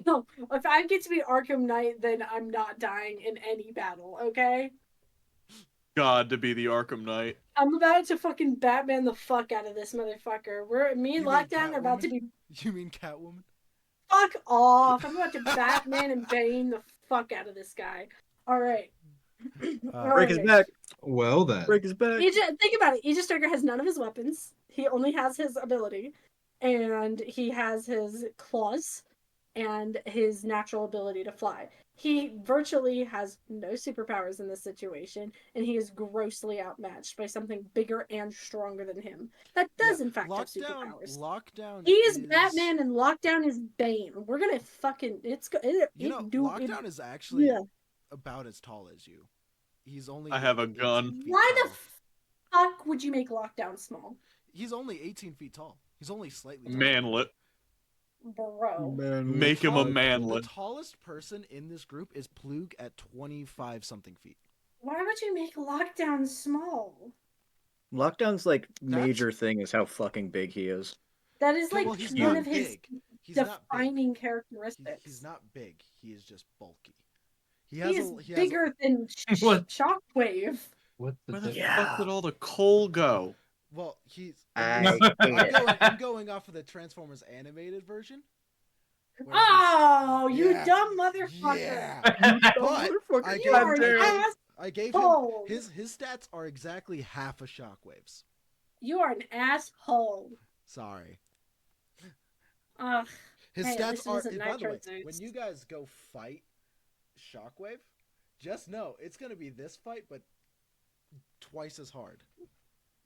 No, if I get to be Arkham Knight, then I'm not dying in any battle. Okay. God to be the Arkham Knight. I'm about to fucking Batman the fuck out of this motherfucker. Me and You mean Lockdown are about to be You mean Catwoman? fuck off. I'm about to Batman and Bane the fuck out of this guy. All right. Break his back. Well then. Break his back. Think about it. AegiStricker has none of his weapons. He only has his ability, and he has his claws and his natural ability to fly. He virtually has no superpowers in this situation, and he is grossly outmatched by something bigger and stronger than him. That does, in fact, have superpowers. Lockdown. He is Batman, and Lockdown is Bane. We're gonna fucking Lockdown is actually about as tall as you. He's only. I have a 18 gun. feet Why tall. the fuck would you make Lockdown small, He's only 18 feet tall. He's only slightly taller. Manlet. bro? Make him a The manlet. tallest person in this group is Plug at 25 something feet. Why would you make Lockdown small? Lockdown's like major thing is how fucking big he is. That is like Well, he's one not of his big. He's not big. defining characteristics. He's not big. He is just bulky. He is bigger than What? Shockwave. What Where the the Yeah. fuck did all the coal go? Well, he's. I I'm going off of the Transformers animated version. where Oh, you Yeah. dumb motherfucker! Yeah. But But I You gave are him, an I gave him asshole. his stats are exactly half a Shockwave's. You are an asshole. Sorry. Ugh. His Hey, at least stats it are. isn't By the way, Nitro Zeus. when you guys go fight Shockwave, just know it's gonna be this fight, but twice as hard.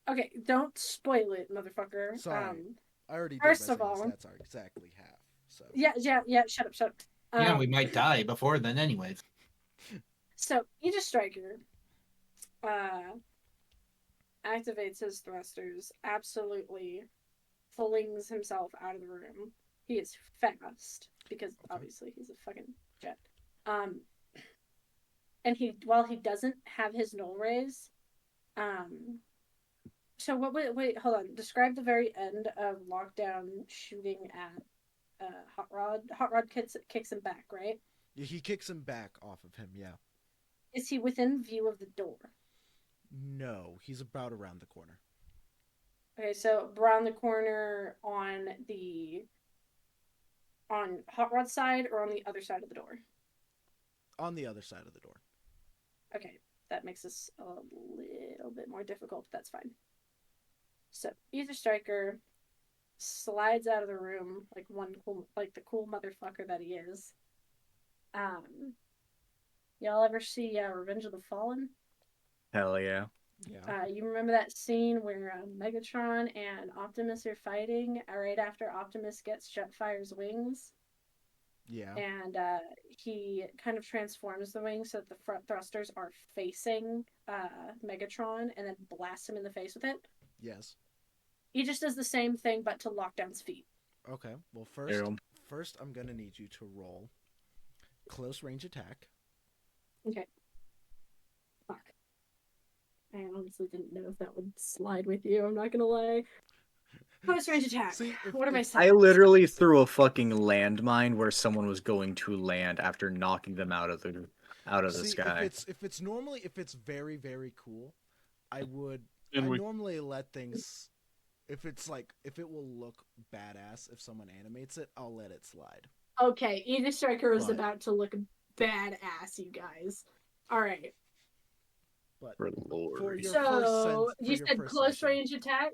Okay, don't spoil it, motherfucker. Sorry. I already did First by of saying all- the stats are exactly half. So Yeah. Shut up. Yeah, we might die before then anyways. So, AegiStriker activates his thrusters, absolutely flings himself out of the room. He is fast, because obviously he's a fucking jet. And while he doesn't have his null raise, so wait, hold on. Describe the very end of Lockdown shooting at Hot Rod. Hot Rod kicks him back, right? he kicks him back off of him. Yeah. Is he within view of the door? No, he's about around the corner. Okay, so around the corner on Hot Rod's side or on the other side of the door? On the other side of the door. Okay, that makes this a little bit more difficult, but that's fine. So AegiStriker slides out of the room like the cool motherfucker that he is. Y'all ever see Revenge of the Fallen? Hell yeah. Yeah. You remember that scene where Megatron and Optimus are fighting right after Optimus gets Jetfire's wings? Yeah. And he kind of transforms the wings so that the front thrusters are facing Megatron and then blasts him in the face with it. Yes. He just does the same thing but to Lockdown's feet. Okay. Well, Ew. first I'm gonna need you to roll close range attack. Okay. Fuck. I honestly didn't know if that would slide with you. I'm not gonna lie. Close range attack. See, What are my I stats? literally threw a fucking landmine where someone was going to land after knocking them out of the sky. If it's very very cool, I And we- normally let things. If it will look badass if someone animates it, I'll let it slide. Okay, AegiStriker is But- about to look badass, you guys. All right. But For the Lord. for your So first you said close session, range attack.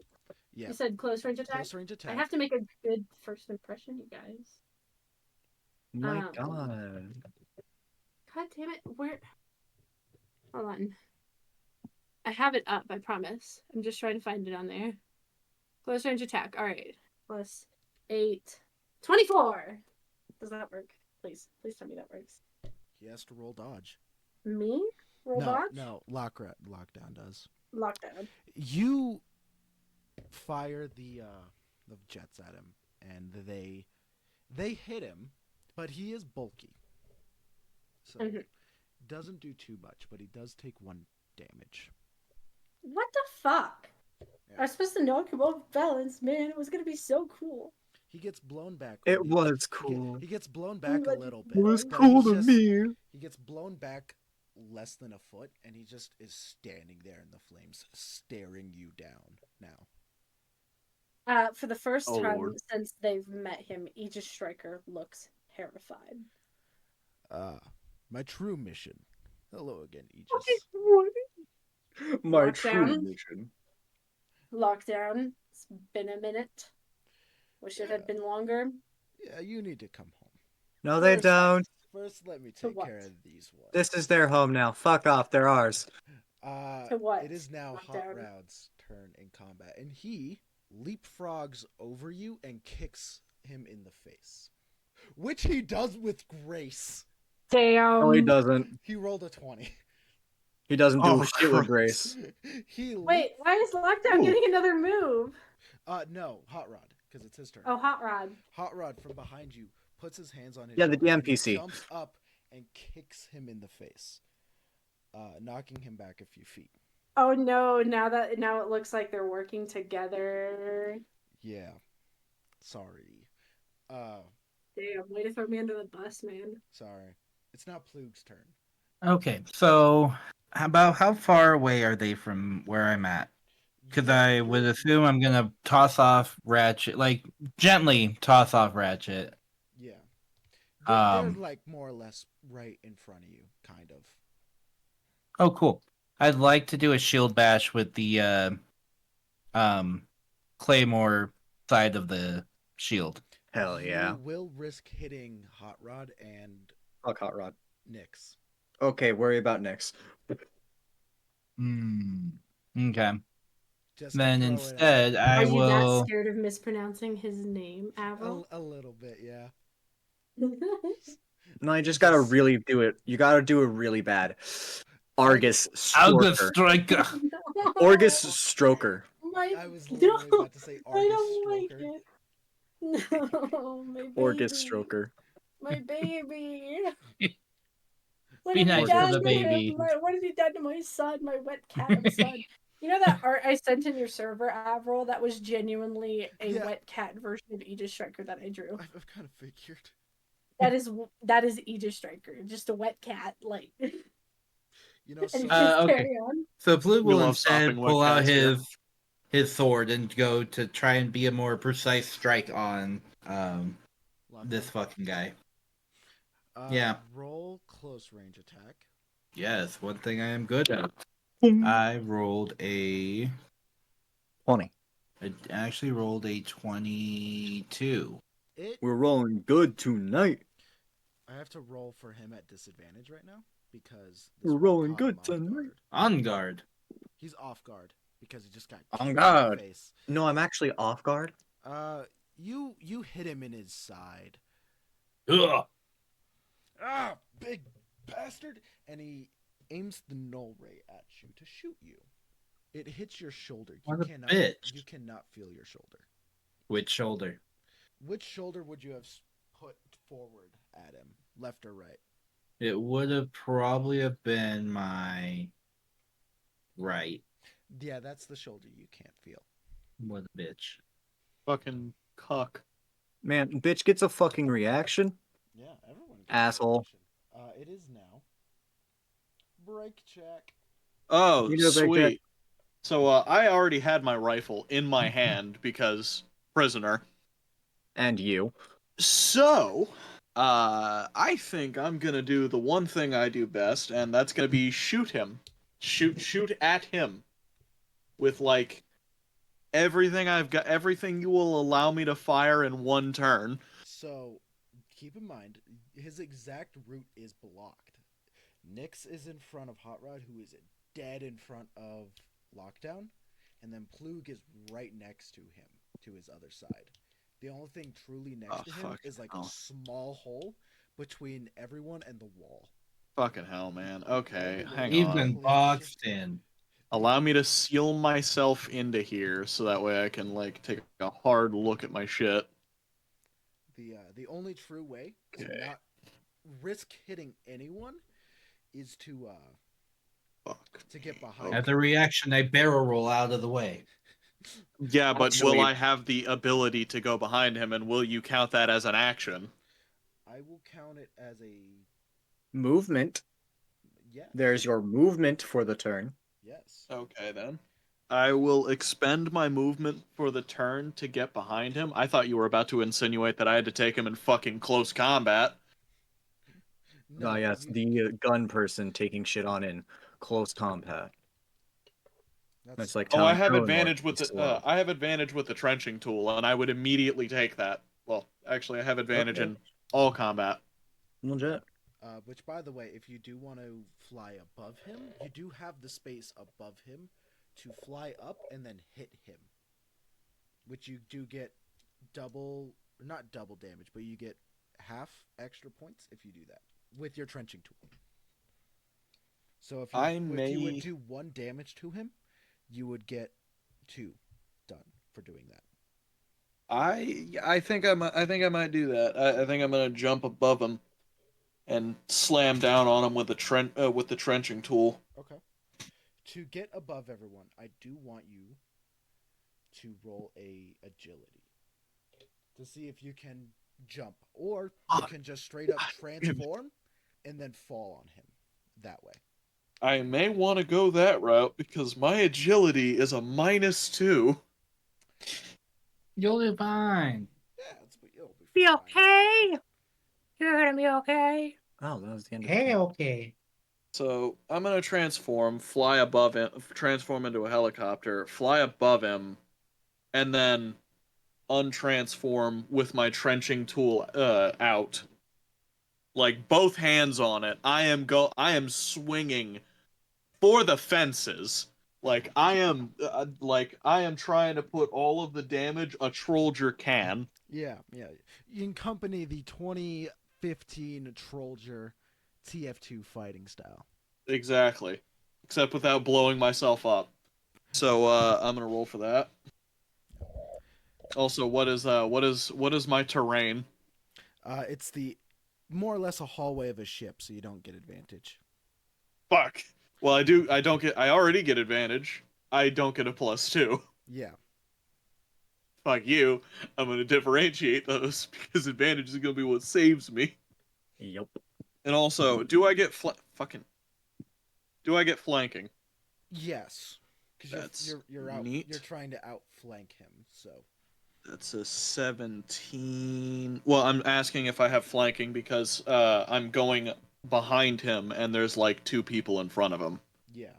yeah, You said close range attack. close range attack. I have to make a good first impression, you guys. My God. God damn it! Where? Hold on. I have it up, I promise. I'm just trying to find it on there. Close range attack. Alright. Plus 8. 24! Does that work? Please. Please tell me that works. He has to roll dodge. Me? Roll dodge? No, lockdown does. Lockdown. You fire the jets at him, and they hit him, but he is bulky, so doesn't do too much. But he does take 1 damage. What the fuck? Yeah. I was supposed to knock him off balance, man. It was gonna be so cool. He gets blown back. It was cool. He gets blown back a little bit. It was but cool he's to just- me. He gets blown back less than a foot, and he just is standing there in the flames, staring you down now. For the first time Lord. since they've met him, AegiStricker looks terrified. My true mission. Hello again, Aegis. My Lockdown. true mission. Lockdown. It's been a minute. Wish it had been longer. Yeah, you need to come home. No, they First- don't. First, let me To take what? care of these ones. This is their home now. Fuck off. They're ours. To what? It is now Hot Lockdown. Rod's turn in combat, and he leapfrogs over you and kicks him in the face, which he does with grace. Damn. No, he doesn't. He rolled a 20. He doesn't do Oh, shit with Christ. grace. He Wait, why is Lockdown Ooh. getting another move? no, Hot Rod, because it's his turn. Oh, Hot Rod. Hot Rod from behind you puts his hands on his Yeah, the shoulders, and he DMPC. jumps up and kicks him in the face, knocking him back a few feet. Oh no! Now it looks like they're working together. Yeah, sorry. Damn! Way to throw me under the bus, man. Sorry. It's not Plug's turn. Okay, so about how far away are they from where I'm at? Because I would assume I'm gonna toss off Ratchet, like gently toss off Ratchet. Yeah. They're Um, like more or less right in front of you, kind of. Oh, cool. I'd like to do a shield bash with the Claymore side of the shield. Hell yeah. You will risk hitting Hot Rod and Fuck Hot Rod. Nyx. Okay, worry about Nyx. Okay. Just to Then throw it out. instead, I Are you that will. scared of mispronouncing his name, Avril? A little bit, yeah. No, you just gotta really do it. You gotta do it really bad. Argus Aegis Stroker. Striker. Argus Stroker. I was literally about to say I Argus don't like Stroker. it. No, my baby. Argus Stroker. My baby. What Be have you nice to done the to baby. him? What have you done to my son, my wet cat son? You know that art I sent in your server, Avril? That was genuinely a Yeah. wet cat version of AegiStricker that I drew. I've kind of figured. That is AegiStricker, just a wet cat, like. You know, And so, just okay. carry on. So Plug We will love instead stopping wet pull out cats here. his sword and go to try and be a more precise strike on this fucking guy. yeah. Roll close range attack. Yes, one thing I am good at. I rolled a 20. I actually rolled a 22. We're rolling good tonight. I have to roll for him at disadvantage right now because We're one rolling caught good him off tonight. guard. On guard. He's off guard because he just got On kicked in guard. the face. No, I'm actually off guard. You hit him in his side. Ugh. Ah, big bastard! And he aims the null ray at you to shoot you. It hits your shoulder. What a bitch. You cannot feel your shoulder. Which shoulder? Which shoulder would you have put forward at him, left or right? It would have probably have been my right. Yeah, that's the shoulder you can't feel. What a bitch. Fucking cuck. Man, bitch gets a fucking reaction. Yeah, everyone. Gets Asshole. a it is now. Break check. Oh, You know, Big sweet. Jack. So I already had my rifle in my hand because prisoner. And you. So, I think I'm gonna do the one thing I do best, and that's gonna be shoot him. Shoot at him. With, like, everything I've got, everything you will allow me to fire in one turn. So, keep in mind, his exact route is blocked. Nyx is in front of Hot Rod, who is dead in front of Lockdown, and then Plug is right next to him, to his other side. The only thing truly next to him is like a small hole between everyone and the wall. Fucking hell, man. Okay, hang He's on. been boxed in. Allow me to seal myself into here so that way I can like take a hard look at my shit. The only true way to not risk hitting anyone is to get behind. As a reaction, I barrel roll out of the way. Yeah, but Actually- will I have the ability to go behind him, and will you count that as an action? I will count it as a Movement. yes. There's your movement for the turn. Yes. Okay, then. I will expend my movement for the turn to get behind him. I thought you were about to insinuate that I had to take him in fucking close combat. No, yeah, it's the gun person taking shit on in close combat. That's like Oh, I telling have Elinor advantage to with be the slow. I have advantage with the trenching tool, and I would immediately take that. Well, actually, I have advantage Okay. in all combat. Legit. Which, by the way, if you do want to fly above him, you do have the space above him to fly up and then hit him. Which you do get not double damage, but you get half extra points if you do that with your trenching tool. So if you would do 1 damage to him, you would get 2 done for doing that. I think I might do that. I think I'm gonna jump above him and slam down on him with the trenching tool. Okay. To get above everyone, I do want you to roll a agility to see if you can jump, or you can just straight up transform and then fall on him that way. I may want to go that route because my agility is a -2. You'll be fine. Yeah, it'll be fine. okay? You're gonna be okay. Oh, that was the end of Hey, the okay. So I'm gonna transform, fly above him, transform into a helicopter, fly above him, and then untransform with my trenching tool out. Like both hands on it. I am swinging for the fences. I am trying to put all of the damage a Trollger can. Yeah. You can accompany the 2015 Trollger TF2 fighting style. Exactly. Except without blowing myself up. So I'm gonna roll for that. Also, what is my terrain? It's the more or less a hallway of a ship, so you don't get advantage. Fuck. Well, I already get advantage. I don't get a +2. Yeah. Fuck you. I'm gonna differentiate those because advantage is gonna be what saves me. Yep. And also, do I get flanking? Yes. Because you're out. neat. You're trying to outflank him. So. That's a 17. Well, I'm asking if I have flanking because I'm going behind him and there's like 2 people in front of him. Yeah.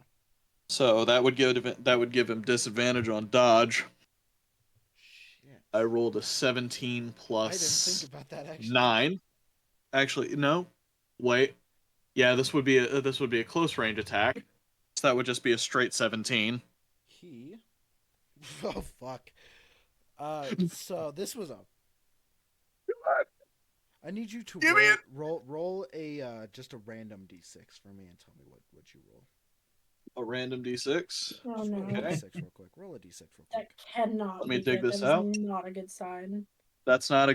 So that would give him disadvantage on dodge. Shit. I rolled a 17 plus I didn't think about that actually. 9. Actually, no. Wait. Yeah, this would be a close range attack. So that would just be a straight 17. Oh fuck. So this was a. I need you to roll a just a random d6 for me and tell me what you roll. A random d6. Oh Just no. roll a Okay. d6 real quick. Roll a d6 real That quick. cannot Let me be dig good. this That is out. not a good sign. That's never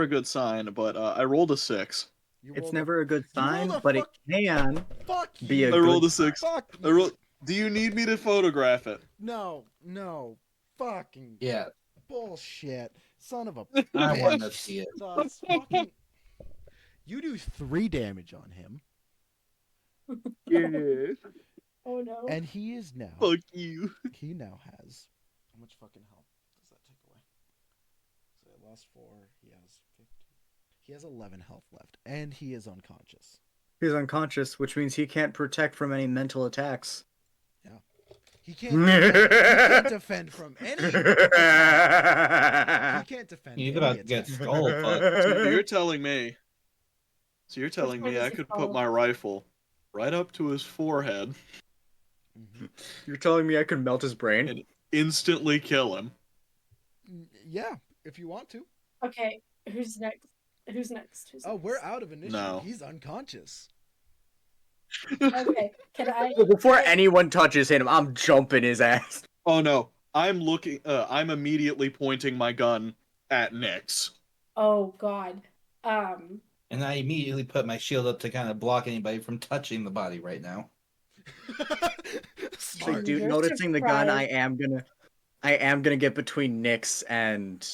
a good sign, but I rolled a 6. It's never a good sign, a but it fuck- can Fuck be you. a I rolled good a 6. Fuck I you. rolled. Do you need me to photograph it? No. Fucking Yeah, bullshit. Son of a I bitch. want to see it. Does fucking. You do 3 damage on him, Yeah. Oh no. and he is now. Fuck you. He now has. How much fucking health does that take away? So I lost 4. He has 50. He has 11 health left, and he is unconscious. He's unconscious, which means he can't protect from any mental attacks. He can't defend from any. He can't defend. He's any about to get attack. skull fucked. So you're telling me. So you're telling one me is I he could put called? my rifle right up to his forehead Mhm. You're telling me I could melt his brain? And instantly kill him. Yeah, if you want to. Okay, who's next? Who's next? Who's Oh, we're next? out of initiative. No. He's unconscious. Okay, can I? Well, before can I- anyone touches him, I'm jumping his ass. Oh no. I'm looking I'm immediately pointing my gun at Nyx. Oh God. Um. And I immediately put my shield up to kind of block anybody from touching the body right now. So, Smart. dude, You're noticing the gun, surprised. I am gonna get between Nyx and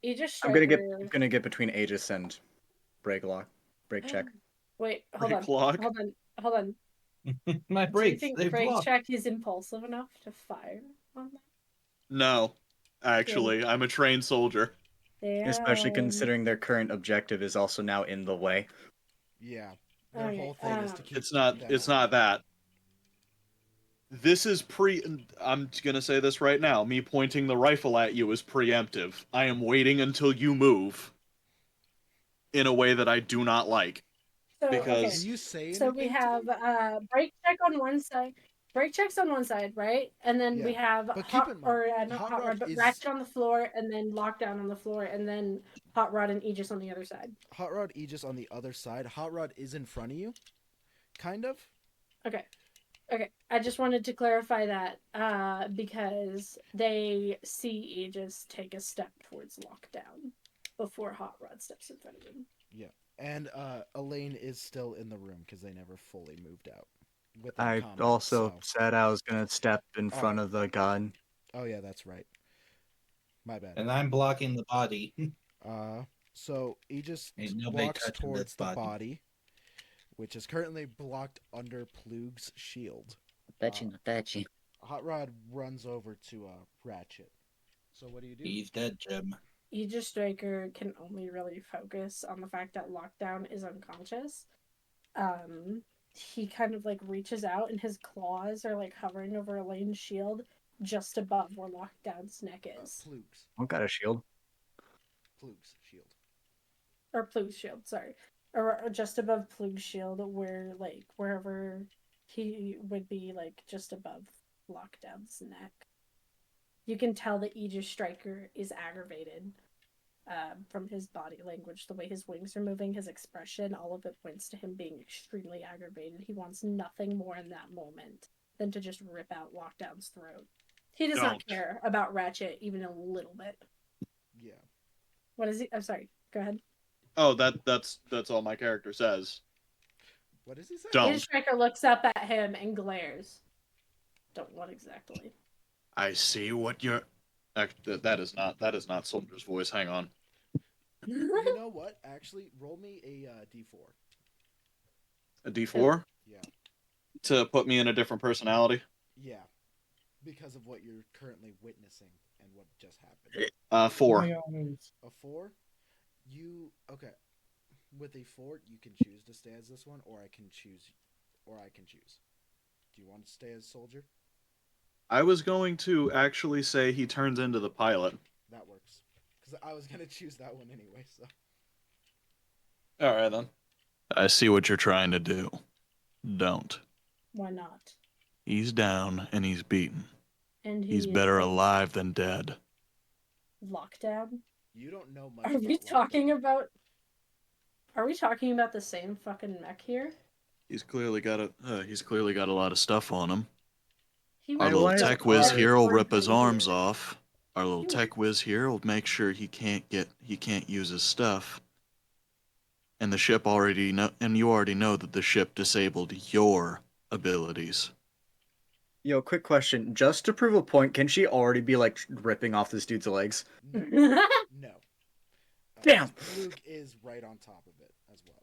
I'm AegiStricker. gonna get between Aegis and Brigg check. Wait, hold on. Clock. Hold on. My Do you brakes, think they Brigg block. check is impulsive enough to fire on that? No. Actually, I'm a trained soldier. Especially Damn. considering their current objective is also now in the way. Yeah, their Okay, whole thing is to keep. It's not that. This is I'm gonna say this right now. Me pointing the rifle at you is preemptive. I am waiting until you move in a way that I do not like. So, Because Can you say so we anything to have them? brake check on one side. Brake checks on one side, right? And then we Yeah, have but keep in mind, not Hot hot Rod rod, but is- ratchet on the floor, and then lockdown on the floor, and then hot rod and Aegis on the other side. Hot Rod Aegis on the other side. Hot Rod is in front of you, kind of. Okay. I just wanted to clarify that because they see Aegis take a step towards lockdown before Hot Rod steps in front of him. Yeah, and Elaine is still in the room because they never fully moved out. Within I combat, also so- said I was gonna step in front Alright. of the gun. Oh yeah, that's right. My bad. And I'm blocking the body. So Aegis Ain't nobody walks touching towards this the body. body, which is currently blocked under Plug's shield. Fetching. Hot Rod runs over to Ratchet. So what do you do? He's dead, Jim. AegiStricker can only really focus on the fact that Lockdown is unconscious. He kind of like reaches out and his claws are like hovering over Elaine's shield just above where Lockdown's neck is. Plug's. I've got a shield. Plug's shield. Or Plug's shield, sorry. Or just above Plug's shield where like wherever he would be like just above Lockdown's neck. You can tell that AegiStricker is aggravated from his body language, the way his wings are moving, his expression, all of it points to him being extremely aggravated. He wants nothing more in that moment than to just rip out Lockdown's throat. He does not care about Ratchet even a little bit. Yeah. What is he? I'm sorry. Go ahead. Oh, that's all my character says. What does he say? Don't. AegiStricker looks up at him and glares. Don't what exactly? I see what you're. That is not Soldier's voice. Hang on. You know what? Actually, roll me a d4. A D4 Yeah. to put me in a different personality. Yeah. Because of what you're currently witnessing and what just happened. 4. A 4? Okay. With a 4, you can choose to stay as this one, or I can choose. Do you want to stay as soldier? I was going to actually say he turns into the pilot. That works. Because I was going to choose that one anyway, so. All right then. I see what you're trying to do. Don't. Why not? He's down and he's beaten. And He's is better alive than dead. Lockdown. You don't know much. Are we about talking Lockdown. about? Are we talking about the same fucking mech here? He's clearly got a lot of stuff on him. He Our I little wanted to tech whiz ask- here will rip his Here. arms off. Our little You- tech whiz here will make sure he can't use his stuff. And the ship you already know that the ship disabled your abilities. Yo, quick question. Just to prove a point, can she already be like ripping off this dude's legs? No. Damn. Luke is right on top of it as well.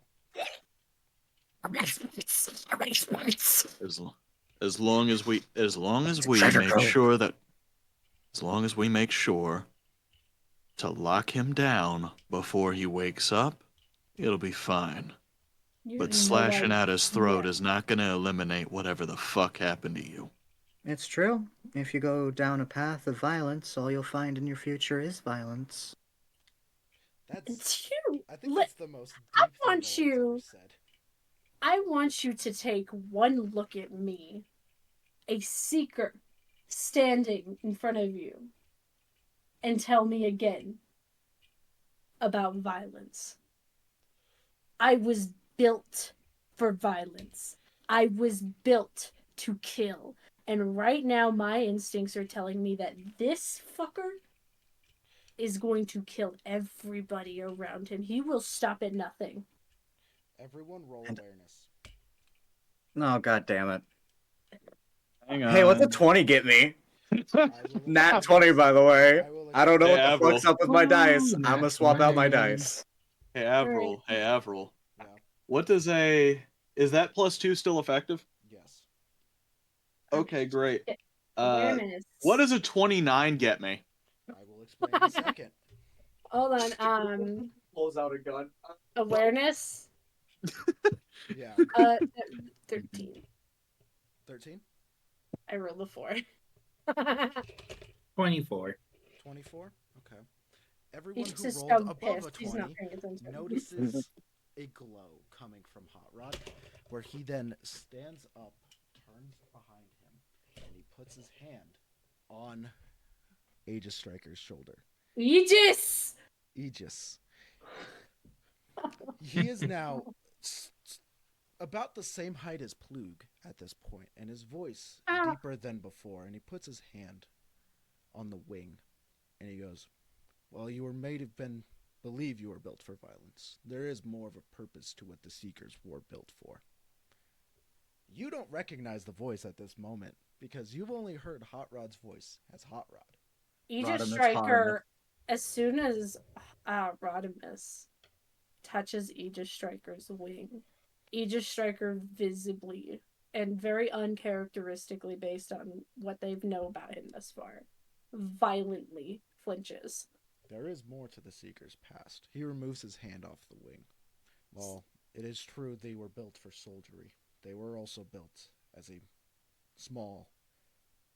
As long as we make sure to lock him down before he wakes up, it'll be fine. You But know slashing I- at his throat yeah. is not going to eliminate whatever the fuck happened to you. It's true. If you go down a path of violence, all you'll find in your future is violence. That's. It's you. I think Let- that's the most. I deep thing want Elaine's you- ever said. I want you to take one look at me a seeker standing in front of you and tell me again about violence. I was built for violence. I was built to kill. And right now, my instincts are telling me that this fucker is going to kill everybody around him. He will stop at nothing. Everyone roll And- awareness. Oh, god damn it. Hang on. Hey, what's a 20 get me? I will Nat explain 20, this. by the way. I will I don't know Hey, what the Avril. fuck's up with my dice. Ooh, I'm gonna nat swap out my 20. dice. Hey, Avril. Hey, Avril. Yeah. What does a... Is that +2 still effective? Yes. Okay, great. Awareness. What does a 29 get me? I will explain in a second. Hold on. Pulls out a gun. Awareness. Yeah. 13. 13? I rolled a 4. 24. 24? Okay. Everyone He's who just rolled so above pissed. a He's not 20 paying attention. notices a glow coming from Hot Rod, where he then stands up, turns behind him, and he puts his hand on AegiStriker's shoulder. Aegis! Aegis. He is now about the same height as Plug at this point, and his voice deeper than before, and he puts his hand on the wing, and he goes, "Well, you were made of believe you were built for violence. There is more of a purpose to what the Seekers were built for." You don't recognize the voice at this moment, because you've only heard Hot Rod's voice as Hot Rod. AegiStriker, as soon as Rodimus touches AegiStriker's wing, AegiStriker visibly and very uncharacteristically based on what they know about him thus far, violently flinches. There is more to the Seeker's past. He removes his hand off the wing. While it is true they were built for soldiery, they were also built as a small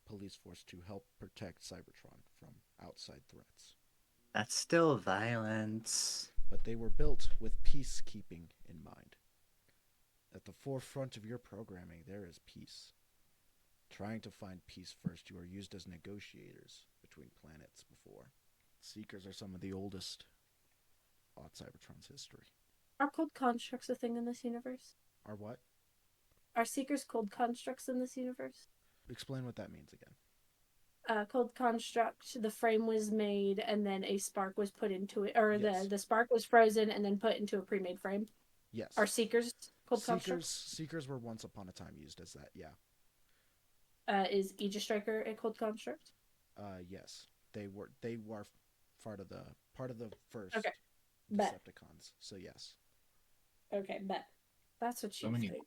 police force to help protect Cybertron from outside threats. That's still violence. But they were built with peacekeeping in mind. At the forefront of your programming, there is peace. Trying to find peace first, you are used as negotiators between planets before. Seekers are some of the oldest on Cybertron's history. Are cold constructs a thing in this universe? Are what? Are Seekers cold constructs in this universe? Explain what that means again. Cold construct, the frame was made and then a spark was put into it, or Yes. the spark was frozen and then put into a pre-made frame. Yes. Are Seekers cold constructs? Seekers were once upon a time used as that, yeah. Is AegiStriker a cold construct? Yes. They were part of the first Okay. Bet. Decepticons. So yes. Okay, bet. That's what you think.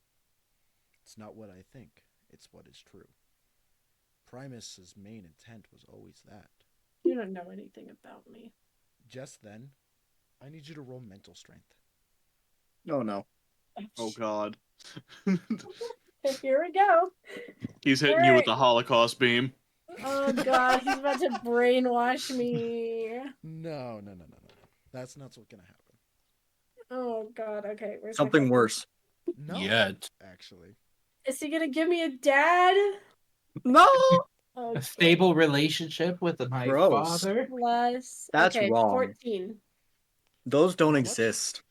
It's not what I think. It's what is true. Primus's main intent was always that. You don't know anything about me. Just then, I need you to roll mental strength. Oh no. Oh god. Here we go. He's hitting you with the Holocaust beam. Oh god, he's about to brainwash me. No. That's not what's gonna happen. Oh god, okay. Where's Something worse. No. Yet. Actually. Is he gonna give me a dad? No! Oh, A stable relationship with my Gross. father. plus. That's okay, wrong. 14. Those don't What? exist.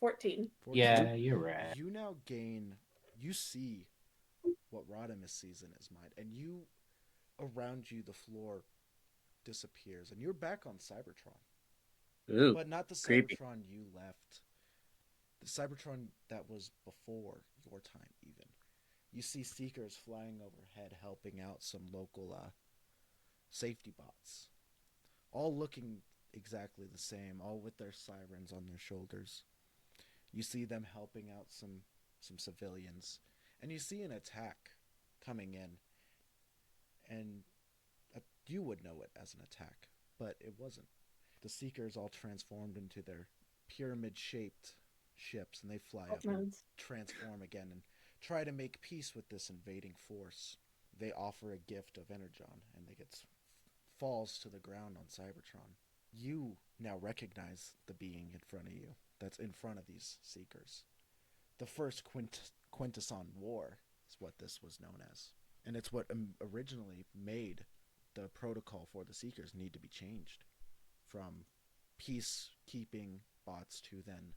14. 14. Yeah, you're right. You now gain. You see what Rodimus sees in his mind, and you, around you, the floor disappears, and you're back on Cybertron. Ooh, But not the creepy. Cybertron you left. The Cybertron that was before your time, even. You see Seekers flying overhead, helping out some local safety bots. All looking exactly the same, all with their sirens on their shoulders. You see them helping out some civilians. And you see an attack coming in. And you would know it as an attack, but it wasn't. The Seekers all transformed into their pyramid-shaped ships, and they fly up and transform again and try to make peace with this invading force. They offer a gift of Energon, and it falls to the ground on Cybertron. You now recognize the being in front of you that's in front of these Seekers. The first Quintesson War is what this was known as. And it's what originally made the protocol for the Seekers need to be changed from peacekeeping bots to then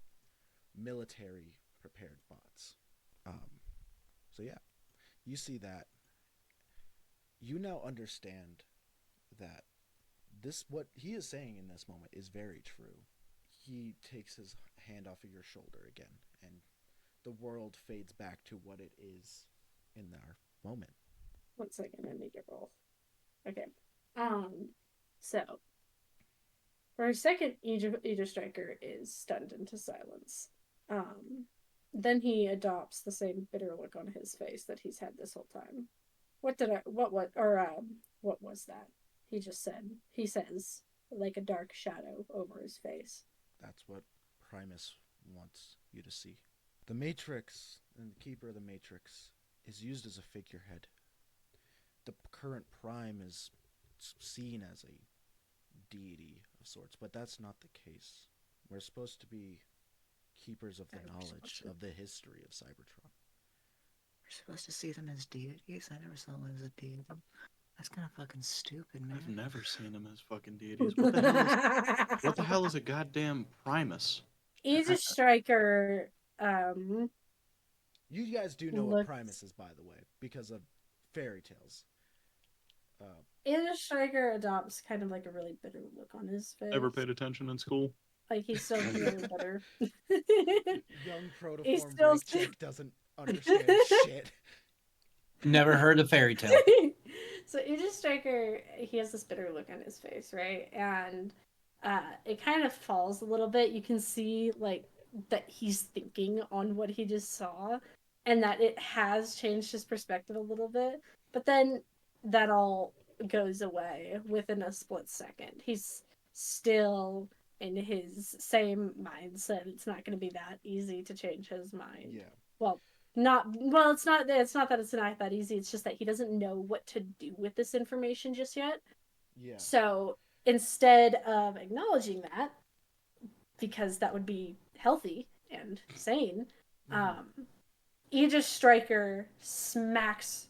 military prepared bots. So yeah, you see that. You now understand that what he is saying in this moment is very true. He takes his hand off of your shoulder again, and the world fades back to what it is in our moment. 1 second, I need to roll. Okay. So for a second, AegiStriker is stunned into silence. Then he adopts the same bitter look on his face that he's had this whole time. What was that? He says, like a dark shadow over his face. That's what Primus wants you to see. The Matrix and the Keeper of the Matrix is used as a figurehead. The current Prime is seen as a deity of sorts, but that's not the case. We're supposed to be keepers of the knowledge of the history of Cybertron. We're supposed to see them as deities? I never saw them as a deity. That's kind of fucking stupid, man. I've never seen them as fucking deities. What the hell is a goddamn Primus? AegiStriker, You guys do know what Primus is, by the way, because of fairy tales. AegiStriker adopts kind of like a really bitter look on his face. Ever paid attention in school? Like he's still feeling bitter. Young protoform Brigg chick doesn't understand shit. Never heard a fairy tale. So AegiStriker, he has this bitter look on his face, right? And it kind of falls a little bit. You can see like that he's thinking on what he just saw, and that it has changed his perspective a little bit. But then that all goes away within a split second. He's still in his same mindset. It's not going to be that easy to change his mind. Yeah. It's not that it's not that easy. It's just that he doesn't know what to do with this information just yet. Yeah. So instead of acknowledging that, because that would be healthy and sane, AegiStriker smacks,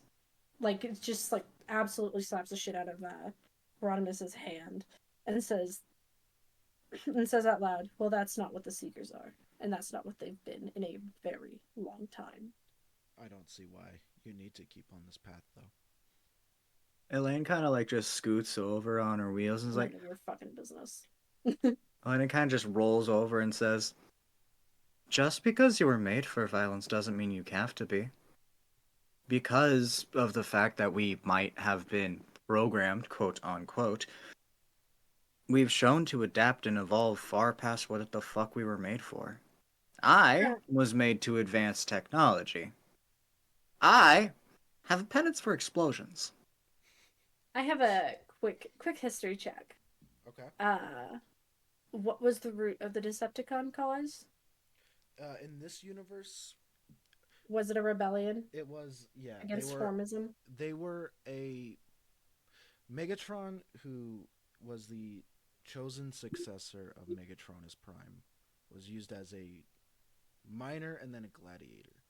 like, just like absolutely slaps the shit out of Rodimus's hand and says out loud, "Well, that's not what the Seekers are, and that's not what they've been in a very long time." I don't see why you need to keep on this path, though. Elaine kind of like just scoots over on her wheels and is like, "None of your fucking business." Elaine kind of just rolls over and says, "Just because you were made for violence doesn't mean you have to be. Because of the fact that we might have been programmed, quote unquote, we've shown to adapt and evolve far past what the fuck we were made for. I was made to advance technology. I have a penchant for explosions." I have a quick history check. Okay. What was the root of the Decepticon cause? In this universe, was it a rebellion? It was, yeah. Against formism? They were a Megatron who was the chosen successor of Megatronus Prime, was used as a miner and then a gladiator,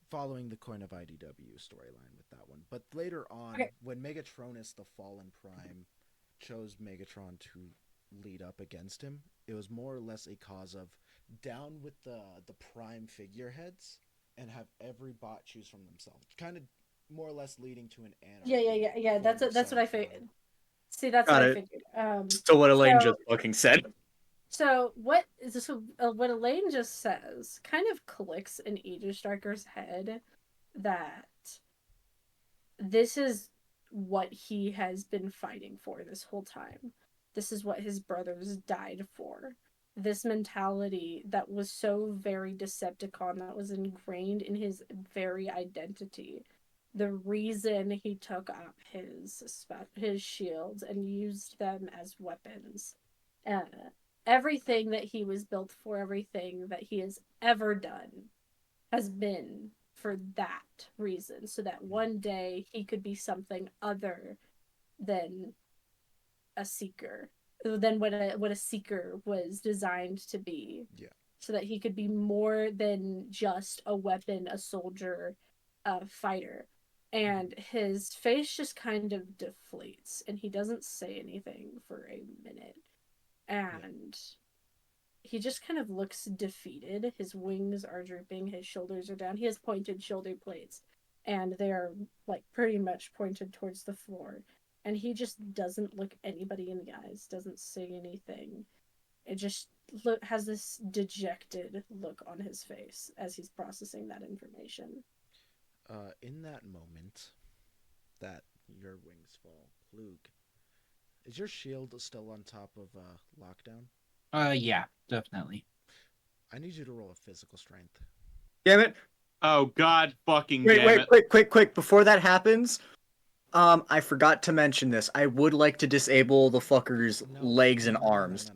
following the Coin of IDW storyline with that one. But later on, when Megatronus, the fallen Prime, chose Megatron to lead up against him, it was more or less a cause of down with the Prime figureheads and have every bot choose from themselves. Kind of more or less leading to an anarchy. Yeah. That's what I figured. See, that's Got what it. I figured. So what Elaine just fucking said. So what Elaine just says kind of clicks in AegiStriker's head that this is what he has been fighting for this whole time. This is what his brothers died for. This mentality that was so very Decepticon, that was ingrained in his very identity. The reason he took up his shields and used them as weapons. Everything that he was built for, everything that he has ever done has been for that reason. So that one day he could be something other than a Seeker. Than what a Seeker was designed to be. Yeah. So that he could be more than just a weapon, a soldier, a fighter. and his face just kind of deflates, and he doesn't say anything for a minute. And he just kind of looks defeated. His wings are drooping, his shoulders are down. He has pointed shoulder plates, and they're like pretty much pointed towards the floor. And he just doesn't look anybody in the eyes, doesn't say anything. It just has this dejected look on his face as he's processing that information. In that moment that your wings fall, Plug, is your shield still on top of lockdown? Yeah, definitely. I need you to roll a physical strength. Damn it! Oh God, fucking damn it! Quick! Before that happens, I forgot to mention this. I would like to disable the fucker's legs and arms. No.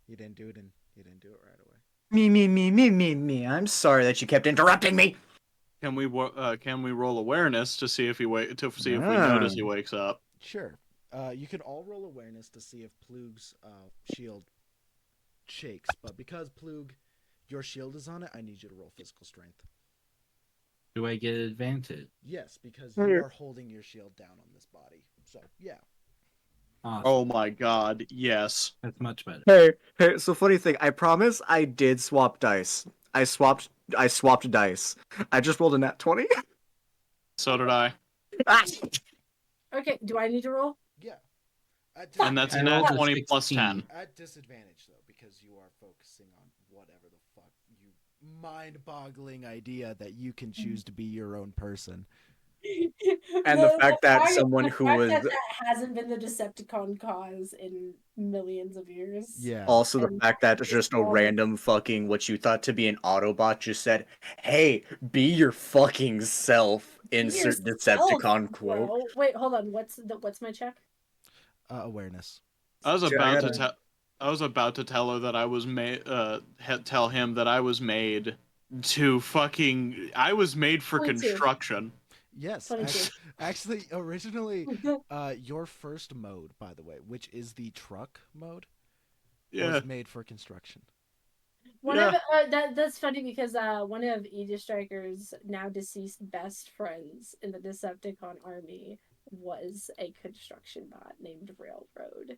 You didn't do it right away. Me. I'm sorry that you kept interrupting me. Can we roll awareness to see if we notice he wakes up? Sure. You can all roll awareness to see if Plug's shield shakes, but because Plug, your shield is on it, I need you to roll physical strength. Do I get advantage? Yes, because you are holding your shield down on this body. So, yeah. Awesome. Oh my God, yes. That's much better. Hey, so funny thing, I promise I did swap dice. I swapped dice. I just rolled a nat 20. So did I. Okay, do I need to roll? Yeah. And that's a nat 20 plus 10. At disadvantage, though, because you are focusing on whatever the fuck you mind-boggling idea that you can choose to be your own person. And the fact that someone who was that hasn't been the Decepticon cause in millions of years. Yeah. Also the fact that just a random fucking what you thought to be an Autobot just said, "Hey, be your fucking self." Insert Decepticon quote. Bro. Wait, hold on. What's my check? Awareness. I was about to tell her that I was tell him that I was made to fucking. I was made for 22. construction. Yes, actually, originally, your first mode, by the way, which is the truck mode, was made for construction. That's funny because one of AegiStriker's now deceased best friends in the Decepticon army was a construction bot named Railroad.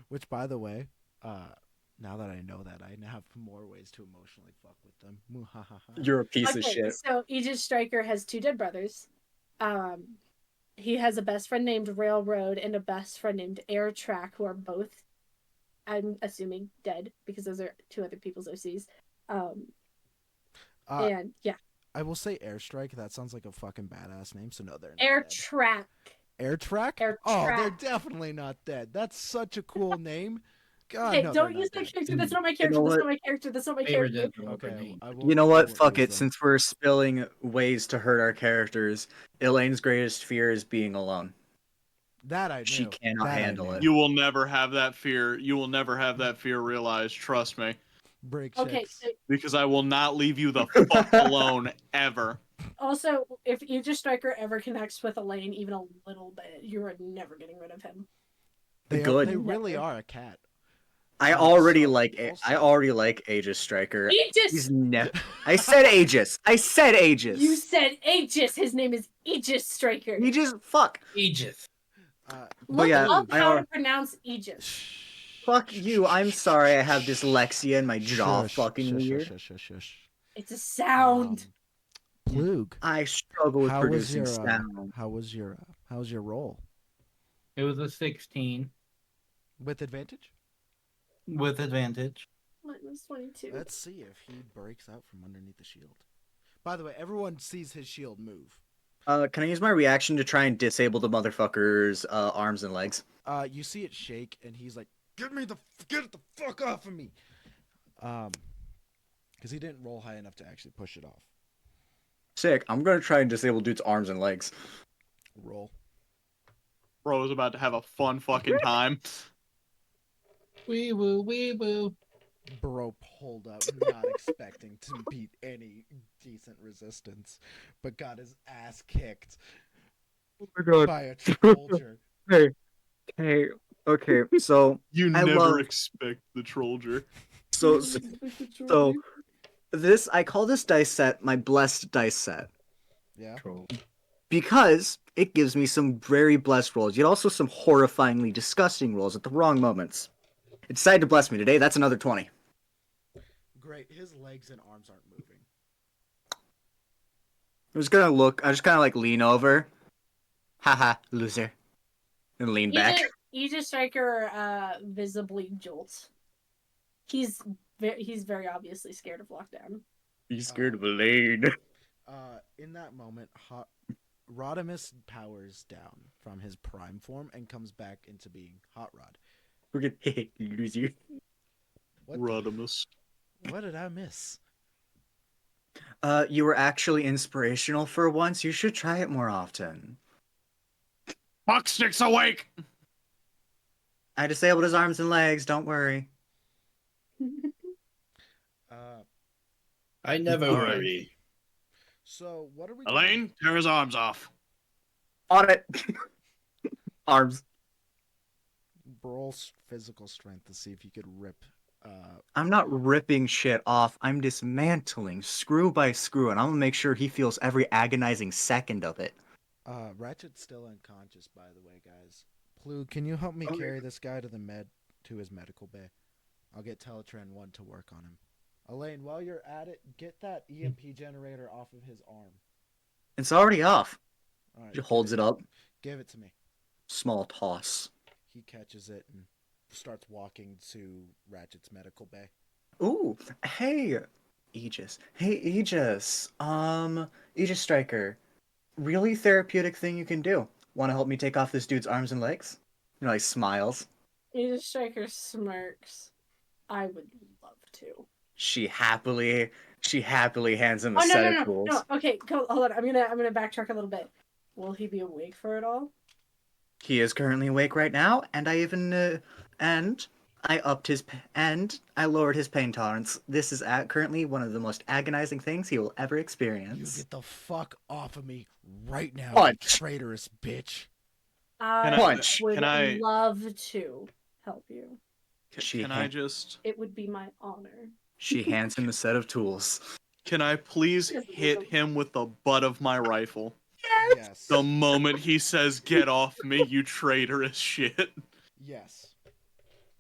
Which, by the way, now that I know that, I now have more ways to emotionally fuck with them. You're a piece of shit. So AegiStriker has two dead brothers. He has a best friend named Railroad and a best friend named Airtrack, who are both, I'm assuming, dead because those are two other people's OCs. And yeah, I will say Airstrike. That sounds like a fucking badass name. So no, they're not Airtrack. Airtrack? Oh, they're definitely not dead. That's such a cool name. God, hey, no, don't use my character. That's not my character. You know That's not my character. That's not my character. Okay, you know what? Fuck it. Since we're spilling ways to hurt our characters, Elaine's greatest fear is being alone. That I knew. She cannot handle it. You will never have that fear. You will never have that fear realized. Trust me. Brigg Okay. checks. So, because I will not leave you the fuck alone ever. Also, if AegiStriker ever connects with Elaine even a little bit, you are never getting rid of him. They really are a cat. I already like AegiStriker. Aegis! I said Aegis. You said Aegis. His name is AegiStriker. Aegis. Fuck. Aegis. Look up how to pronounce Aegis. Fuck you. I'm sorry. I have dyslexia and my jaw fucking weird. It's a sound. Plug. I struggle with producing sound. How was your roll? It was a 16. With advantage? With advantage. Mine was 22. Let's see if he breaks out from underneath the shield. By the way, everyone sees his shield move. Can I use my reaction to try and disable the motherfucker's arms and legs? You see it shake, and he's like, "Get it the fuck off of me!" Because he didn't roll high enough to actually push it off. Sick. I'm gonna try and disable dude's arms and legs. Roll. Bro is about to have a fun fucking time. Wee woo. Bro pulled up, not expecting to beat any decent resistance, but got his ass kicked by a Trollger. Hey, okay, so you never expect the Trollger. So this, I call this dice set my blessed dice set. Yeah. because it gives me some very blessed rolls, yet also some horrifyingly disgusting rolls at the wrong moments. It decided to bless me today. That's another 20. Great. His legs and arms aren't moving. I was gonna look. I just kind of like lean over. Haha, loser. And lean back. AegiStricker visibly jolts. He's very obviously scared of lockdown. He's scared of Elaine. In that moment, Rodimus powers down from his prime form and comes back into being Hot Rod. We're gonna hey, loser. Rodimus. What did I miss? You were actually inspirational for once. You should try it more often. Fuckstick's awake! I disabled his arms and legs. Don't worry. I never All worry. right. So what are we? Elaine, tear his arms off. On it. Arms. Roll physical strength to see if you could rip. I'm not ripping shit off. I'm dismantling screw by screw, and I'm gonna make sure he feels every agonizing second of it. Ratchet's still unconscious, by the way, guys. Plu, can you help me carry this guy to his medical bay? I'll get Teletran 1 to work on him. Elaine, while you're at it, get that EMP generator off of his arm. It's already off. All right, He holds it up. Give it to me. Small toss. He catches it and starts walking to Ratchet's medical bay. Ooh, hey, Aegis. Hey, Aegis. AegiStricker. Really therapeutic thing you can do. Want to help me take off this dude's arms and legs? You know, he smiles. AegiStricker smirks. I would love to. She happily hands him a set of tools. No. Okay, hold on. I'm gonna backtrack a little bit. Will he be awake for it all? He is currently awake right now, and I even I lowered his pain tolerance. This is currently one of the most agonizing things he will ever You experience. get the fuck off of me right now, Punch. you traitorous bitch. Punch. Would Can I- love to help you. Can I just... It would be my honor. She hands him a set of tools. Can I please hit him with the butt of my rifle? Yes. The moment he says, "Get off me, you traitorous shit." Yes.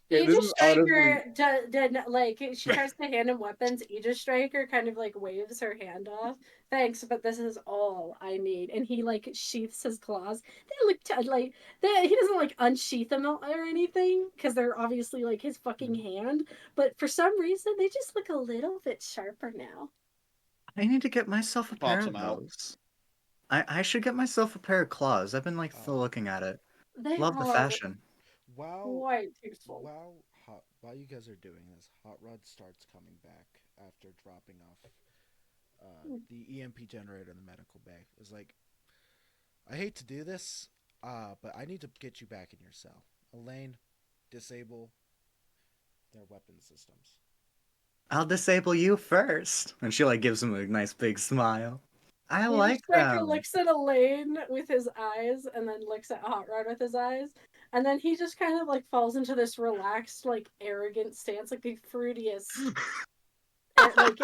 Yeah, this is AegiStriker like she tries to hand him weapons. AegiStriker kind of like waves her hand off. Thanks, but this is all I need. And he like sheaths his claws. They look he doesn't like unsheath them or anything because they're obviously like his fucking hand. But for some reason, they just look a little bit sharper now. I need to get myself a pair Pops of him out. those. I should get myself a pair of claws. I've been like still looking at it. They Love the are fashion. quite tasteful. While you guys are doing this, Hot Rod starts coming back after dropping off the EMP generator in the medical bay. It's like, I hate to do this, but I need to get you back in your cell. Elaine, disable their weapon systems. I'll disable you first. And she like gives him a nice big smile. I like AegiStriker them. looks at Elaine with his eyes and then looks at Hot Rod with his eyes. And then he just kind of like falls into this relaxed, like arrogant stance, like the fruitiest, like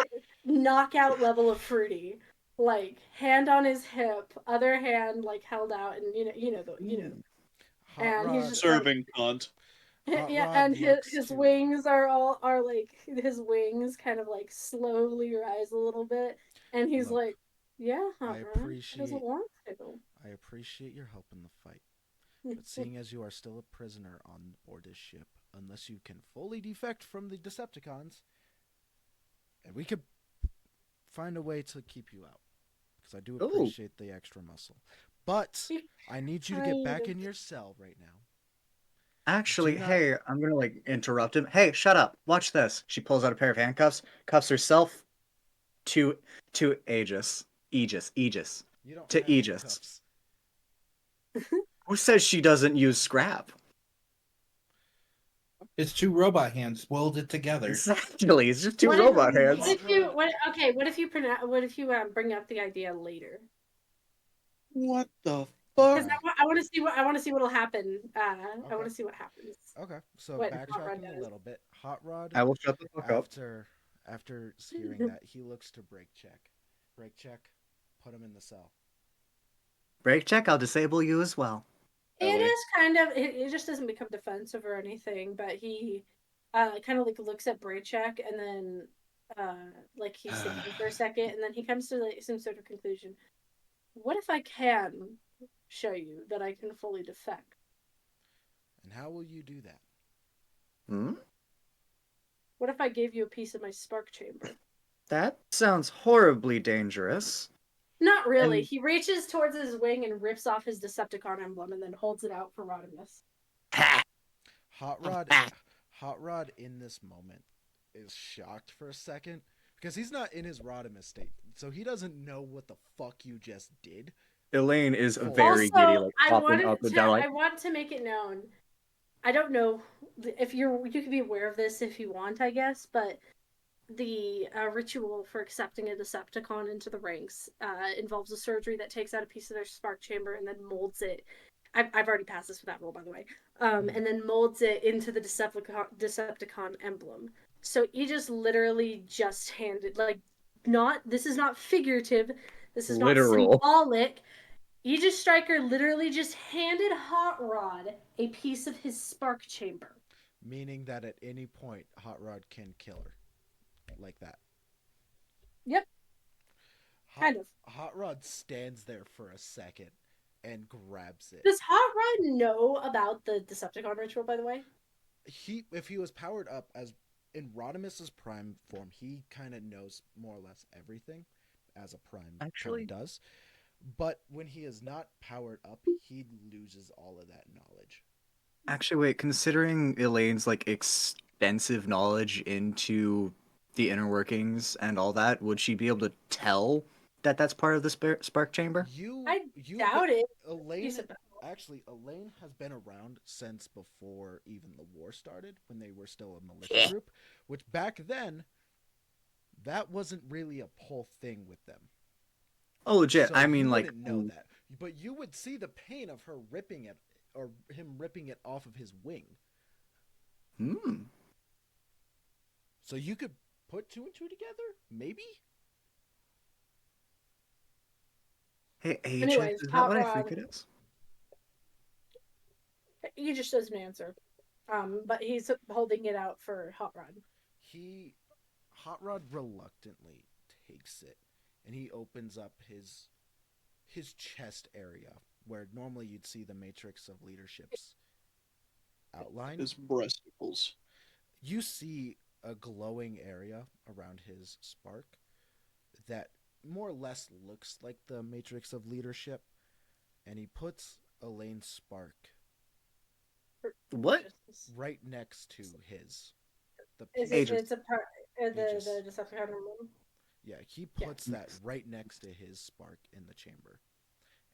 knockout level of fruity. Like hand on his hip, other hand like held out, and Hot And Rod, he's just Serving cunt. Hot yeah, Rod and looks his to- wings are like his wings kind of like slowly rise a little bit, and he's Look, like, "Yeah, Hot I Rod, he appreciate- doesn't want to." I appreciate your help in the fight, but seeing as you are still a prisoner on board this ship, unless you can fully defect from the Decepticons, and we could find a way to keep you out, because I do Ooh. appreciate the extra muscle. But I need you to get back in your cell right now. Actually, Do not- hey, I'm gonna like interrupt him. Hey, shut up. Watch this. She pulls out a pair of handcuffs, cuffs herself to Aegis. Aegis. You don't To have Aegis. handcuffs. Who says she doesn't use scrap? It's two robot hands welded together. Exactly. It's just two What robot hands. What if you bring up the idea later? What the Because fuck? I want to see what'll happen. I Okay. want to see what happens. Okay, so What Hot Rod backtracking a does. little bit. Hot Rod, I will shut the fuck up. after hearing that, he looks to Brigg check. Brigg check, put him in the cell. Break check, I'll disable you as well. It Ellie. is kind of. It just doesn't become defensive or anything, but he kind of like looks at Braycheck and then like he's thinking for a second, and then he comes to like some sort of conclusion. What if I can show you that I can fully defect? And how will you do that? Hmm? What if I gave you a piece of my spark chamber? That sounds horribly dangerous. Not really. And- He reaches towards his wing and rips off his Decepticon emblem and then holds it out for Rodimus. Hot Rod in this moment is shocked for a second because he's not in his Rodimus state, so he doesn't know what the fuck you just did. Elaine is Also, very giddy, like I popping up and down. Like, want to make it known. I don't know if you can be aware of this if you want, I guess, but the ritual for accepting a Decepticon into the ranks involves a surgery that takes out a piece of their spark chamber and then molds it. I've already passed this for that role, by the way. And then molds it into the Decepticon emblem. So Aegis literally just handed, like, this is not figurative, this is Literal. not symbolic. AegiStricker literally just handed Hot Rod a piece of his spark chamber. Meaning that at any point, Hot Rod can kill her. Like that. Yep. Kind of. Hot Rod stands there for a second and grabs it. Does Hot Rod know about the Decepticon ritual, by the way? If he was powered up as in Rodimus's prime form, he kind of knows more or less everything as a prime Actually does. But when he is not powered up, he loses all of that knowledge. Actually, wait, considering Elaine's like extensive knowledge into the inner workings and all that, would she be able to tell that that's part of the spark chamber? I doubt it. Elaine has been around since before even the war started, when they were still a militia group, which back then, that wasn't really a whole thing with them. Oh, legit. So I mean, you like, wouldn't know that, but you would see the pain of her ripping it, or him ripping it off of his wing. So you could put two and two together, maybe. Hey, Anyways, is that Hot what I Rod, think it is? he just doesn't answer. But he's holding it out for Hot Rod. Hot Rod reluctantly takes it, and he opens up his chest area where normally you'd see the matrix of leadership's outline. His breasticles. You see a glowing area around his spark that more or less looks like the matrix of leadership, and he puts Elaine's spark What? right next to his. It's a part the Decepticon emblem. Yeah, he puts that right next to his spark in the chamber,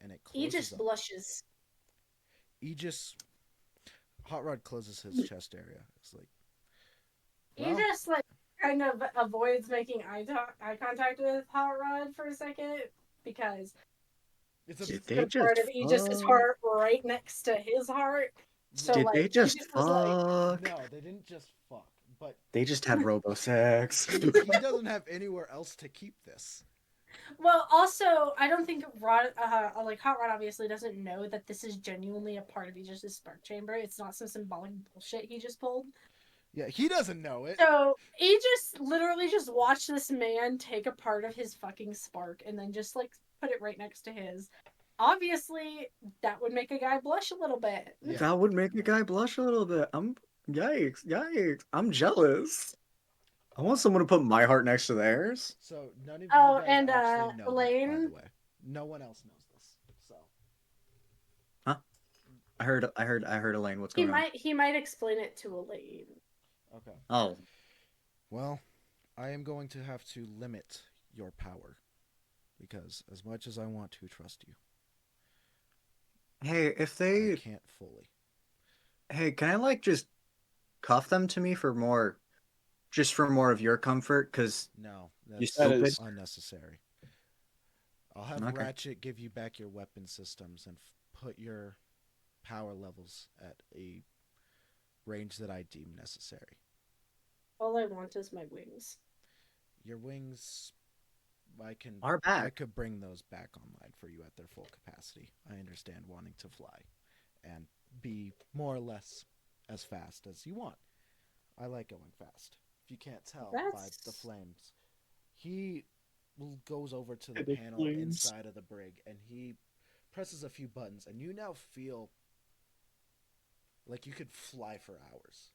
and it closes Aegis up. blushes. Hot Rod closes his chest area. It's like, well, Aegis like kind of avoids making eye contact with Hot Rod for a second because Did they just part of Aegis's heart right next to his heart. So Did like, they just Aegis fuck? was no, they didn't just fuck, but they just had robo-sex. he doesn't have anywhere else to keep this. Well, also, I don't think Hot Rod obviously doesn't know that this is genuinely a part of Aegis' spark chamber. It's not some symbolic bullshit he just pulled. Yeah, he doesn't know it. So Aegis literally just watched this man take a part of his fucking spark and then just like put it right next to his. Obviously, that would make a guy blush a little bit. Yeah. That would make a guy blush a little bit. Yikes. I'm jealous. I want someone to put my heart next to theirs. So none of you Oh, guys and actually know Elaine. that, by the way. No one else knows this. So. Huh? I heard Elaine. What's going on? He might explain it to Elaine. Okay. Oh. Well, I am going to have to limit your power, because as much as I want to trust you, Hey, I can't fully. Hey, can I like just cuff them to me for more of your comfort? Because No, You that's stupid. unnecessary. I'll have Okay. Ratchet give you back your weapon systems and put your power levels at a range that I deem necessary. All I want is my wings. Your wings are I back. could bring those back online for you at their full capacity. I understand wanting to fly and be more or less as fast as you want. I like going fast. If you can't tell by the That's flames, he goes over to the The panel flames. inside of the brig and he presses a few buttons, and you now feel like you could fly for hours.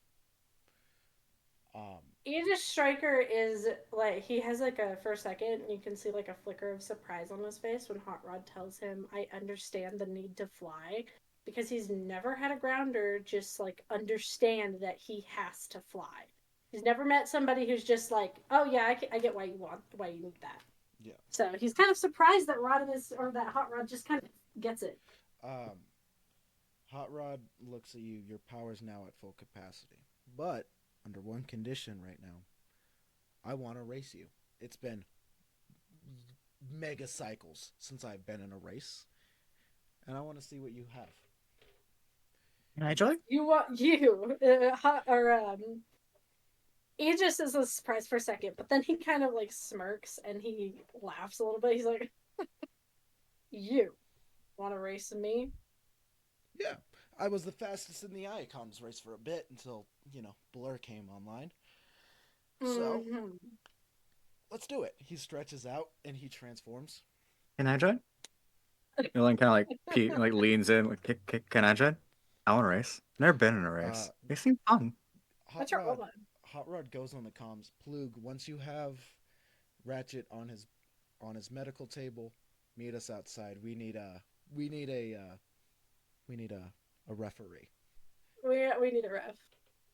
Um, AegiStricker is like he has like a for a second you can see like a flicker of surprise on his face when Hot Rod tells him I understand the need to fly because he's never had a grounder just like understand that he has to fly. He's never met somebody who's just like, oh yeah, I get why you need that. yeah. So he's kind of surprised that Rodimus or that Hot Rod just kind of gets it. Um, Hot Rod looks at you. Your power's now at full capacity, but under one condition right now. I want to race you. It's been mega cycles since I've been in a race, and I want to see what you have. Can I join? You want you or Aegis is a surprise for a second, but then he kind of like smirks and he laughs a little bit. He's like, "You want to race me?" Yeah, I was the fastest in the Icons race for a bit until Blur came online. So Mm-hmm. let's do it. He stretches out and he transforms. Can I join? Elaine kind of like leans in, like, can I join? I want to race. Never been in a Uh, race. They seem fun. Hot What's your Rod, Oma? Hot Rod goes on the comms. Plug, once you have Ratchet on his medical table, meet us outside. We need a we need a referee. We need a ref.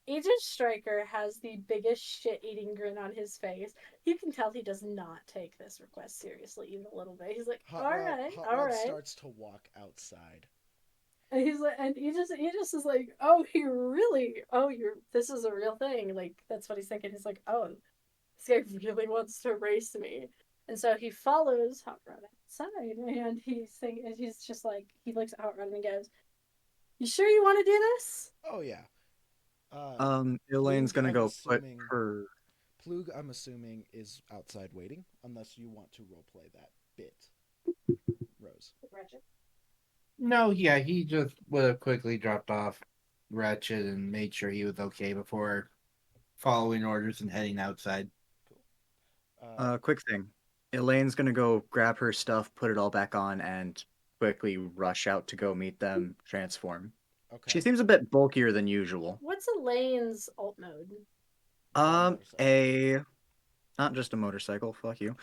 AegiStricker has the biggest shit-eating grin on his face. You can tell he does not take this request seriously even a little bit. He's like, Hot "All Rod right, Hot all Rod right." starts to walk outside. And he's like, and he just is like, oh, he really, oh, you're, this is a real thing. Like, that's what he's thinking. He's like, oh, this guy really wants to race me. And so he follows Hot Rod outside, and he's just like, he looks at Hot Rod and he goes, you sure you want to do this? Oh yeah. Uh Elaine's Plug, gonna I'm go put assuming her. Plug, I'm assuming, is outside waiting, unless you want to roleplay that bit. Rose. Ratchet. No, yeah, he just would have quickly dropped off Ratchet and made sure he was okay before following orders and heading outside. Cool. Quick thing. Elaine's gonna go grab her stuff, put it all back on, and quickly rush out to go meet them, transform. She Okay. seems a bit bulkier than usual. What's Elaine's alt mode? Motorcycle. A not just a motorcycle, fuck you.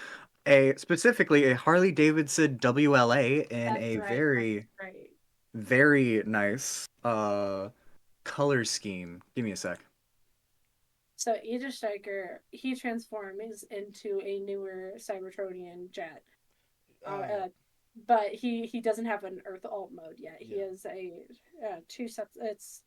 A specifically a Harley Davidson WLA in That's a right. very, That's right. very nice color scheme. Give me a sec. So AegiStriker, he transforms into a newer Cybertronian jet. Uh, But he doesn't have an Earth alt mode yet. He yeah. has a two sets. It's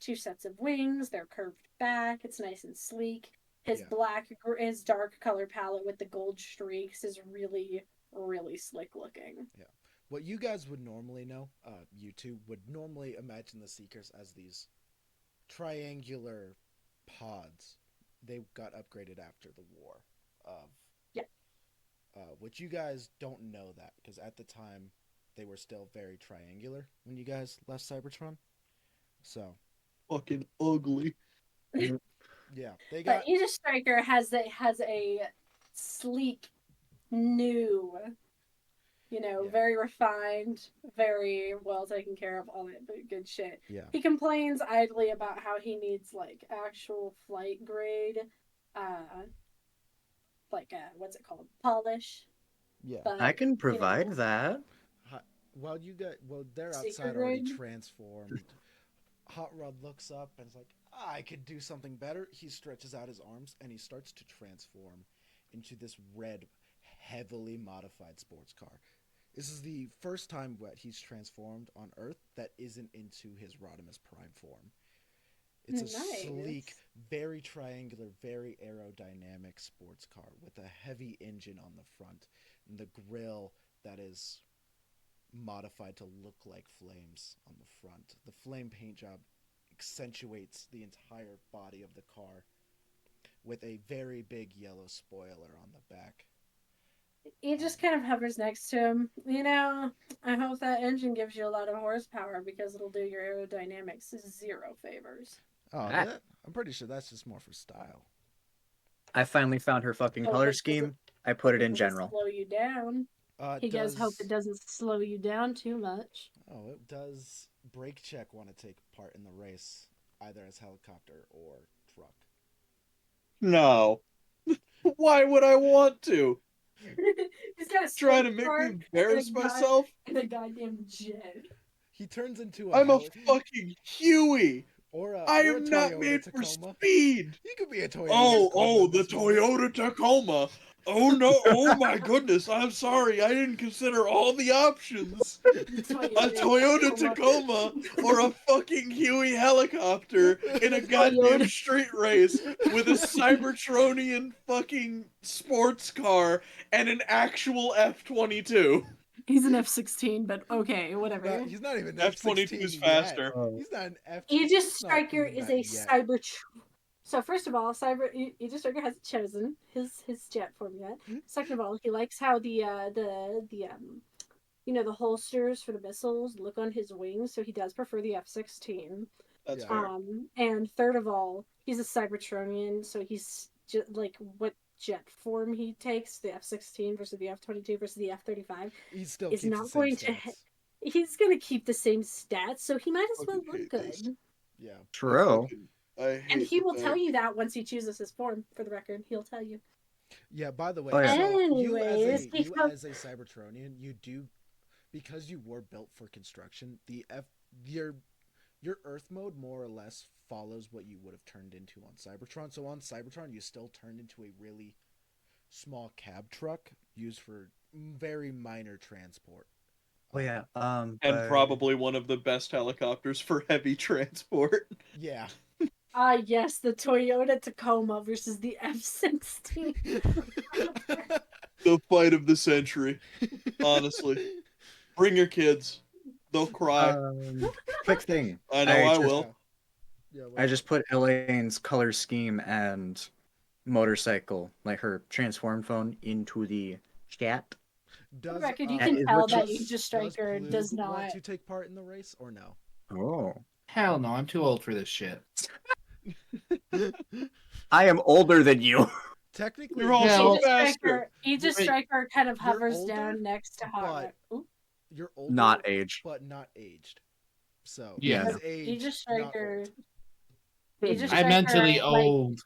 two sets of wings. They're curved back. It's nice and sleek. His Yeah. his dark color palette with the gold streaks is really really slick looking. Yeah. What you guys would normally know, you two would normally imagine the Seekers as these triangular pods. They got upgraded after the war of Yeah. which you guys don't know that because at the time they were still very triangular when you guys left Cybertron. So Fucking ugly. yeah, they But got AegiStriker has a sleek new, yeah, very refined, very well taken care of, all that good shit. yeah, He complains idly about how he needs like actual flight grade, uh, what's it called, polish. yeah. I But can provide that. While they're Seeker outside already grade. transformed, Hot Rod looks up and is like, I could do something better. He stretches out his arms and he starts to transform into this red, heavily modified sports car. This is the first time that he's transformed on Earth that isn't into his Rodimus Prime form. It's a sleek, Nice. very triangular, very aerodynamic sports car with a heavy engine on the front and the grille that is modified to look like flames on the front. The flame paint job accentuates the entire body of the car with a very big yellow spoiler on the back. He just kind of hovers next to him. You know, I hope that engine gives you a lot of horsepower because it'll do your aerodynamics 0 favors. Oh, that I'm pretty sure that's just more for style. I finally found her fucking color scheme. I put it in general. Slow you down. He does hope it doesn't slow you down too much. Oh, it does. Brake check want to take part in the race, either as helicopter or truck. No. Why would I want to? He's got a Trying to make me embarrass myself? And a goddamn jet. He turns into I'm a fucking Huey. I am not made for speed. You could be a Toyota. Oh, the Toyota Tacoma. Oh no! Oh my goodness! I'm sorry. I didn't consider all the options. A Toyota Tacoma or a fucking Huey helicopter in a goddamn street race with a Cybertronian fucking sports car and an actual F-22. He's an F-16, but okay, whatever. He's not even F-22 is faster. He's not an F. AegiStricker is a cyber. So first of all, AegiStricker hasn't chosen his jet form yet. Second of all, he likes how the holsters for the missiles look on his wings, so he does prefer the F-16. That's fair. And third of all, he's a Cybertronian, so he's just like what jet form he takes, the F-16 versus the F-22 versus the F-35, he's still is not going to. He's going to keep the same stats, so he might as well look good. Yeah, true. And he will tell you that once he chooses his form. For the record, he'll tell you. Yeah. By the way, you as a Cybertronian, you do, because you were built for construction. Your Earth mode more or less follows what you would have turned into on Cybertron. So on Cybertron, you still turned into a really small cab truck used for very minor transport. Oh yeah. And probably one of the best helicopters for heavy transport. Yeah. Yes, the Toyota Tacoma versus the F-16. The fight of the century. Honestly. Bring your kids. They'll cry. Quick thing. I know I will. Yeah, I just put Elaine's color scheme and motorcycle, like her transformed phone, into the chat. For the record, you can tell that AegiStricker does not want to take part in the race or no? Oh. Hell no, I'm too old for this shit. I am older than you. Technically, you're also faster. AegiStricker kind of hovers down next to Hot. You're older, not aged, but not aged. So yeah, AegiStricker. I'm mentally old.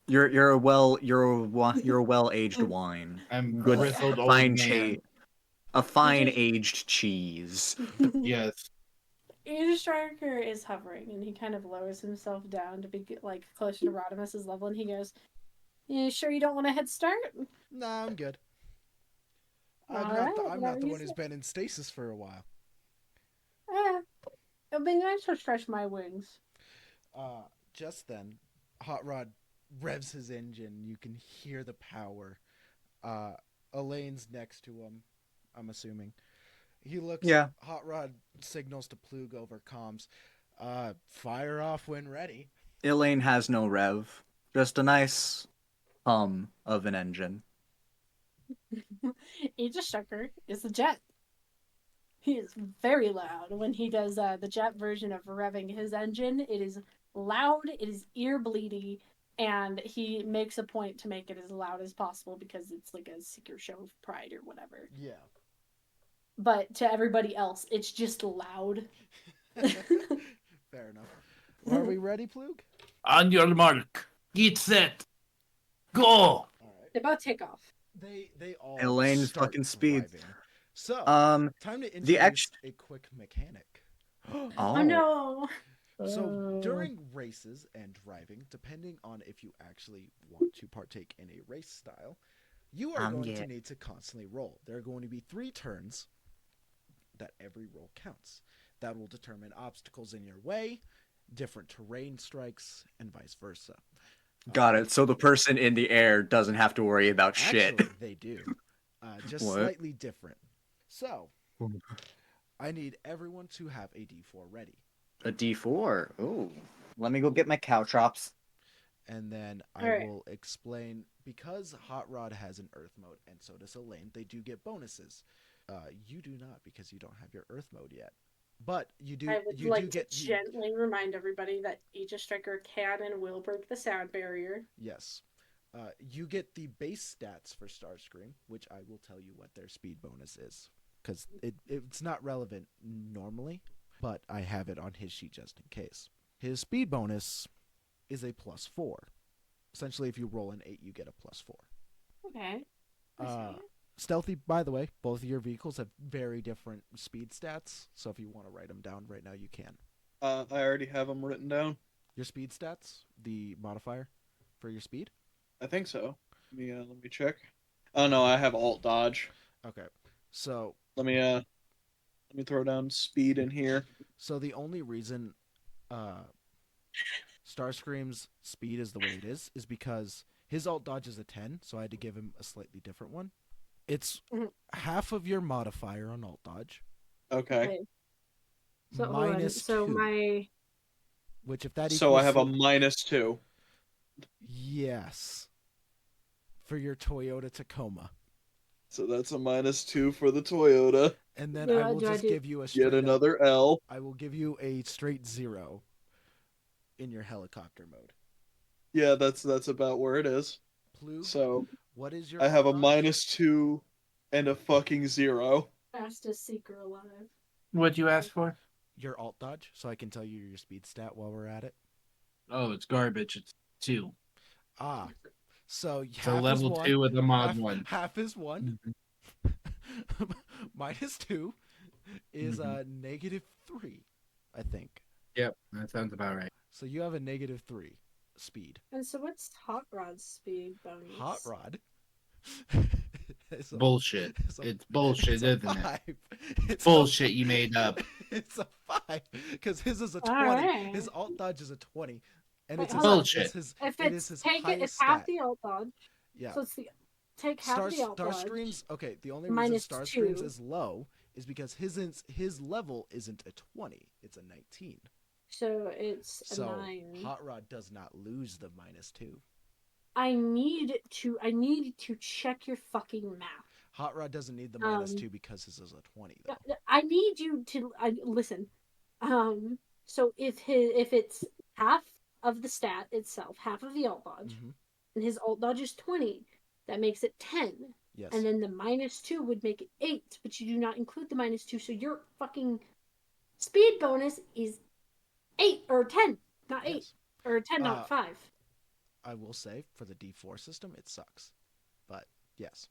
You're a well aged wine. I'm good, grizzled fine old man. A fine aged cheese. Yes. AegiStriker is hovering, and he kind of lowers himself down to be like closer to Rodimus's level, and he goes, "You sure you don't want a head start?" Nah, I'm good. I'm not the one who's been in stasis for a while. It'll be nice to stretch my wings. Just then, Hot Rod revs his engine. You can hear the power. Elaine's next to him, I'm assuming. He looks. Yeah. Hot Rod signals to Plug over comms. Fire off when ready. Elaine has no rev. Just a nice hum of an engine. AegiStricker is the jet. He is very loud when he does the jet version of revving his engine. It is loud, it is ear bleedy, and he makes a point to make it as loud as possible because it's like a Seeker show of pride or whatever. Yeah. But to everybody else, it's just loud. Fair enough. Well, are we ready, Plug? On your mark, get set, go! All right. They both take off. They all Elaine start fucking speeds. driving. So, time to introduce a quick mechanic. Oh no! So, during races and driving, depending on if you actually want to partake in a race style, you are going to need to constantly roll. There are going to be 3 turns that every roll counts. That will determine obstacles in your way, different terrain strikes, and vice versa. Got it. So the person in the air doesn't have to worry about shit. Actually, they do. Just slightly different. So, I need everyone to have a D4 ready. A D4? Ooh. Let me go get my caltrops. and then I Alright. will explain, because Hot Rod has an Earth mode, and so does Elaine, they do get bonuses. You do not, because you don't have your Earth mode yet. But you do. I would You like do to get. gently remind everybody that AegiStricker can and will break the sound barrier. Yes. You get the base stats for Starscream, which I will tell you what their speed bonus is, because it's not relevant normally, but I have it on his sheet just in case. His speed bonus is a +4. Essentially, if you roll an 8, you get a +4. Okay. Stealthy, by the way, both of your vehicles have very different speed stats, so if you want to write them down right now, you can. I already have them written down. Your speed stats, the modifier for your speed? I think so. Let me check. Oh no, I have alt dodge. Okay. So Let me throw down speed in here. So the only reason Starscream's speed is the way it is because his alt dodge is a 10, so I had to give him a slightly different one. It's half of your modifier on alt dodge. Okay. So minus 2. My which if that So equals I have a -2. Yes. For your Toyota Tacoma. So that's a -2 for the Toyota. And then I will just give you a straight Yet another L. I will give you a straight 0 in your helicopter mode. Yeah, that's about where it is. Plu, so what is your I have a dodge? -2 and a fucking 0. Fastest seeker alive. What'd you ask for? Your alt dodge, so I can tell you your speed stat while we're at it. Oh, it's garbage. It's 2. Ah. So So level 2 with a mod 1. Half is 1. -2 is -3, I think. Yep, that sounds about right. So you have a -3 speed. And so what's Hot Rod's speed bonus? Hot Rod. Bullshit. It's bullshit, isn't it? It's bullshit you made up. It's a 5 because his is a 20. Right. His alt dodge is a 20, and Wait, it's hold on. bullshit. If it it's is his take it, highest it's half stat. the alt dodge. Yeah. So it's take half the alt dodge. Starscream's okay. The only reason minus Starscream's 2. is low is because his level isn't a 20; it's a 19. So it's a So 9. Hot Rod does not lose the -2. I need to check your fucking math. Hot Rod doesn't need the -2 because his is a 20 though. I need you to listen. So if it's half of the stat itself, half of the alt dodge, and his alt dodge is 20, that makes it 10. Yes. And then the -2 would make it 8, but you do not include the -2, so your fucking speed bonus is 8 or 10, not 8. Yes. Or 10, not 5. I will say for the D4 system, it sucks, but yes.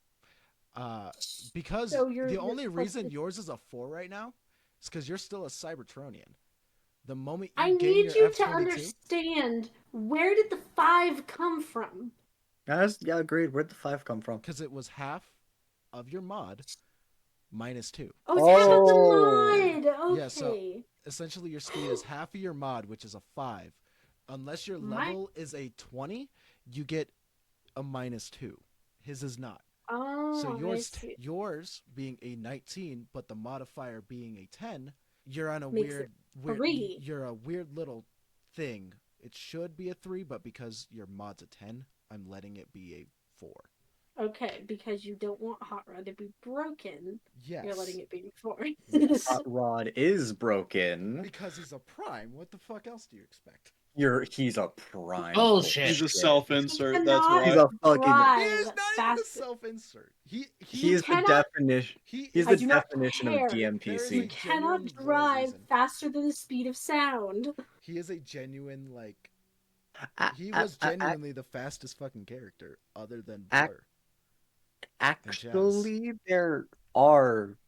Because So the only reason yours is a 4 right now is because you're still a Cybertronian. The moment you I gain need your you to F-22, understand, where did the 5 come from? Guys, yeah, agreed. Where'd the 5 come from? because it was half of your mod -2. Oh, it's half of the mod. Okay. Yeah, so essentially your speed is half of your mod, which is a 5. Unless your level is a 20, you get a -2. His is not. Oh, So I yours being a 19, but the modifier being a 10, you're on a Makes weird, it 3. you're a weird little thing. It should be a 3, but because your mod's a 10, I'm letting it be a 4. Okay, because you don't want Hot Rod to be broken. Yes. You're letting it be 4. Yes. Hot Rod is broken. Because he's a prime. What the fuck else do you expect? He's a prime. Bullshit. He's a self-insert. That's cannot- He's why. a fucking. He is not even a fast- self-insert. He is the cannot- definition. He's He's I the do not definition of care. a You DMPC. cannot genuine lore drive reason. faster than the speed of sound. He is a genuine, like... He was genuinely the fastest fucking character, other than Blur. Actually, there are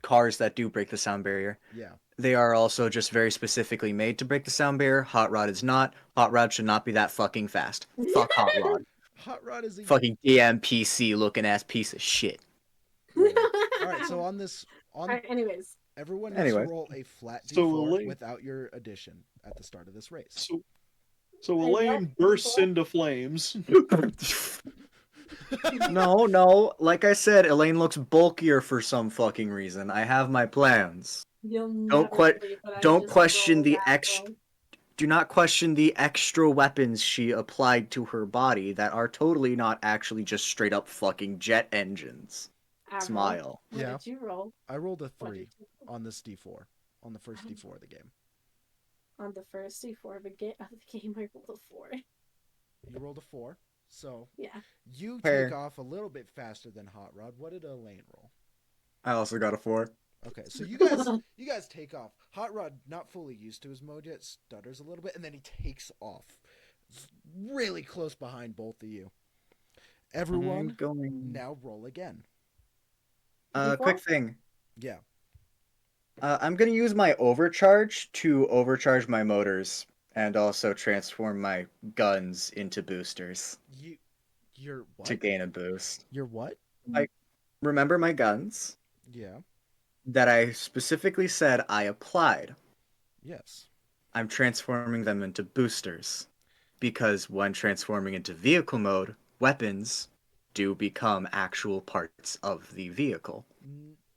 cars that do break the sound barrier. Yeah. They are also just very specifically made to break the sound barrier. Hot Rod is not. Hot Rod should not be that fucking fast. Fuck Hot Rod. Hot Rod is a... Fucking DMPC looking ass piece of shit. Alright, so on this... Alright, anyways. Everyone needs to roll a flat D4 Elaine- without your addition at the start of this race. So Elaine bursts into flames. No. Like I said, Elaine looks bulkier for some fucking reason. I have my plans. You'll Don't never believe that I don't just question rolled the that ex- roll. Do not question the extra weapons she applied to her body that are totally not actually just straight up fucking jet engines. Avril, Smile. what Yeah. did you roll? I rolled a What 3 did you roll? on this D4, on the first D4 of the game. On the first C4 of the game, I rolled a 4. You rolled a 4, so Yeah. you Fair. take off a little bit faster than Hot Rod. What did Elaine roll? I also got a 4. Okay, so you guys take off. Hot Rod, not fully used to his mode yet, stutters a little bit, and then he takes off. It's really close behind both of you. Everyone, I'm going. now roll again. Quick thing. Yeah. I'm gonna use my overcharge to overcharge my motors and also transform my guns into boosters You're what? to gain a boost. You're what? Remember my guns Yeah. that I specifically said I applied. Yes. I'm transforming them into boosters because when transforming into vehicle mode, weapons do become actual parts of the vehicle.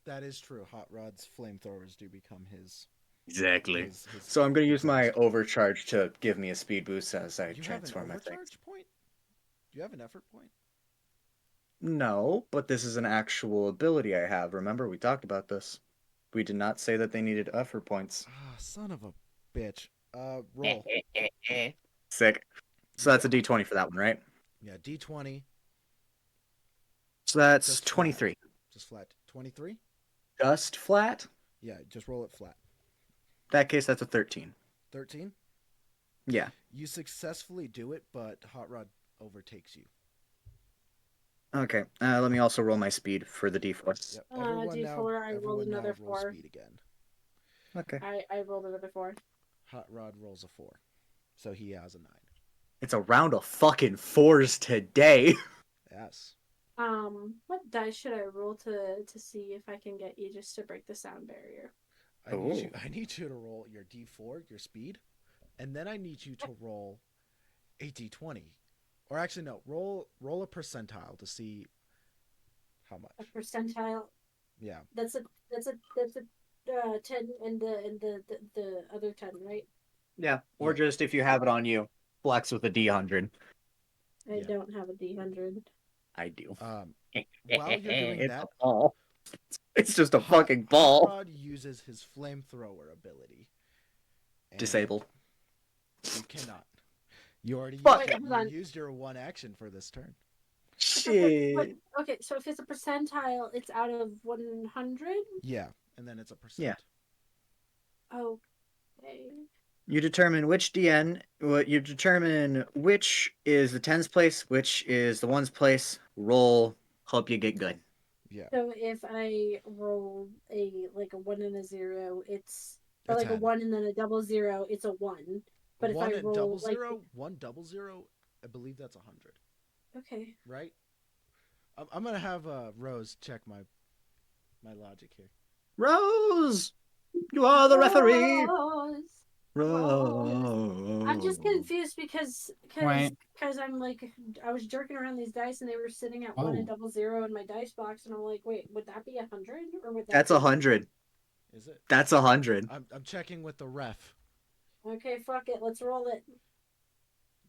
That is true. Hot Rod's flamethrowers do become his. Exactly. his So I'm going to use my boost. overcharge to give me a speed boost as I You have an transform my things. overcharge point? Do you have an effort point? No, but this is an actual ability I have. Remember, we talked about this. We did not say that they needed effort points. Ah, son of a bitch. Roll. Sick. So that's a D20 for that one, right? Yeah, D20. So that's Just flat. 23. Just flat. 23? Just flat? Yeah, just roll it flat. That case, that's a 13. 13? Yeah. You successfully do it, but Hot Rod overtakes you. Okay. Let me also roll my speed for the D4. Yep. D4, I rolled another now rolls 4. speed again. Okay. I rolled another 4. Hot Rod rolls a 4. So he has a 9. It's a round of fucking 4s today. Yes. What dice should I roll to see if I can get Aegis to break the sound barrier? I need you to roll your D4, your speed, and then I need you to roll a D20. Or actually no, roll a percentile to see how much. A percentile. Yeah. That's a 10 and the other 10, right? Yeah. Or just if you have it on you, flex with a D100. I don't have a D100. I do. While you're doing It's that, a ball. It's just a fucking ball. Hot Rod uses his flamethrower ability. And Disabled. You cannot. You already used your one action for this turn. Shit. Okay, so if it's a percentile, it's out of 100? Yeah, and then it's a percent. Yeah. Okay. You determine which DN. You determine which is the tens place, which is the ones place. Roll. Hope you get good. Yeah. So if I roll a 1 and a 0, it's or A like 10. a 1 and then a 00, it's a 1. But One if I roll double like zero, 100, I believe that's 100. okay, Right? I'm gonna have Rose check my logic here. Rose, you are the referee. Rose. I'm just Rose. confused because I'm like I was jerking around these dice and they were sitting at 1 and 00 in my dice box and I'm like, wait, would that be 100 or would that? That's 100. Is it? That's 100. I'm checking with the ref. Okay, fuck it, let's roll it.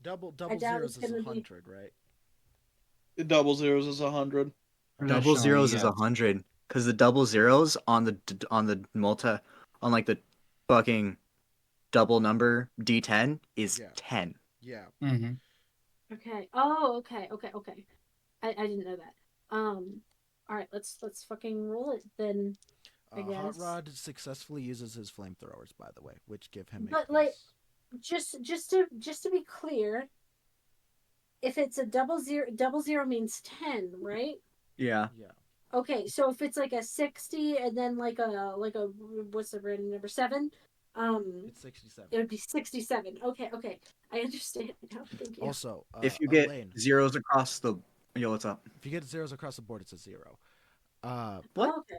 Double doubt zeros it's is gonna be- 100, right? Double zeros is 100. Double zeros is 100 because the double zeros on the multi on like the fucking double number D10 is 10. Yeah. Mm-hmm. Okay. Oh, okay. I didn't know that. All right. Let's fucking roll it then. I guess. Hot Rod successfully uses his flamethrowers, by the way, which give him a But, plus. just to be clear, if it's a 00 means 10, right? Yeah. Yeah. Okay, so if it's like a 60 and then like a what's the random number 7? It's 67. It would be 67. Okay, I understand now. Thank you. Also, If you get Elaine, zeros across the what's up? if you get zeros across the board, it's a 0. What? Oh, okay.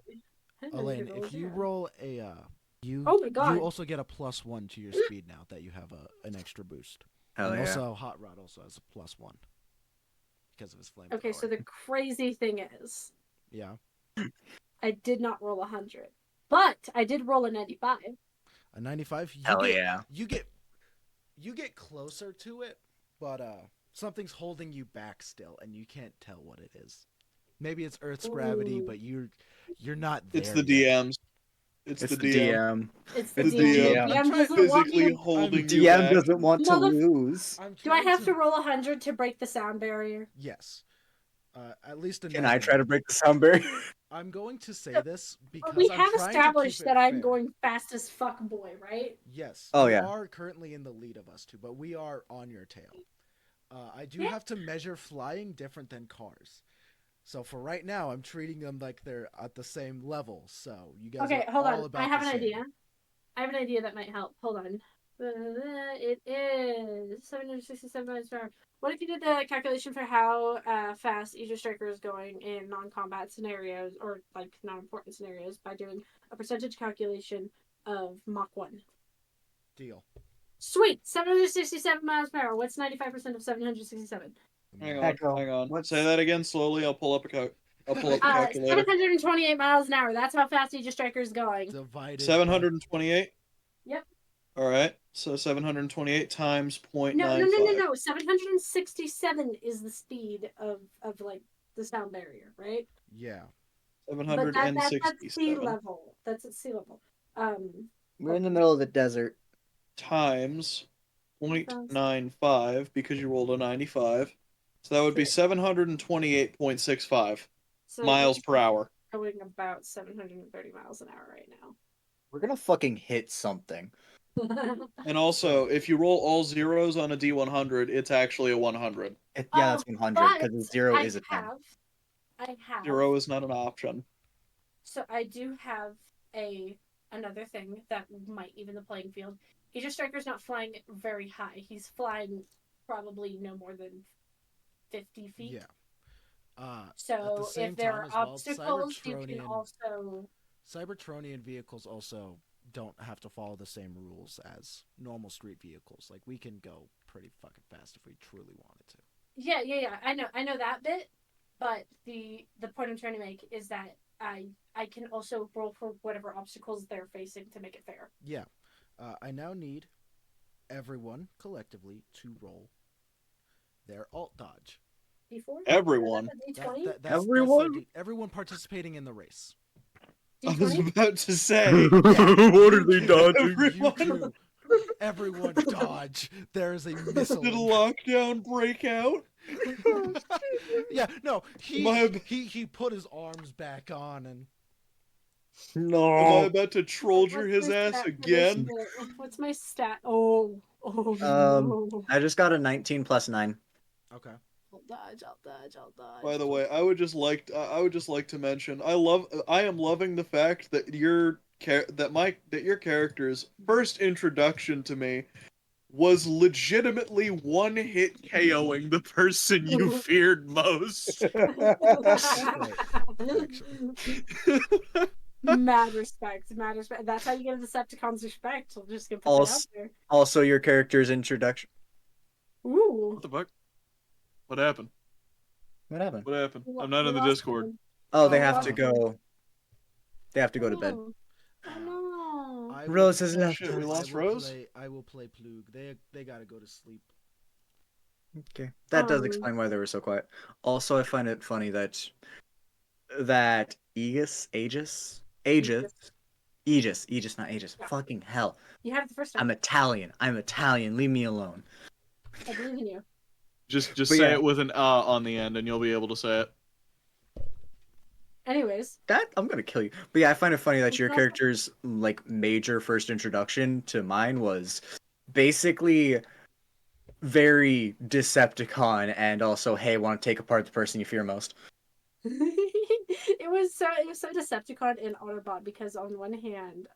I didn't know Elaine, could roll if you 0. roll a you Oh my God. you also get a +1 to your speed now that you have an extra boost. Hell And yeah. also, Hot Rod also has a +1 because of his flamethrower. Okay, so the crazy thing is, yeah, I did not roll 100, but I did roll a 95. a 95. Hell yeah. You get You get closer to it, but something's holding you back still, and you can't tell what it is. Maybe it's Earth's gravity, Ooh. but you're not there. It's the yet. DMs. It's It's the the DM. DM. It's the It's DM. the The DM. DM doesn't want me Physically to. holding The you DM back. doesn't want to Mother- lose. Do I have to roll 100 to break the sound barrier? Yes. At least a Can I 90. try to break the sound barrier? I'm going to say this because We I'm have trying established to keep it that I'm fair. going fast as fuck, boy, right? Yes. Oh, you yeah. are currently in the lead of us two, but we are on your tail. I do Yeah. have to measure flying different than cars. So for right now, I'm treating them like they're at the same level. So you guys Okay, are hold all on. about I have the an same. idea. I have an idea that might help. Hold on. It is 767 miles per hour. What if you did the calculation for how fast AegiStricker is going in non-combat scenarios or like non-important scenarios by doing a percentage calculation of Mach 1? Deal. Sweet! 767 miles per hour. What's 95% of 767? Hang on, Echo. hang on. What's- Say that again slowly. I'll pull up a calculator. 728 miles an hour. That's how fast AegiStricker is going. Divided. 728. Yep. All right. So 728 times 0.95. No. 767 is the speed of like the sound barrier, right? Yeah. But that's at sea 767 level. That's at sea level. We're in the middle of the desert. times 0.95 because you rolled a 95. So that would be 728.65 So miles per hour. going about 730 miles an hour right We're gonna fucking hit something. now. And also, if you roll all zeros on a D100, it's actually a 100. Yeah, that's 100 because the zero is a 10. I have. Zero is not an option. So I do have another thing that might even the playing field. AegiStriker's not flying very high. He's flying probably no more than 50 feet. Yeah. So same if there time are as well, obstacles, you can also. Cybertronian vehicles also don't have to follow the same rules as normal street vehicles. Like we can go pretty fucking fast if we truly wanted to. Yeah. I know that bit, but the point I'm trying to make is that I can also roll for whatever obstacles they're facing to make it fair. Yeah. I now need everyone collectively to roll their alt dodge. D4? Everyone. Everyone? Everyone participating in the race. I was D20? about to say. What are they dodging? You two, everyone dodge. There is a missile. Did lockdown break out? Yeah, no. My- He put his arms back on and Am I No. about to trollger What's his my ass stat for again? this bit? What's my stat? Oh no. I just got a 19 plus 9. okay. I'll dodge. By the way, I would just like to mention I am loving the fact that your character's first introduction to me was legitimately one hit KOing the person you feared most. Mad respect. That's how you get a Decepticon's respect. I'm just gonna put that out there. Also, your character's introduction. Ooh. What the fuck? What happened? What happened? What happened? We I'm not in the lost Discord. him. Oh, they Oh, have wow. to go. They have to go to bed. Oh no. Rose has left Shit, we us. lost Rose? I will play Plug. They gotta go to sleep. Okay, that does Um, explain why they were so quiet. Also, I find it funny that Aegis, not Aegis. Yeah. Fucking hell! You had it the first time. I'm Italian. Leave me alone. I believe in you. Just But say yeah. it with an on the end, and you'll be able to say it. Anyways. That I'm gonna kill you. But yeah, I find it funny that your Also- character's like major first introduction to mine was basically very Decepticon, and also, hey, want to take apart the person you fear most. it was so Decepticon and Autobot because on one hand,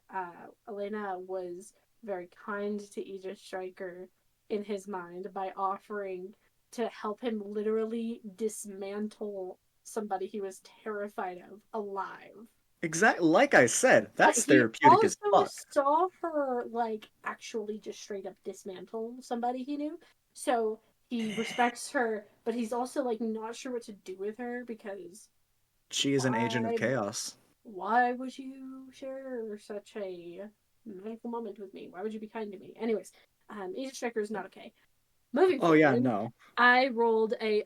Elena was very kind to AegiStriker in his mind by offering to help him literally dismantle somebody he was terrified of alive. Exactly, like I said, that's But he therapeutic as also fuck. saw her like actually just straight up dismantle somebody he knew. So he respects her, but he's also like not sure what to do with her because She is an agent of Why- chaos. why would you share such a magical moment with me? Why would you be kind to me? Anyways, AegiStricker is not okay. Moving Oh forward, yeah, no. I rolled a.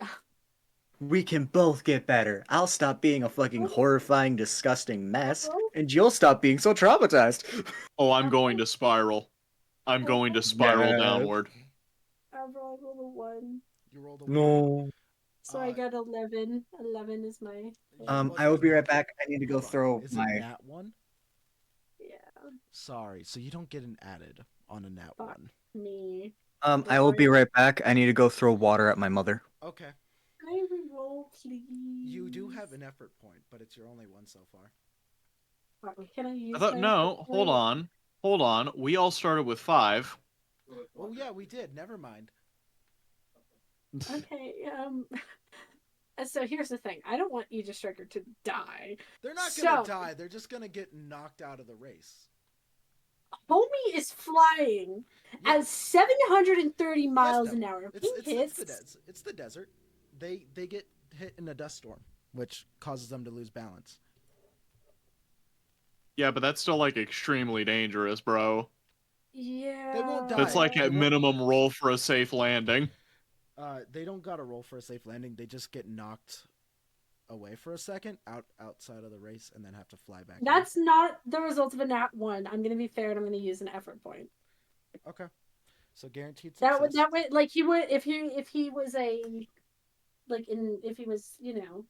We can both get better. I'll stop being a fucking horrifying, disgusting mess, and you'll stop being so traumatized. Oh, I'm going to spiral. I'm going to spiral Yes. downward. I rolled a 1. You rolled a 1. No. So I got 11. 11 is my. I will be right back. I need to go Hold on. throw Is my. it nat 1? Yeah. Sorry, so you don't get an added on a nat Fuck 1. me. I will be right back. I need to go throw water at my mother. Okay. Can I re-roll, please? You do have an effort point, but it's your only one so far. Can I use I thought, my no, effort hold point? on. We all started with 5. Oh yeah, we did. Never mind. Okay, so here's the thing. I don't want AegiStricker to die. They're not gonna die. They're just gonna get knocked out of the race. Homie is flying at 730 miles an hour. It's the desert. They get hit in a dust storm, which causes them to lose balance. Yeah, but that's still, like, extremely dangerous, bro. Yeah. They won't die. That's like at minimum roll for a safe landing. They don't gotta roll for a safe landing. They just get knocked away for a second outside of the race and then have to fly back. That's not the result of a nat 1. I'm gonna be fair and I'm gonna use an effort point. Okay. So guaranteed success. That would like he would if he was if he was, you know,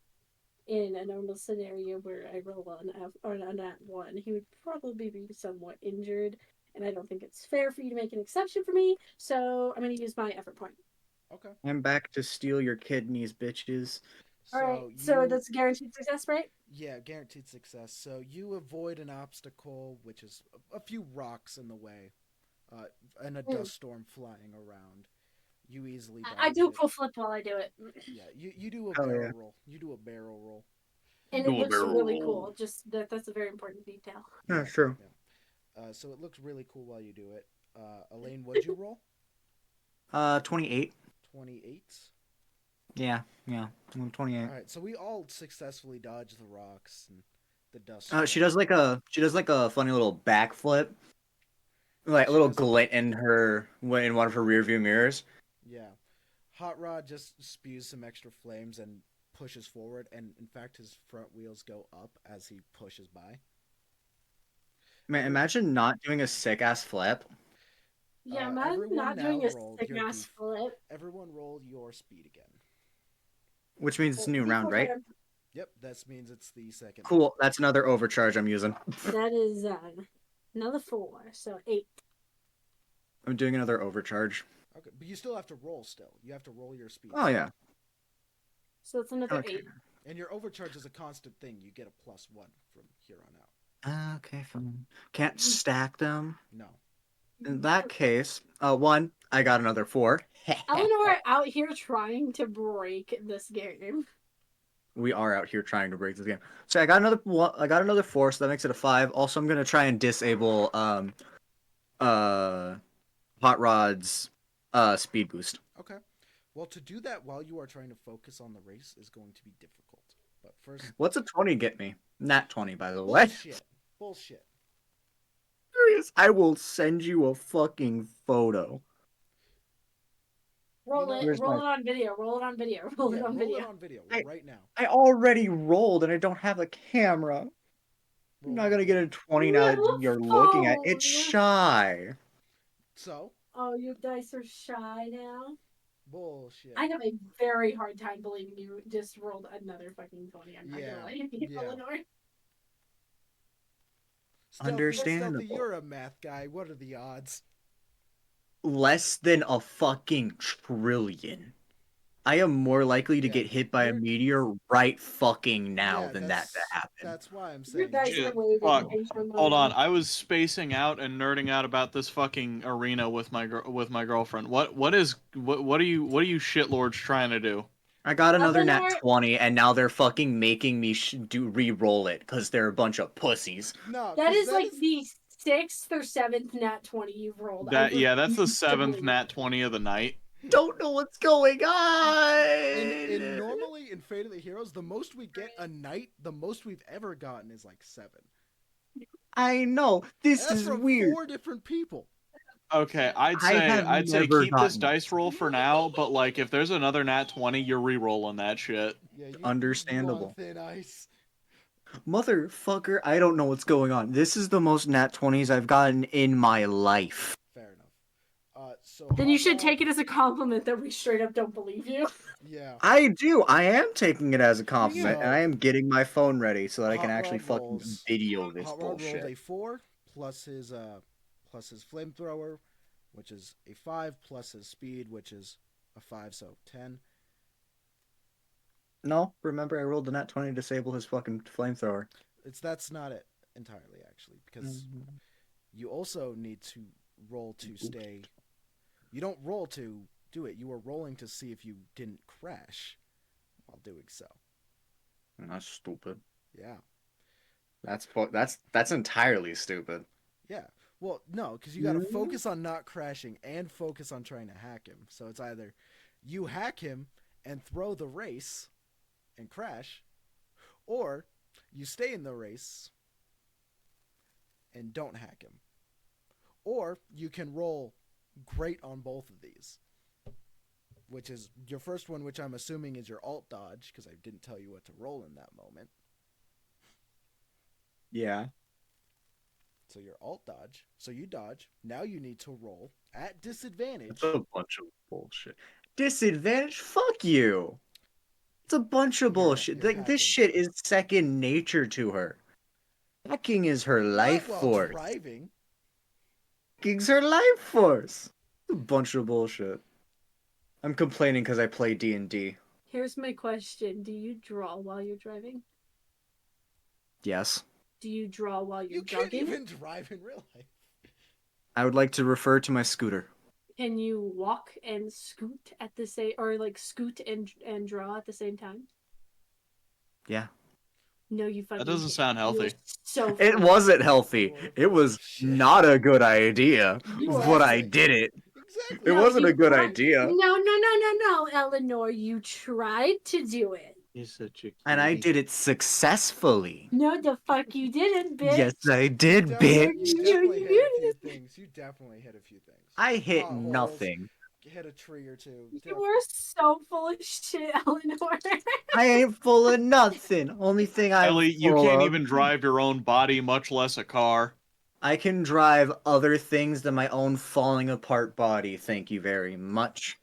in a normal scenario where I roll an F or a nat 1, he would probably be somewhat injured, and I don't think it's fair for you to make an exception for me. So I'm gonna use my effort point. Okay. I'm back to steal your kidneys, bitches. So that's guaranteed success, right? Yeah, guaranteed success. So you avoid an obstacle, which is a few rocks in the way, and a dust storm flying around. You easily dodge I do a it. cool flip while I do it. Yeah, you do a barrel roll. You do a barrel roll. And it looks really cool. Just that's a very important detail. Yeah, true. Yeah. So it looks really cool while you do it. Elaine, what'd you roll? 28. 28. Yeah, I'm 28. All right, so we all successfully dodge the rocks and the dust. She does like a funny little backflip, like a little glint in one of her rear view mirrors. Yeah, Hot Rod just spews some extra flames and pushes forward, and in fact his front wheels go up as he pushes by. Man, imagine not doing a sick ass flip. Yeah, imagine not doing a sick ass flip. Everyone roll your speed again. Which means it's a new round, right? Yep, that means it's the second. Cool, that's another overcharge I'm using. That is another 4, so 8. I'm doing another overcharge. Okay, but you still have to roll still. You have to roll your speed. Oh, yeah. So it's another 8. And your overcharge is a constant thing. You get a +1 from here on out. Okay, fine. Can't stack them? No. In that case, 1, I got another 4. Elinor out here trying to break this game. We are out here trying to break this game. So I got another 4, so that makes it a 5. Also, I'm gonna try and disable Hot Rod's speed boost. Okay. Well, to do that while you are trying to focus on the race is going to be difficult. But first, what's a 20 get me? Nat 20, by the way. Bullshit. Serious? I will send you a fucking photo. Roll it on video. Roll it on video. Roll it on video right now. I already rolled and I don't have a camera. I'm not gonna get a 20 now that you're looking at it. It's shy. So? Oh, your dice are shy now? Bullshit. I have a very hard time believing you just rolled another fucking 20. I'm not gonna lie to you, Elinor. Understandable. Stealthy, you're a math guy. What are the odds? Less than a fucking trillion. I am more likely to get hit by a meteor right fucking now than that to happen. That's why I'm saying. Fuck. Hold on, I was spacing out and nerding out about this fucking arena with my girlfriend. What are you shitlords trying to do? I got another nat 20, and now they're fucking making me re-roll it because they're a bunch of pussies. No, that is like the 6th or 7th nat 20 you've rolled. That's the 7th nat 20 of the night. Don't know what's going on. Normally in Fate of the Heroes, the most we get a night, the most we've ever gotten is like 7. I know. This is from weird. 4 different people. Okay, I'd I say have never keep this gotten dice roll for now, but like if there's another nat 20, you're re-rolling that shit. Yeah, you Understandable. on thin ice. Motherfucker, I don't know what's going on. This is the most nat 20s I've gotten in my life. Fair enough. So Then you should Hot Rod- take it as a compliment that we straight up don't believe you. Yeah. I do. I am taking it as a compliment, So- and I am getting my phone ready so that I can Hot actually Rod fucking rolls- video this Hot Rod rolled bullshit. a 4 plus his flamethrower, which is a 5 plus his speed, which is a 5, so 10. No, remember I rolled the nat 20 to disable his fucking flamethrower. That's not it entirely actually, because you also need to roll to stay. You don't roll to do it. You are rolling to see if you didn't crash while doing so. That's stupid. Yeah. That's entirely stupid. Yeah. Well, no, because you got to focus on not crashing and focus on trying to hack him. So it's either you hack him and throw the race and crash, or you stay in the race and don't hack him. Or you can roll great on both of these, which is your first one, which I'm assuming is your alt dodge, because I didn't tell you what to roll in that moment. Yeah. So your alt dodge. So you dodge. Now you need to roll at disadvantage. It's a bunch of bullshit. Disadvantage? Fuck you. It's a bunch of bullshit. you're Like this hacking. shit is second nature to her. Hacking is her life Not while force. driving. Hacking's her life force. It's a bunch of bullshit. I'm complaining because I play D&D. Here's my question. Do you draw while you're driving? Yes. Do you draw while you're You can't jogging? even drive in real life. I would like to refer to my scooter. Can you walk and scoot at the same, or like scoot and draw at the same time? Yeah. No, you fucking. That doesn't sound healthy. You're so. It full. wasn't healthy. It was not a good idea, You but are- I did it. Exactly. It No, wasn't you a good tried- idea. No, Elinor. You tried to do it. He's such a And I did it successfully. No, the fuck you didn't, bitch. Yes, I did, You bitch. definitely hit a few things. You definitely hit a few things. I hit Potholes, nothing. Hit a tree or two. You were so full of shit, Elinor. I ain't full of nothing. Only thing I'm Ellie, you full can't of- even drive your own body, much less a car. I can drive other things than my own falling apart body. Thank you very much.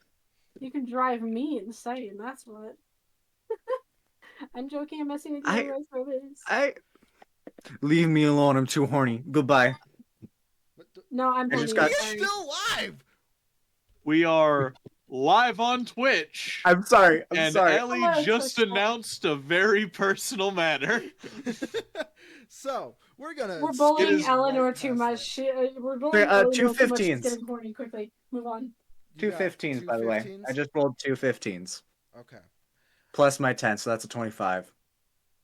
You can drive me insane. That's what. I'm joking. I'm messing with you, I leave me alone. I'm too horny. Goodbye. No, I'm. I just horny, got- sorry. Still live. We are live on Twitch. I'm sorry. I'm and sorry. Ellie Oh, just so sorry. announced a very personal matter. So we're gonna. We're bullying skip Elinor right too past much. that. We're bullying Elinor too much. 215s. She's getting horny quickly. Move on. You Two got 15s, by the way. 15s? I just rolled 2 15s. Okay. Plus my 10, so that's a 25.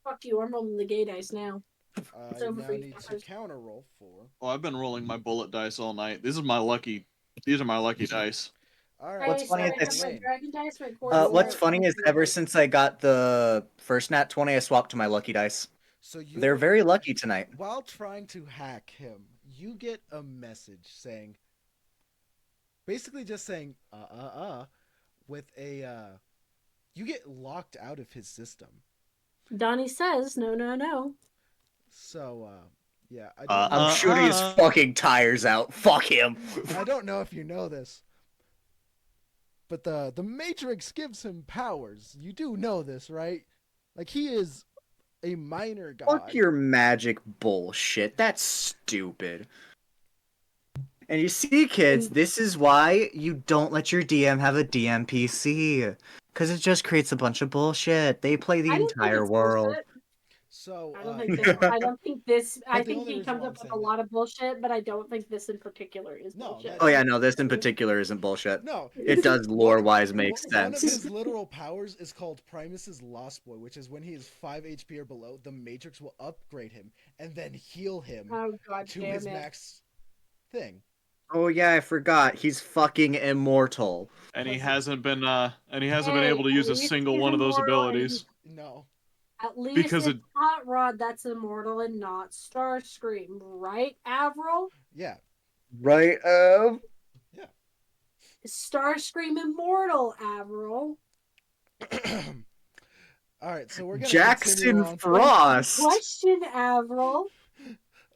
Fuck you. I'm rolling the gay dice now. It's You over now for you need to fuckers. counter roll for. Well, I've been rolling my bullet dice all night. These are my lucky dice. All right. What's funny Sorry, is I have this- my dragon dice, my quartz What's dice, funny is my ever dice. since I got the first nat 20, I swapped to my lucky dice. So you. They're very lucky tonight. While trying to hack him, you get a message saying, basically just saying, with a, you get locked out of his system. Donnie says, no. So, yeah. I'm shooting his fucking tires out. Fuck him. I don't know if you know this, but the Matrix gives him powers. You do know this, right? Like, he is a minor god. Fuck your magic bullshit. That's stupid. And you see, kids, this is why you don't let your DM have a DM PC. Because it just creates a bunch of bullshit. They play the I don't think entire it's world. bullshit. So, I don't think this, I don't think this. I But the think only he reason comes why up I'm with a saying lot of bullshit, but I don't think this in particular is No, bullshit. Oh yeah, no, this in particular isn't bullshit. no. It does lore-wise make One of sense. his literal powers is called Primus's Lost Boy, which is when he is 5 HP or below, the Matrix will upgrade him and then heal him Oh god to damn his it! max thing. Oh yeah, I forgot. He's fucking immortal. And he Plus- hasn't been been Hey, able to use a at least single he's one of those immortal and abilities. No. At least Because it's Hot Rod that's immortal and not Starscream, right, Avril? Yeah. Right, Starscream Immortal, Avril. All right, so we're gonna Jackson continue on. Frost. Question, Avril.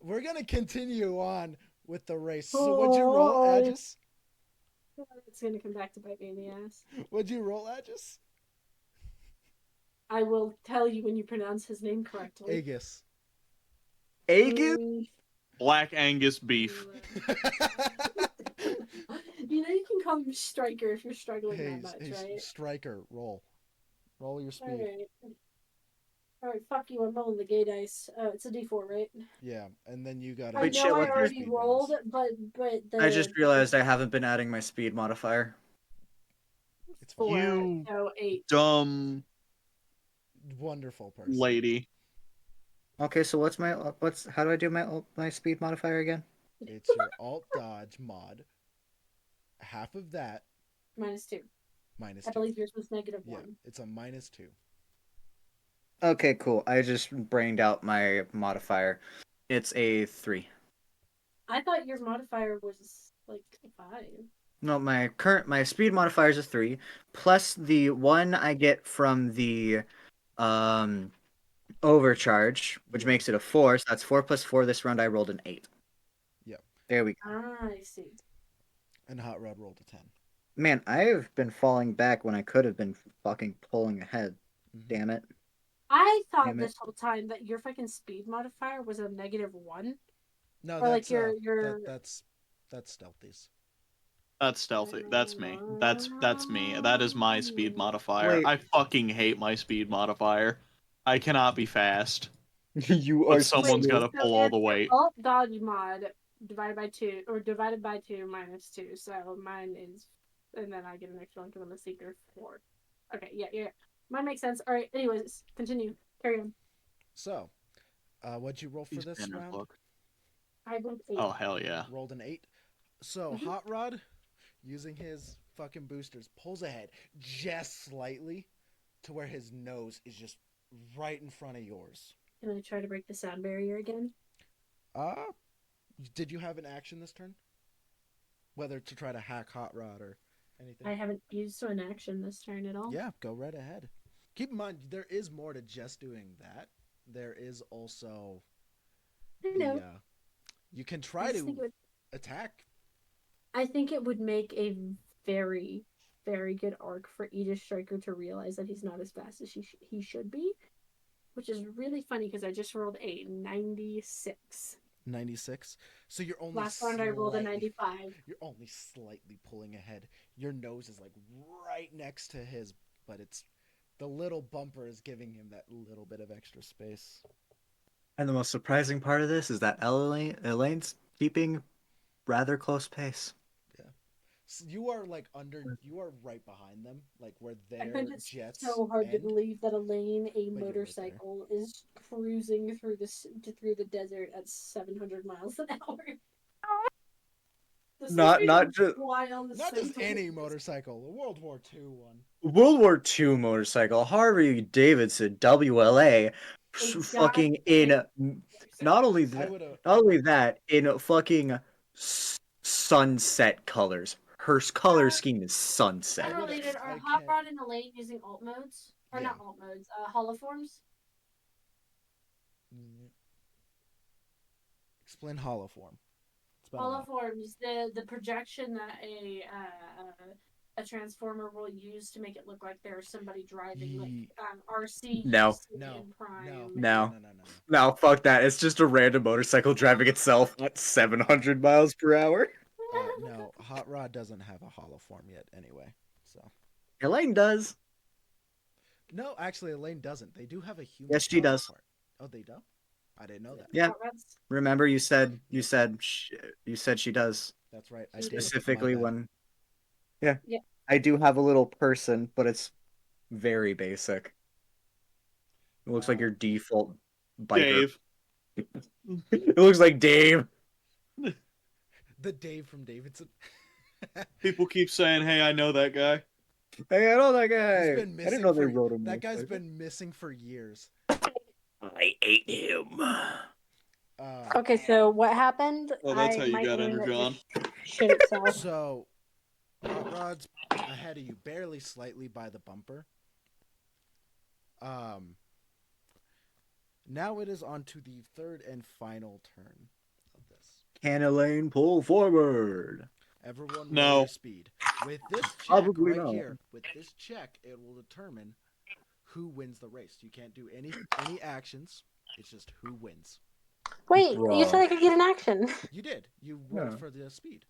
We're gonna continue on with the race. So what'd you roll, Aegis? It's gonna come back to bite me in the ass. What'd you roll, Aegis? I will tell you when you pronounce his name correctly. Aegis. Aegis? Black Angus beef. You know you can call him Striker if you're struggling Hey, that much, hey, right? Striker, roll. Roll your speed. Alright, fuck you, I'm rolling the gay dice. It's a D4, right? Yeah, and then you gotta. I Wait, know shit, I what's your already speed rolled, bonus. but the... I just realized I haven't been adding my speed modifier. It's fine. 4, You so 8. dumb Wonderful person. lady. Okay, so how do I do my speed modifier again? It's your alt dodge mod. Half of that -2. minus I 2. believe yours was -1. Yeah, it's a -2. Okay, cool. I just brained out my modifier. It's a 3. I thought your modifier was like 5. No, my speed modifier is a 3, plus the one I get from the overcharge, which makes it a 4. So that's 4 plus 4. This round I rolled an 8. Yep. There we go. Ah, I see. And Hot Rod rolled a 10. Man, I've been falling back when I could have been fucking pulling ahead. Mhm. Damn it. I thought Damn it. this whole time that your fucking speed modifier was a -1. No, Or that's like your that's stealthies. That's stealthy. That's me. That's me. That is my speed modifier. Wait. I fucking hate my speed modifier. I cannot be fast, You but are someone's got to so pull all the it's weight. alt dodge mod divided by 2 or divided by 2 -2. So mine is, and then I get an extra one because I'm a seeker 4. Okay, yeah. Mine makes sense. All right. Anyways, continue. Carry on. So, what'd you roll for These this banners round? look- I rolled 8. Oh hell yeah! Rolled an 8. So Mhm. Hot Rod, using his fucking boosters, pulls ahead just slightly to where his nose is just right in front of yours. Can I try to break the sound barrier again? Did you have an action this turn? Whether to try to hack Hot Rod or anything? I haven't used an action this turn at all. Yeah, go right ahead. Keep in mind, there is more to just doing that. There is also No. you can try to attack. I think it would make a very, very good arc for AegiStricker to realize that he's not as fast as he should be, which is really funny because I just rolled a 96. 96. So you're only Last round I rolled a 95. You're only slightly pulling ahead. Your nose is like right next to his, but it's the little bumper is giving him that little bit of extra space. And the most surprising part of this is that Elaine's keeping rather close pace. Yeah. So you are like you are right behind them, like where I their find it jets so hard to end. believe that Elaine, a But you're right motorcycle, is cruising through the desert at 700 miles an hour. Not just wild. Not just any motorcycle, a World War II one. World War II motorcycle, Harley Davidson WLA, fucking in not only that in fucking sunset colors. Her color scheme is sunset. Unrelated, are Hot Rod and Elaine using alt modes? Or not alt modes, holoforms? Explain holoform. Holoforms, the projection that a transformer will use to make it look like there's somebody driving like RC. No, fuck that. It's just a random motorcycle driving itself at 700 miles per hour. No, Hot Rod doesn't have a holoform yet anyway. So Elaine does. No, actually Elaine doesn't. They do have a human. Yes, she does. Oh, they do? I didn't know that. Yeah. Remember you said she does. That's right. I Specifically when Yeah. I do have a little person, but it's very basic. It looks like your default biker. Dave. It looks like Dave. The Dave from Davidson. People keep saying, "Hey, I know that guy." Hey, I know that guy. He's been missing. I didn't know they wrote him. That guy's been missing for years. I ate him. Okay, so what happened? Oh, that's how you got Energon. Shit itself. So, Hot Rod's ahead of you, barely slightly by the bumper. Now it is on to the third and final turn of this. Can Elaine pull forward? Everyone roll No. your speed. With this check Probably right no. here, with this check, it will determine who wins the race. You can't do any actions. It's just who wins. Wait, Bruh. you said I could get an action. You did. You rolled Yeah. for the speed.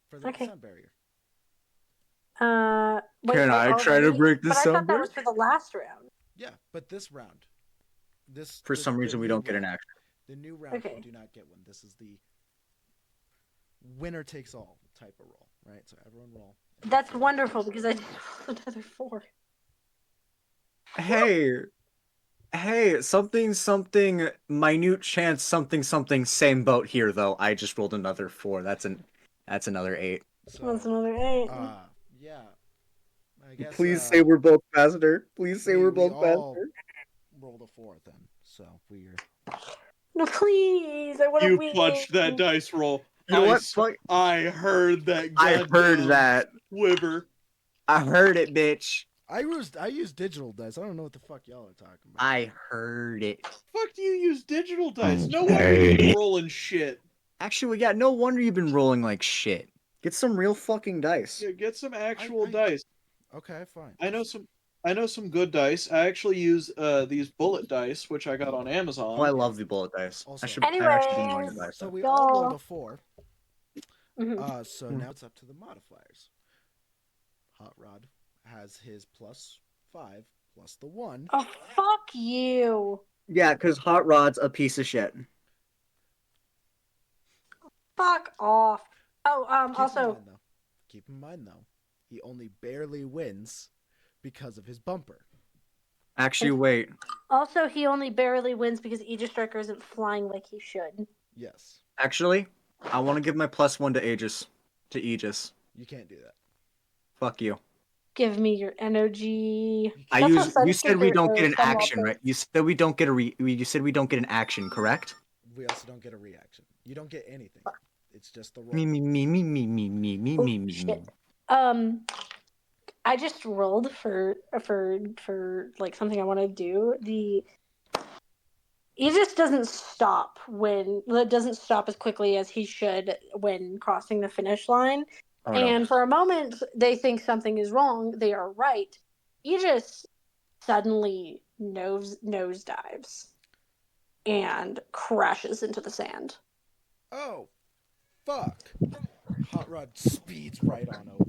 For the Okay. sound barrier. Wait, Can I try to break the But I sound thought that barrier? was for the last round. Yeah, but this round. For some reason, we new don't get an round. action. The new round, Okay. you do not get one. This is the winner takes all type of roll, right? So everyone roll. That's wonderful because I rolled another 4. Hey, something, minute chance, something, same boat here, though. I just rolled another 4. That's another 8. So, That's another 8. yeah. I guess. Please say we're both faster. Please say we're both all faster. rolled a 4 then. So we're. No, please! I want to You win. fudged that dice roll. You know what? Dice. Fuck. I heard that. I heard goddamn that. Quiver. I heard it, bitch. I used digital dice. I don't know what the fuck y'all are talking about. I heard it. Fuck do you use digital dice? No wonder you're rolling shit. Actually, yeah, no wonder you've been rolling like shit. Get some real fucking dice. Yeah, get some actual I- dice. Okay, fine. I know some good dice. I actually use these bullet dice, which I got on Amazon. Oh, I love the bullet dice. Also- I've actually been Anyways, wanting to dice So that. we all Y'all- rolled a 4. Mhm. So now it's up to the modifiers. Hot Rod has his +5 plus the 1. Oh, fuck you. Yeah, because Hot Rod's a piece of shit. Fuck off. Oh, Keep in mind though, he only barely wins because of his bumper. Actually, wait. Also, he only barely wins because AegiStricker isn't flying like he should. Yes, Actually, I want to give my +1 to Aegis. To Aegis. you can't do that. Fuck you. Give me your energy. You said we don't get an action, right? You said we don't get you said we don't get an action, correct? We also don't get a reaction. You don't get anything. It's just the roll. Me. Shit. I just rolled for like something I want to do. He just doesn't stop as quickly as he should when crossing the finish line. Oh, And no. for a moment, they think something is wrong. They are right. He just suddenly nosedives and crashes into the sand. Oh, fuck! Hot Rod speeds right on over.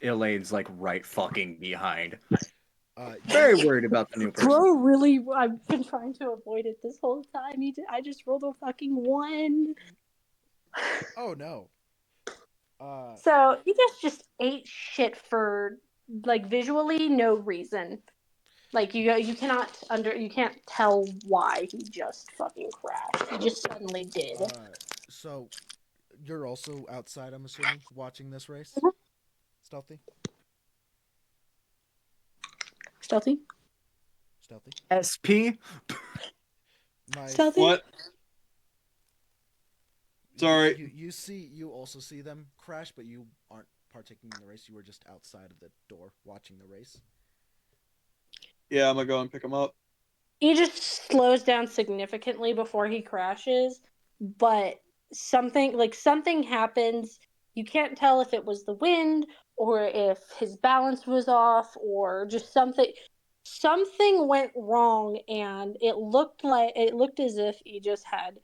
Elaine's like right fucking behind. You- Very worried about the new person. Bro, really, I've been trying to avoid it this whole time. I just rolled a fucking 1. Oh no. So he just ate shit for like visually no reason. Like you can't tell why he just fucking crashed. He just suddenly did. So you're also outside, I'm assuming, watching this race? Mhm. Stealthy? Stealthy? SP? Stealthy? What? Sorry. You also see them crash, but you aren't partaking in the race. You were just outside of the door watching the race. Yeah, I'm gonna go and pick him up. He just slows down significantly before he crashes, but something happens. You can't tell if it was the wind or if his balance was off or just something went wrong, and it looked as if he just had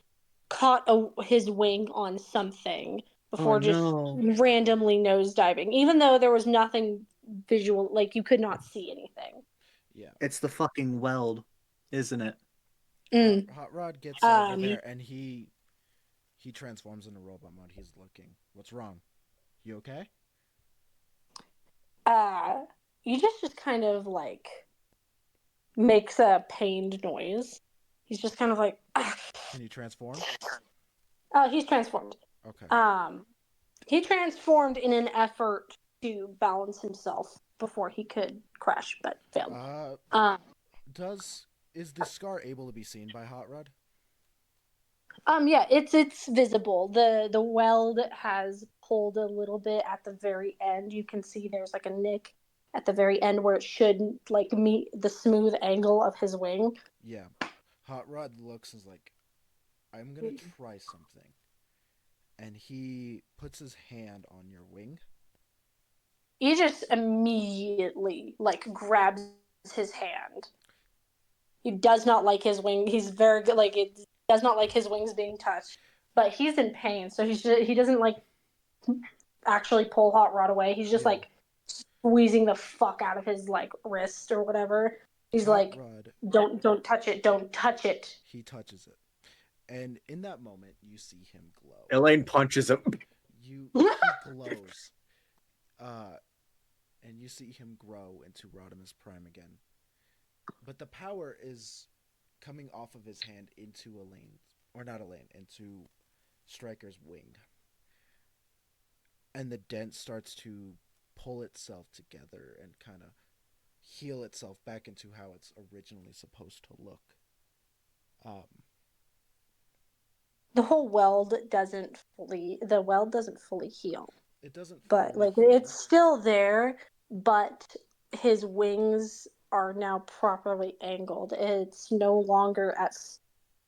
caught his wing on something before randomly nosediving, even though there was nothing visual, like you could not see anything. Yeah. It's the fucking weld, isn't it? Hot Rod gets over there and he transforms into robot mode. He's looking. What's wrong? You okay? You just kind of like makes a pained noise. He's just kind of like. Can you transform? He's transformed. Okay. He transformed in an effort to balance himself before he could crash, but failed. Is the scar able to be seen by Hot Rod? Yeah, it's visible. The weld has pulled a little bit at the very end. You can see there's like a nick at the very end where it should like meet the smooth angle of his wing. Yeah. Hot Rod looks and is like, I'm gonna try something. And he puts his hand on your wing. He just immediately like grabs his hand. He does not like his wing. He's very good. Like it does not like his wings being touched. But he's in pain, so he doesn't like actually pull Hot Rod away. He's just like squeezing the fuck out of his like wrist or whatever. He's Hot like, Rod, don't touch it, don't touch it. he touches it. And in that moment, you see him glow. Elaine punches him. He glows. And you see him grow into Rodimus Prime again. But the power is coming off of his hand into Elaine, or not Elaine, into Striker's wing. And the dent starts to pull itself together and kind of heal itself back into how it's originally supposed to look. The whole weld doesn't fully heal. It doesn't, but fully like heal. it's still there, but his wings are now properly angled. It's no longer as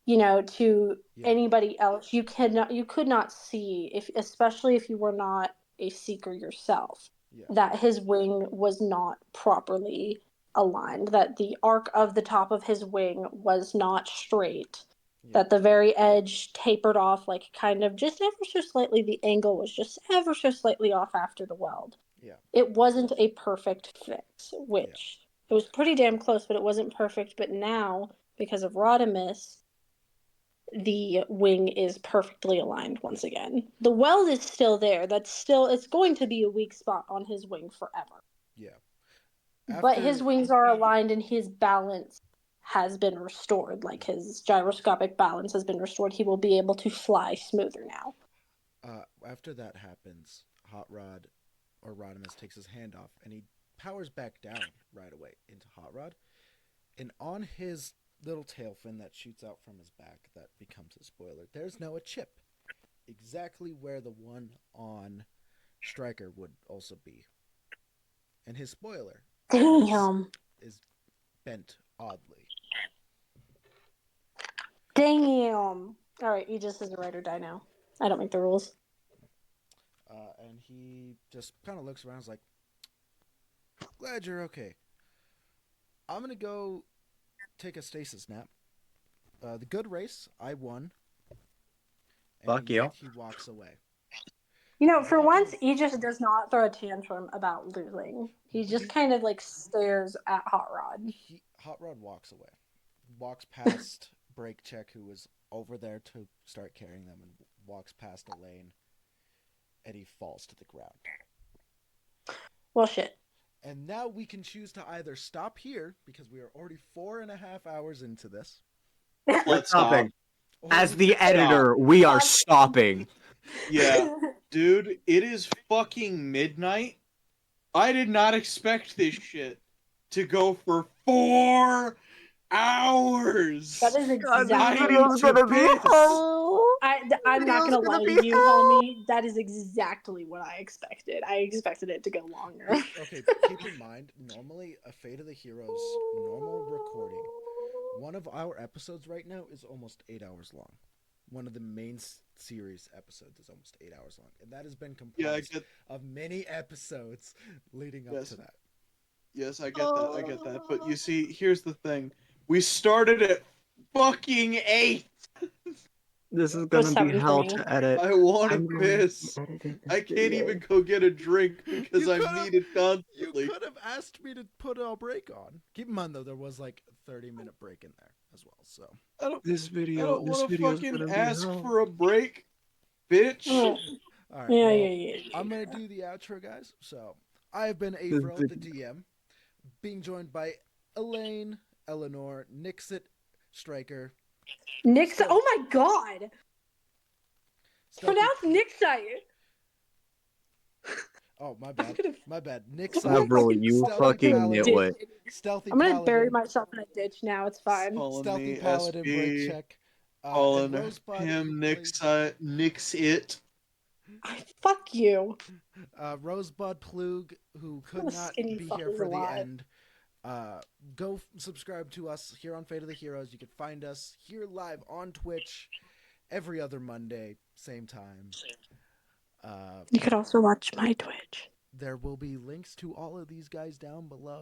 to anybody else. You could not see, if especially if you were not a seeker yourself, that his wing was not properly aligned, that the arc of the top of his wing was not straight, that the very edge tapered off, like kind of just ever so slightly. The angle was just ever so slightly off after the weld. It wasn't a perfect fix, which it was pretty damn close, but it wasn't perfect. But now, because of Rodimus, the wing is perfectly aligned once again. The weld is still there. It's going to be a weak spot on his wing forever. But his wings are aligned and his balance has been restored. Like his gyroscopic balance has been restored. He will be able to fly smoother now. After that happens, Hot Rod, or Rodimus, takes his hand off and he powers back down right away into Hot Rod. And on his little tail fin that shoots out from his back that becomes a spoiler, there's now a chip. Exactly where the one on Striker would also be. And his spoiler is bent oddly. Damn. Alright, Aegis is a ride or die now. I don't make the rules. And he just kind of looks around and is like, glad you're okay. I'm going to go take a stasis nap. The good race, I won. Fuck you. He walks away. For once, Aegis does not throw a tantrum about losing. He just kind of like stares at Hot Rod. Hot Rod walks away. Walks past Brigg, who was over there to start carrying them, and walks past Elaine. And he falls to the ground. Well, shit. And now we can choose to either stop here, because we are already 4.5 hours into this. We're stopping. As the editor, we are stopping. Yeah. Dude, it is fucking midnight. I did not expect this shit to go for 4 hours. That is exactly. I'm not gonna lie to you, homie. That is exactly what I expected. I expected it to go longer. Okay, keep in mind, normally a Fate of the Heroes normal recording, one of our episodes right now is almost 8 hours long. One of the main series episodes is almost 8 hours long, and that has been composed of many episodes leading up to that. Yes, I get that. But you see, here's the thing. We started at fucking 8. This is gonna be hell to edit. I want to piss. I can't even go get a drink because I'm needed constantly. You could have asked me to put a break on. Keep in mind, though, there was like a 30-minute break in there as well. So I don't want to fucking ask for a break, bitch. All right, Yeah. I'm gonna do the outro, guys. So I have been Avro, the DM, being joined by Elaine, Elinor, Nixite, Striker. Nixite. Oh my god! Pronounce Nixite. Oh, my bad. My bad. Nixite. Bro, you fucking nitwit. Stealthy I'm gonna Paladin. bury myself in a ditch now. It's fine. StealthyPaladin, Brigg. Calling Rosebud, him who plays- Nixite. Fuck you. Rosebud Plug, who could The not skinny be fuck here is for the alive. end. Go subscribe to us here on Fate of the Heroes. You can find us here live on Twitch every other Monday, same time. You could also watch my Twitch. There will be links to all of these guys down below.